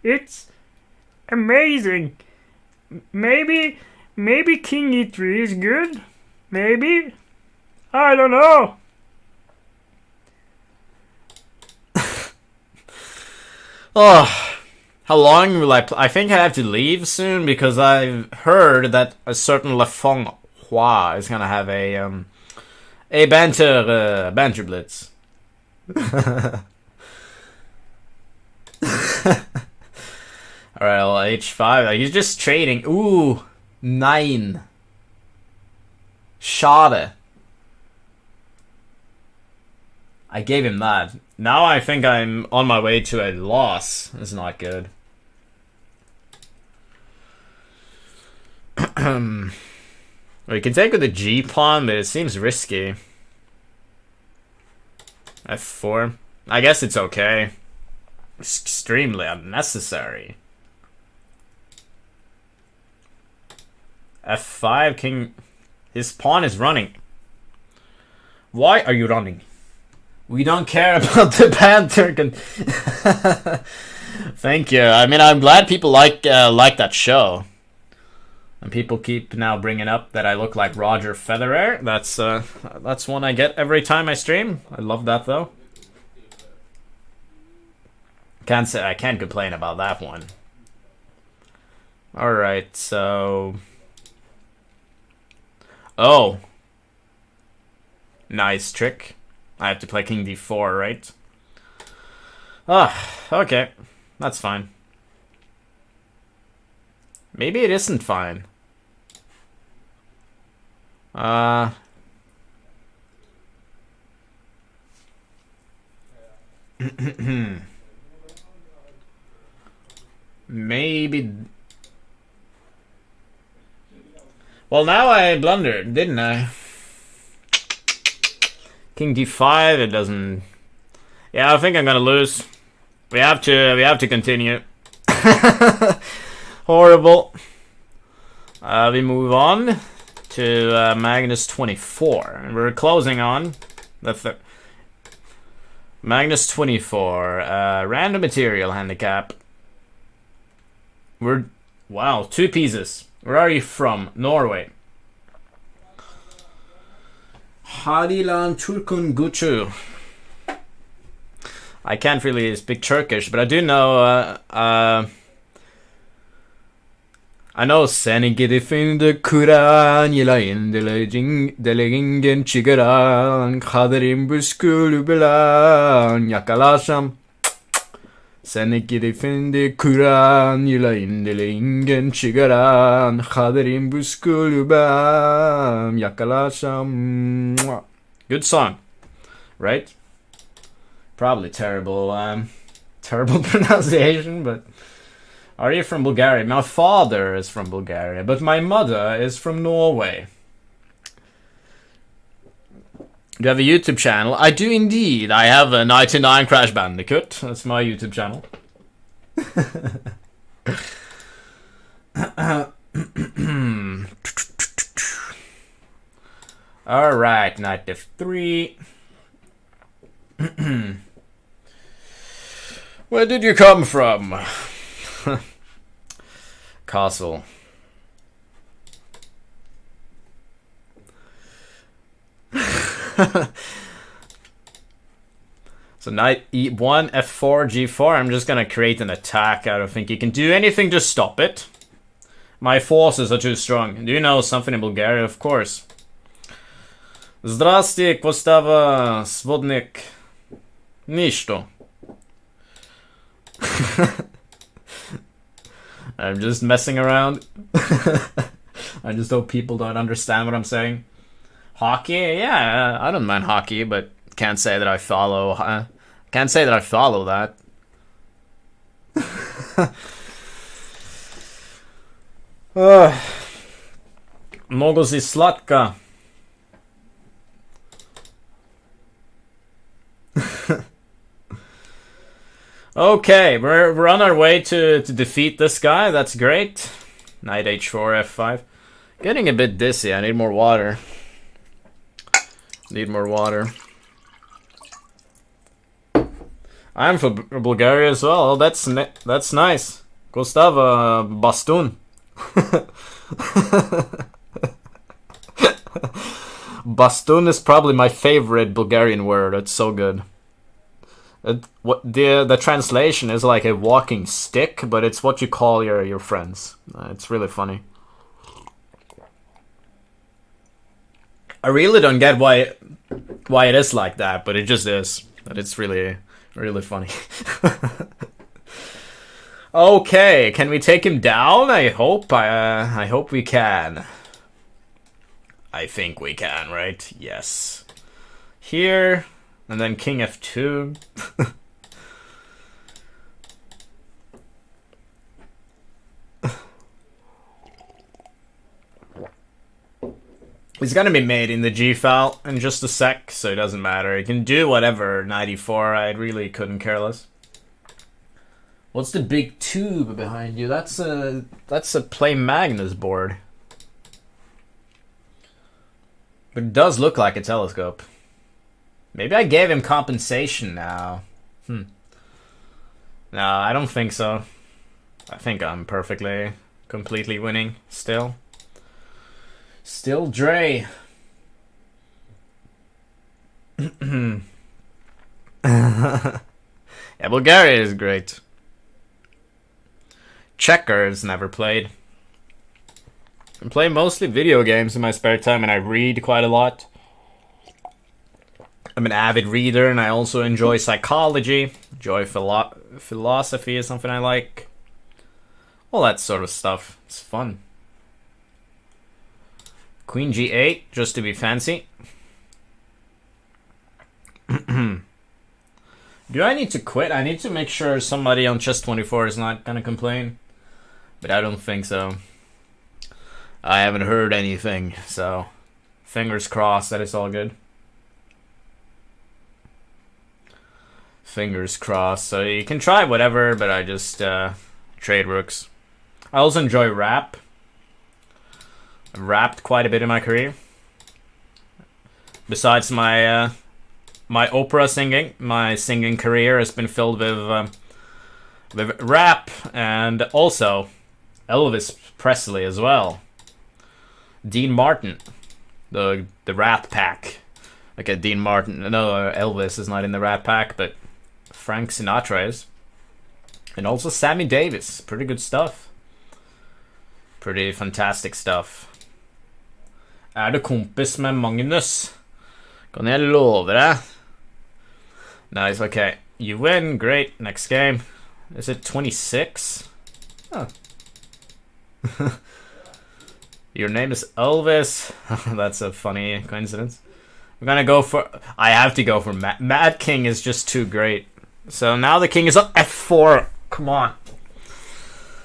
It's amazing. Maybe King E3 is good. Maybe. I don't know. Oh, how long will I play? I think I have to leave soon because I've heard that a certain Lafong Hua is gonna have a banter blitz. Alright, well, h5. Like, he's just trading. Ooh, 9. Schade. I gave him that. Now I think I'm on my way to a loss. It's not good. Well, you can take with the G pawn, but it seems risky. F4. I guess it's okay. It's extremely unnecessary. F5, king. His pawn is running. Why are you running? We don't care about the Panther. Thank you. I mean, I'm glad people like that show. And people keep now bringing up that I look like Roger Federer. That's one I get every time I stream. I love that though. I can't complain about that one. All right, so. Oh. Nice trick. I have to play king d4, right? Ah, okay. That's fine. Maybe it isn't fine. Maybe. Well, now I blundered, didn't I? King d5, it doesn't. Yeah, I think I'm gonna lose. We have to continue. Horrible. We move on to Magnus 24. And we're closing on the Magnus 24. Random material handicap. Wow, 2 pieces. Where are you from? Norway. Hadilan Turkun Gucu. I can't really speak Turkish, but I do know I know seni gidifinde Kur'an yilayın delegingen çıgaran kaderim büskülü bilan yakalasam seni gidifinde Kur'an yilayın delegingen çıgaran kaderim büskülü bilan yakalasam. Good song, right? Probably terrible pronunciation, but are you from Bulgaria? My father is from Bulgaria, but my mother is from Norway. Do you have a YouTube channel? I do indeed. I have a 99 Crash Bandicoot. That's my YouTube channel. Alright, knight f3. Where did you come from? Castle. So knight e1, f4, g4. I'm just gonna create an attack. I don't think you can do anything to stop it. My forces are too strong. Do you know something in Bulgaria? Of course. Zdrasty, Kvostava, Svodnik. Nisto. I'm just messing around. I just hope people don't understand what I'm saying. Hockey? Yeah, I don't mind hockey, but can't say that I follow. Can't say that I follow that. Mogosi Slatka. Okay, we're on our way to defeat this guy. That's great. Knight h4, f5. Getting a bit dizzy. I need more water. Need more water. I'm from Bulgaria as well. That's nice. Gustava Bastun. Bastun is probably my favorite Bulgarian word. It's so good. The translation is like a walking stick, but it's what you call your friends. It's really funny. I really don't get why it is like that, but it just is. But it's really funny. Okay, can we take him down? I hope we can. I think we can, right? Yes. Here, And then king f2. He's gonna be made in the G file in just a sec, so it doesn't matter. He can do whatever, 94. I really couldn't care less. What's the big tube behind you? That's a Play Magnus board. But it does look like a telescope. Maybe I gave him compensation now. No, I don't think so. I think I'm completely winning still. Still Dre. Yeah, Bulgaria is great. Checkers, never played. I play mostly video games in my spare time, and I read quite a lot. I'm an avid reader, and I also enjoy psychology, enjoy philosophy is something I like. All that sort of stuff. It's fun. Queen g8, just to be fancy. Do I need to quit? I need to make sure somebody on Chess24 is not gonna complain. But I don't think so. I haven't heard anything, so fingers crossed that it's all good. Fingers crossed. So you can try whatever, but I just trade rooks. I also enjoy rap. I've rapped quite a bit in my career. Besides my my opera singing, my singing career has been filled with rap and also Elvis Presley as well. Dean Martin, the Rat Pack. Okay, Dean Martin. No, Elvis is not in the Rat Pack, but Frank Sinatra is. And also Sammy Davis. Pretty good stuff. Pretty fantastic stuff. Du kompis med Magnus? Kan jeg love deg? Nice, okay. You win, great. Next game. Is it 26? Oh. Your name is Elvis. That's a funny coincidence. I'm gonna go for... I have to go for Mad King is just too great. So now the king is on f4. Come on.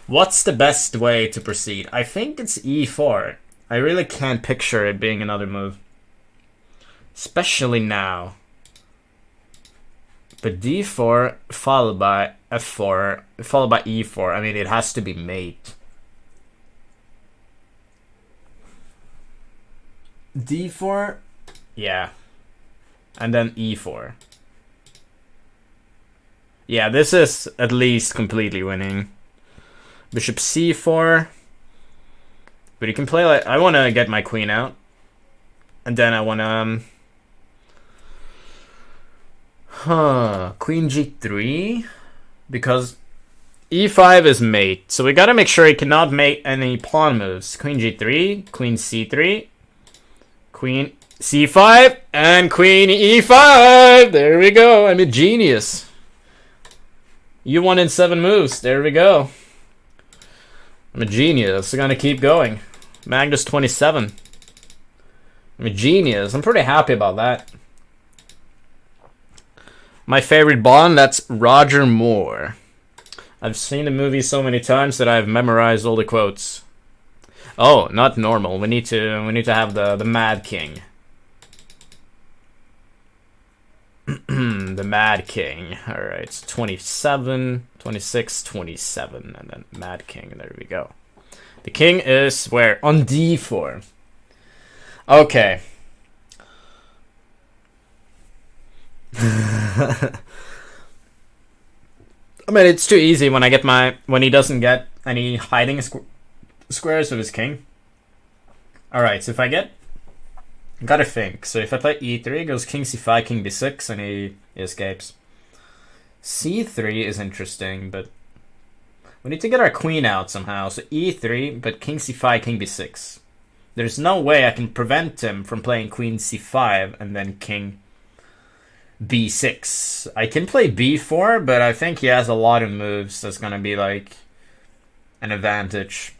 What's the best way to proceed? I think it's e4. I really can't picture it being another move. Especially now. But d4 followed by f4 followed by e4. I mean, it has to be mate. d4, yeah, and then e4. Yeah, this is at least completely winning. Bishop c4, but you can play like I want to get my queen out, and then I want to queen g3 because e5 is mate, so we gotta make sure he cannot make any pawn moves. Queen g3, queen c3. Queen c5 and queen e5. There we go. I'm a genius. You won in 7 moves. There we go. I'm a genius. I'm gonna keep going. Magnus 27. I'm a genius. I'm pretty happy about that. My favorite Bond, that's Roger Moore. I've seen the movie so many times that I've memorized all the quotes. Oh, not normal. We need to have the Mad King. The Mad King. Alright, it's 27, 26, 27, and then Mad King. There we go. The king is where? On d4. Okay. I mean, it's too easy when he doesn't get any hiding squares with his king. Alright, so if I gotta think. So if I play e3, goes king c5, king b6, and he escapes. c3 is interesting, but we need to get our queen out somehow. So e3, but king c5, king b6. There's no way I can prevent him from playing queen c5 and then king b6. I can play b4, but I think he has a lot of moves that's gonna be like an advantage.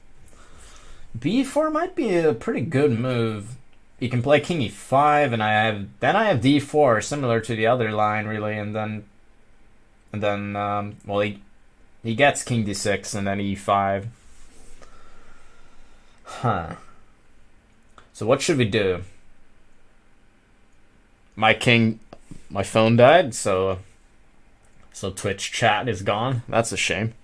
b4 might be a pretty good move he can play king e5, and I have d4, similar to the other line really, and then well, he gets king d6 and then e5. Huh. So what should we do? My phone died, so Twitch chat is gone. That's a shame.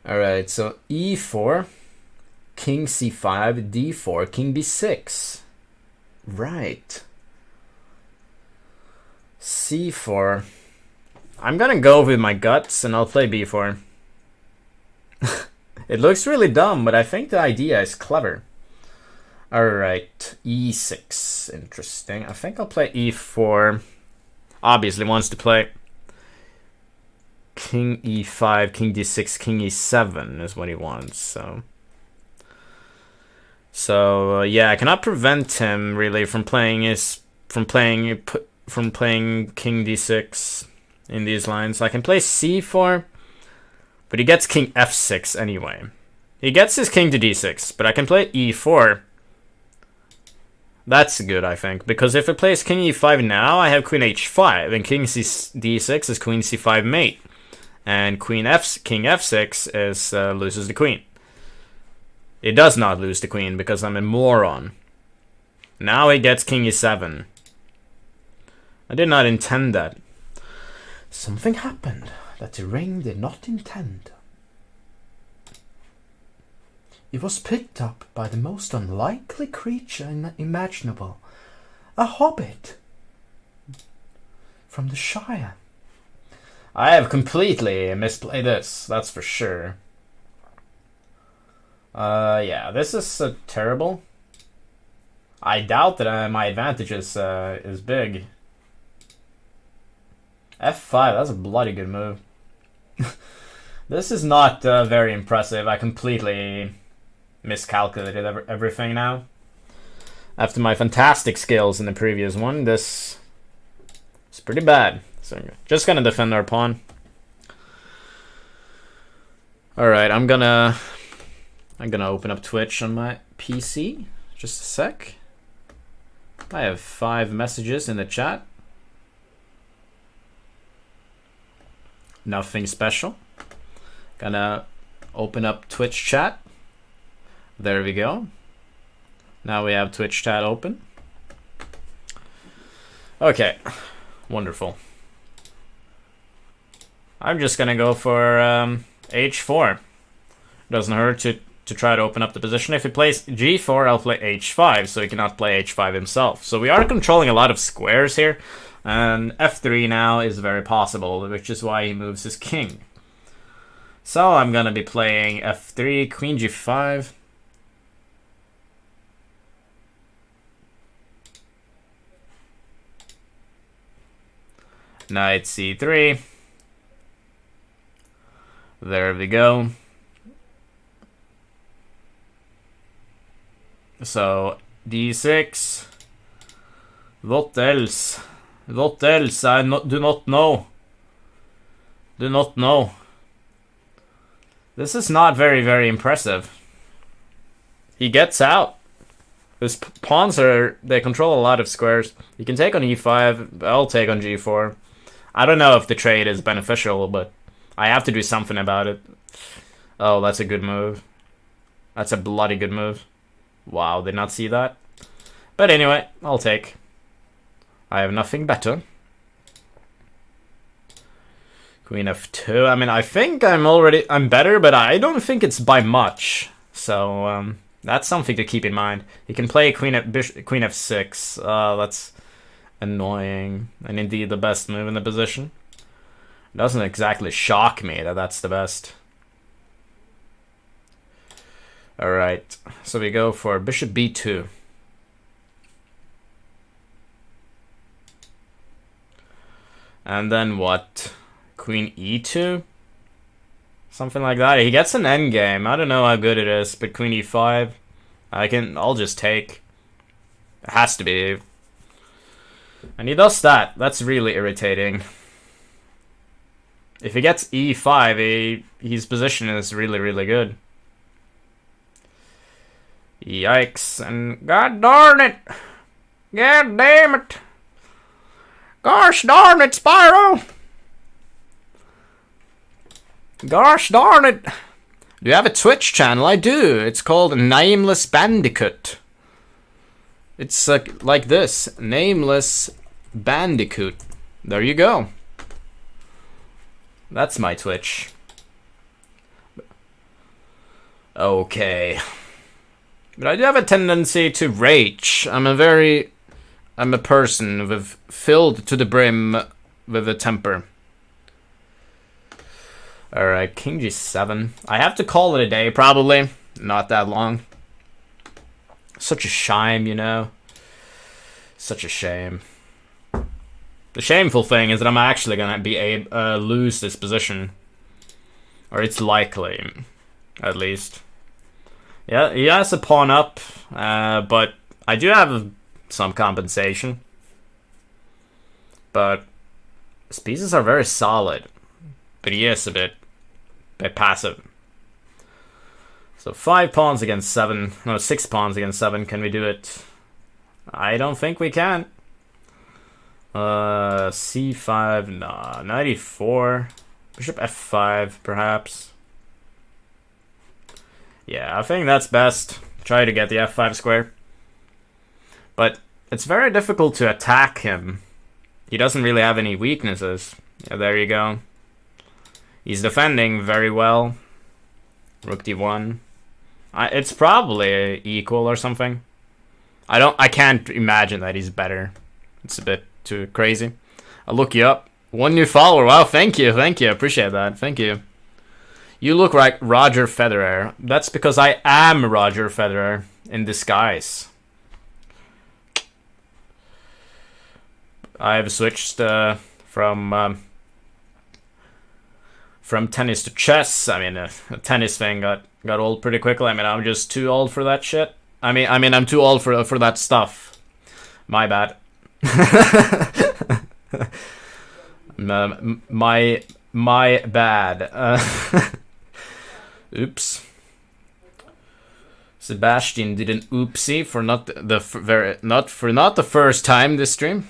Alright, so e4, king c5, d4, king b6. Right. c4. I'm gonna go with my guts and I'll play b4. It looks really dumb, but I think the idea is clever. Alright, e6. Interesting. I think I'll play e4. Obviously wants to play king e5, king d6, king e7 is what he wants, so yeah, I cannot prevent him really from playing king d6 in these lines. I can play c4, but he gets king f6 anyway. He gets his king to d6, but I can play e4. That's good, I think, because if it plays king e5 now, I have queen h5, and king d6 is queen c5 mate, and king f6 is loses the queen. It does not lose the queen because I'm a moron. Now he gets king e7. I did not intend that. Something happened that the ring did not intend. It was picked up by the most unlikely creature imaginable. A hobbit from the Shire. I have completely misplayed this, that's for sure. Yeah, this is terrible. I doubt that my advantage is big. f5, that's a bloody good move. This is not very impressive. I completely miscalculated everything now. After my fantastic skills in the previous one, this is pretty bad. So just gonna defend our pawn. Alright, I'm gonna open up Twitch on my PC. Just a sec. I have 5 messages in the chat. Nothing special. Gonna open up Twitch chat. There we go. Now we have Twitch chat open. Okay, wonderful. I'm just gonna go for h4. Doesn't hurt to try to open up the position. If he plays g4, I'll play h5, so he cannot play h5 himself. So we are controlling a lot of squares here, and f3 now is very possible, which is why he moves his king. So I'm gonna be playing f3, queen g5. Knight c3. There we go. So d6. What else? What else? Do not know. Do not know. This is not very, very impressive. He gets out. His pawns they control a lot of squares. He can take on e5. I'll take on g4. I don't know if the trade is beneficial, but I have to do something about it. Oh, that's a good move. That's a bloody good move. Wow, did not see that. But anyway, I'll take. I have nothing better. Queen f2. I mean, I think I'm better, but I don't think it's by much. So, that's something to keep in mind. He can play queen f6. That's annoying. And indeed the best move in the position. It doesn't exactly shock me that that's the best. Alright, so we go for bishop b2. And then what? Queen e2? Something like that. He gets an endgame. I don't know how good it is, but queen e5. I'll just take. It has to be. And he does that. That's really irritating. If he gets e5, his position is really, really good. Yikes, and god darn it! God damn it! Gosh darn it, Spyro! Gosh darn it! Do you have a Twitch channel? I do. It's called Nameless Bandicoot. It's like this. Nameless Bandicoot. There you go. That's my Twitch. Okay. But I do have a tendency to rage. I'm a person with filled to the brim with a temper. Alright, King G7. I have to call it a day, probably. Not that long. Such a shame, you know. Such a shame. The shameful thing is that I'm actually gonna be lose this position. Or it's likely, at least. Yeah, he has a pawn up, but I do have some compensation. But his pieces are very solid. But he is a bit passive. So 5 pawns against 7. No, 6 pawns against 7. Can we do it? I don't think we can. C5, nah. 94. Bishop F5, perhaps. Yeah, I think that's best. Try to get the F5 square. But it's very difficult to attack him. He doesn't really have any weaknesses. Yeah, there you go. He's defending very well. Rook D1. It's probably equal or something. I can't imagine that he's better. It's a bit too crazy. I'll look you up. 1 new follower. Wow, thank you. Appreciate that. Thank you. You look like Roger Federer. That's because I am Roger Federer in disguise. I've switched from tennis to chess. I mean, the tennis thing got old pretty quickly. I mean, I'm just too old for that shit. I mean, I'm too old for that stuff. My bad. My bad. Oops. Sebastian did an oopsie for not the first time this stream.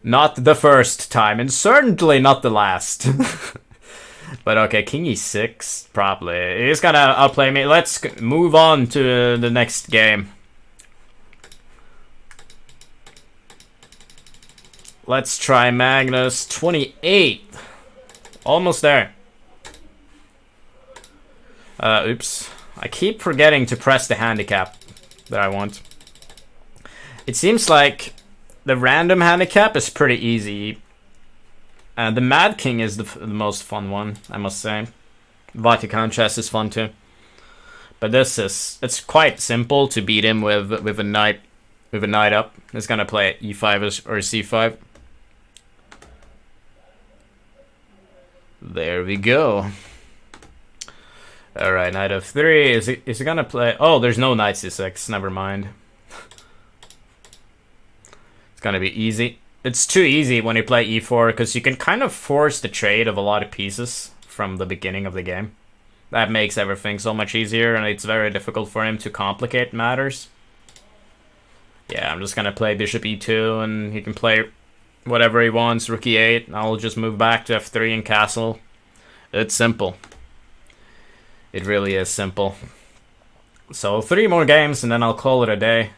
Not the first time, and certainly not the last. But okay, King E6, probably. He's gonna outplay me. Let's move on to the next game. Let's try Magnus 28. Almost there. Oops. I keep forgetting to press the handicap that I want. It seems like the random handicap is pretty easy. The Mad King is the most fun one, I must say. Vatican chess is fun too. But it's quite simple to beat him with a knight up. He's gonna play E5 or C5. There we go. Alright, knight f3. Is he gonna play? Oh, there's no knight c6. Never mind. It's gonna be easy. It's too easy when you play e4 because you can kind of force the trade of a lot of pieces from the beginning of the game. That makes everything so much easier, and it's very difficult for him to complicate matters. Yeah, I'm just gonna play bishop e2, and he can play whatever he wants, rook e8. I'll just move back to f3 and castle. It's simple. It really is simple. So 3 more games, and then I'll call it a day.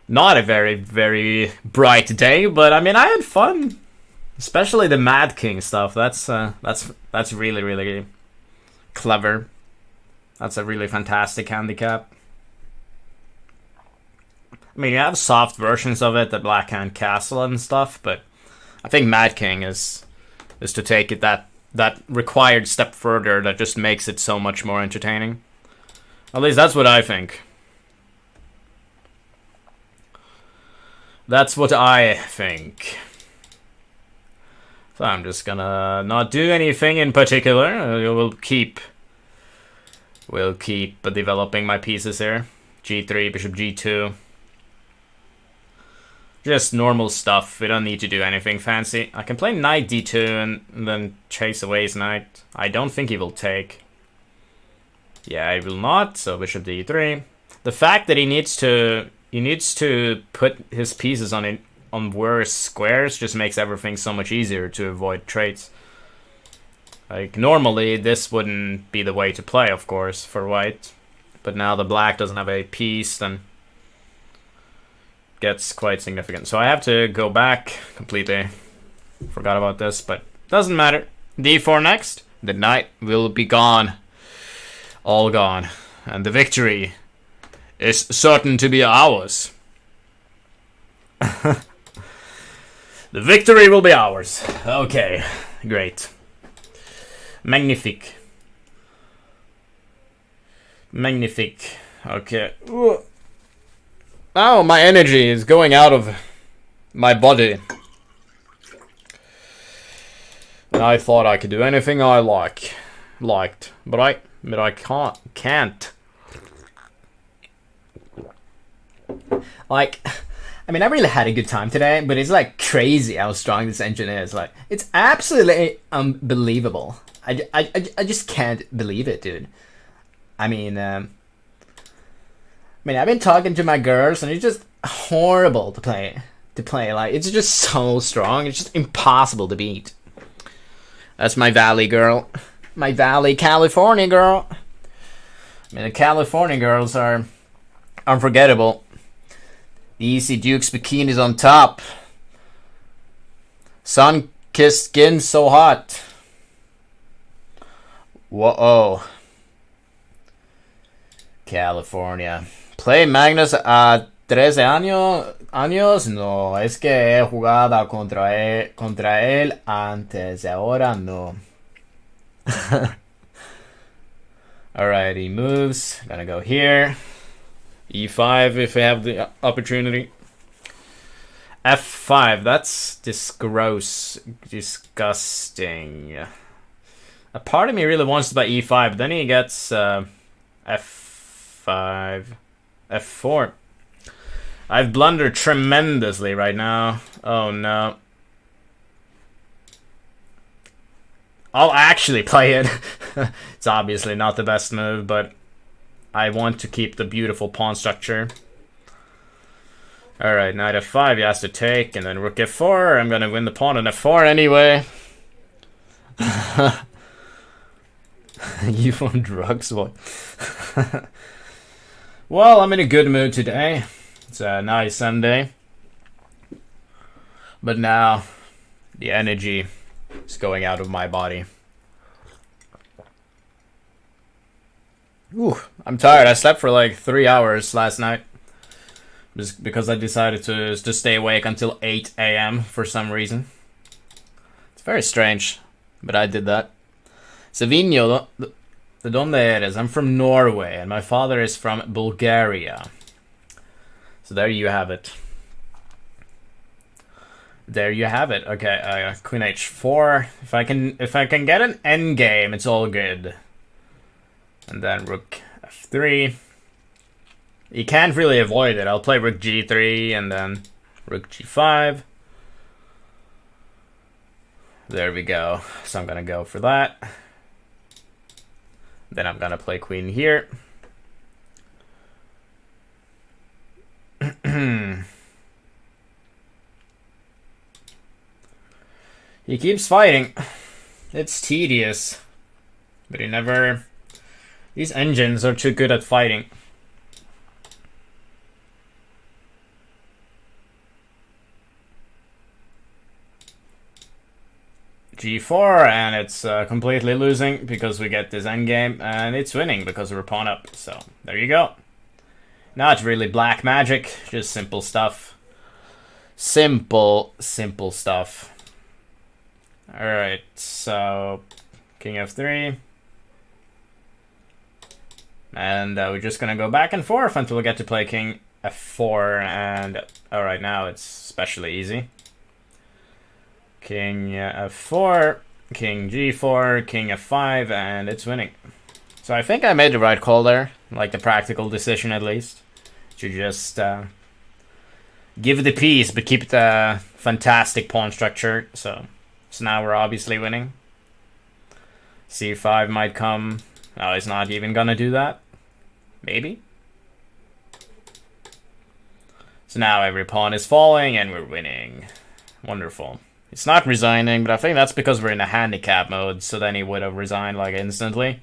Not a very, very bright day, but I mean, I had fun. Especially the Mad King stuff. That's really, really clever. That's a really fantastic handicap. I mean, you have soft versions of it, the Black Hand Castle and stuff, but I think Mad King is to take it that required step further that just makes it so much more entertaining. At least that's what I think. That's what I think. So I'm just gonna not do anything in particular. We'll keep developing my pieces here. G3, bishop G2. Just normal stuff. We don't need to do anything fancy. I can play knight d2 and then chase away his knight. I don't think he will take. Yeah, he will not, so bishop d3. The fact that he needs to put his pieces on worse squares just makes everything so much easier to avoid traits. Like, normally this wouldn't be the way to play, of course, for white. But now the black doesn't have a piece, then gets quite significant. So I have to go back completely. Forgot about this, but doesn't matter. d4 next. The knight will be gone. All gone. And the victory is certain to be ours. The victory will be ours. Okay, great. Magnifique. Magnifique. Okay. Oh, my energy is going out of my body. And I thought I could do anything I liked, but I can't. Like, I mean, I really had a good time today, but it's like crazy how strong this engine is. Like, it's absolutely unbelievable. I just can't believe it, dude. I mean, I've been talking to my girls, and it's just horrible to play. Like, it's just so strong. It's just impossible to beat. That's my Valley girl. My Valley, California girl. I mean, the California girls are unforgettable. The Easy Duke's bikini's on top. Sun-kissed skin so hot. Whoa. California. Play Magnus a 13 años. No, es que he jugado contra él antes, ahora no. Alright, he moves. Gonna go here. E5 if I have the opportunity. F5, that's disgusting. A part of me really wants to buy E5, but then he gets F5, F4. I've blundered tremendously right now. Oh no. I'll actually play it. It's obviously not the best move, but I want to keep the beautiful pawn structure. Alright, knight f5 he has to take, and then rook f4. I'm gonna win the pawn on f4 anyway. You on drugs? What? Well, I'm in a good mood today. It's a nice Sunday. But now, the energy is going out of my body. Ooh, I'm tired. I slept for like 3 hours last night. Just because I decided to stay awake until 8 a.m. for some reason. It's very strange, but I did that. Savinho, de donde eres? I'm from Norway, and my father is from Bulgaria. So there you have it. There you have it. Okay, Queen H4. If I can get an endgame, it's all good. And then Rook F3. You can't really avoid it. I'll play Rook G3 and then Rook G5. There we go. So I'm gonna go for that. Then I'm gonna play Queen here. He keeps fighting. It's tedious. But he never... These engines are too good at fighting. G4, and it's completely losing because we get this endgame, and it's winning because we're pawn up. So, there you go. Not really black magic, just simple stuff. Simple stuff. Alright, so King F3. And we're just gonna go back and forth until we get to play King F4, and alright, now it's especially easy. King F4, King G4, King F5, and it's winning. So I think I made the right call there, like the practical decision at least. To just give the piece, but keep the fantastic pawn structure. So now we're obviously winning. C5 might come. No, he's not even gonna do that. Maybe. So now every pawn is falling and we're winning. Wonderful. It's not resigning, but I think that's because we're in a handicap mode, so then he would have resigned like instantly.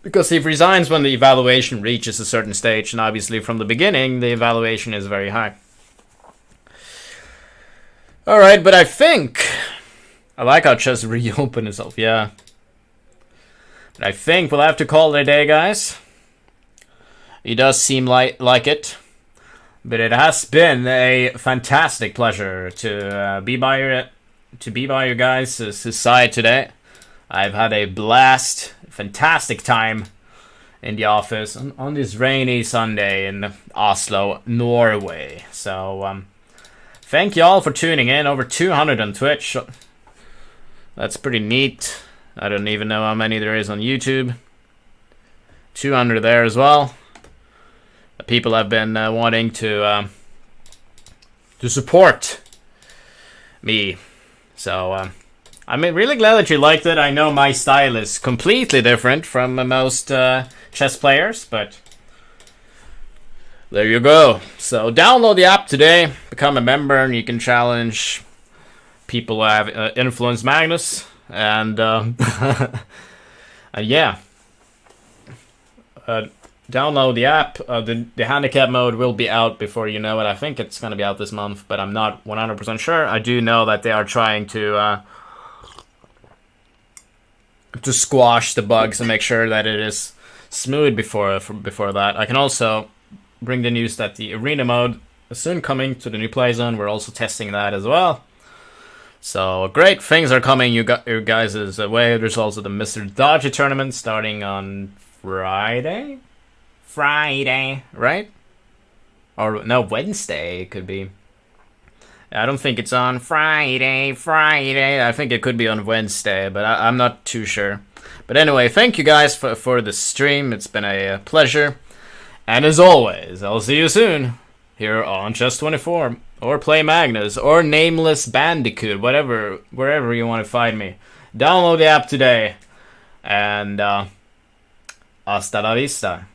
Because he resigns when the evaluation reaches a certain stage, and obviously from the beginning, the evaluation is very high. Alright, but I think... I like how chess reopened itself, yeah. But I think we'll have to call it a day, guys. It does seem like it. But it has been a fantastic pleasure to be by your guys' side today. I've had a blast, fantastic time in the office on this rainy Sunday in Oslo, Norway. So thank you all for tuning in. Over 200 on Twitch. That's pretty neat. I don't even know how many there is on YouTube. 200 there as well. People have been wanting to support me, so I'm really glad that you liked it. I know my style is completely different from most chess players, but there you go. So download the app today, become a member, and you can challenge people who have influenced Magnus, and yeah. Download the app. The handicap mode will be out before you know it. I think it's going to be out this month, but I'm not 100% sure. I do know that they are trying to squash the bugs and make sure that it is smooth before that. I can also bring the news that the arena mode is soon coming to the new play zone. We're also testing that as well. So great things are coming you guys' way. There's also the Mr. Dodgy tournament starting on Friday, right? Or no, Wednesday it could be. I don't think it's on Friday. I think it could be on Wednesday, but I'm not too sure. But anyway, thank you guys for the stream. It's been a pleasure. And as always, I'll see you soon here on Chess24, or Play Magnus, or Nameless Bandicoot, wherever you want to find me. Download the app today, and hasta la vista.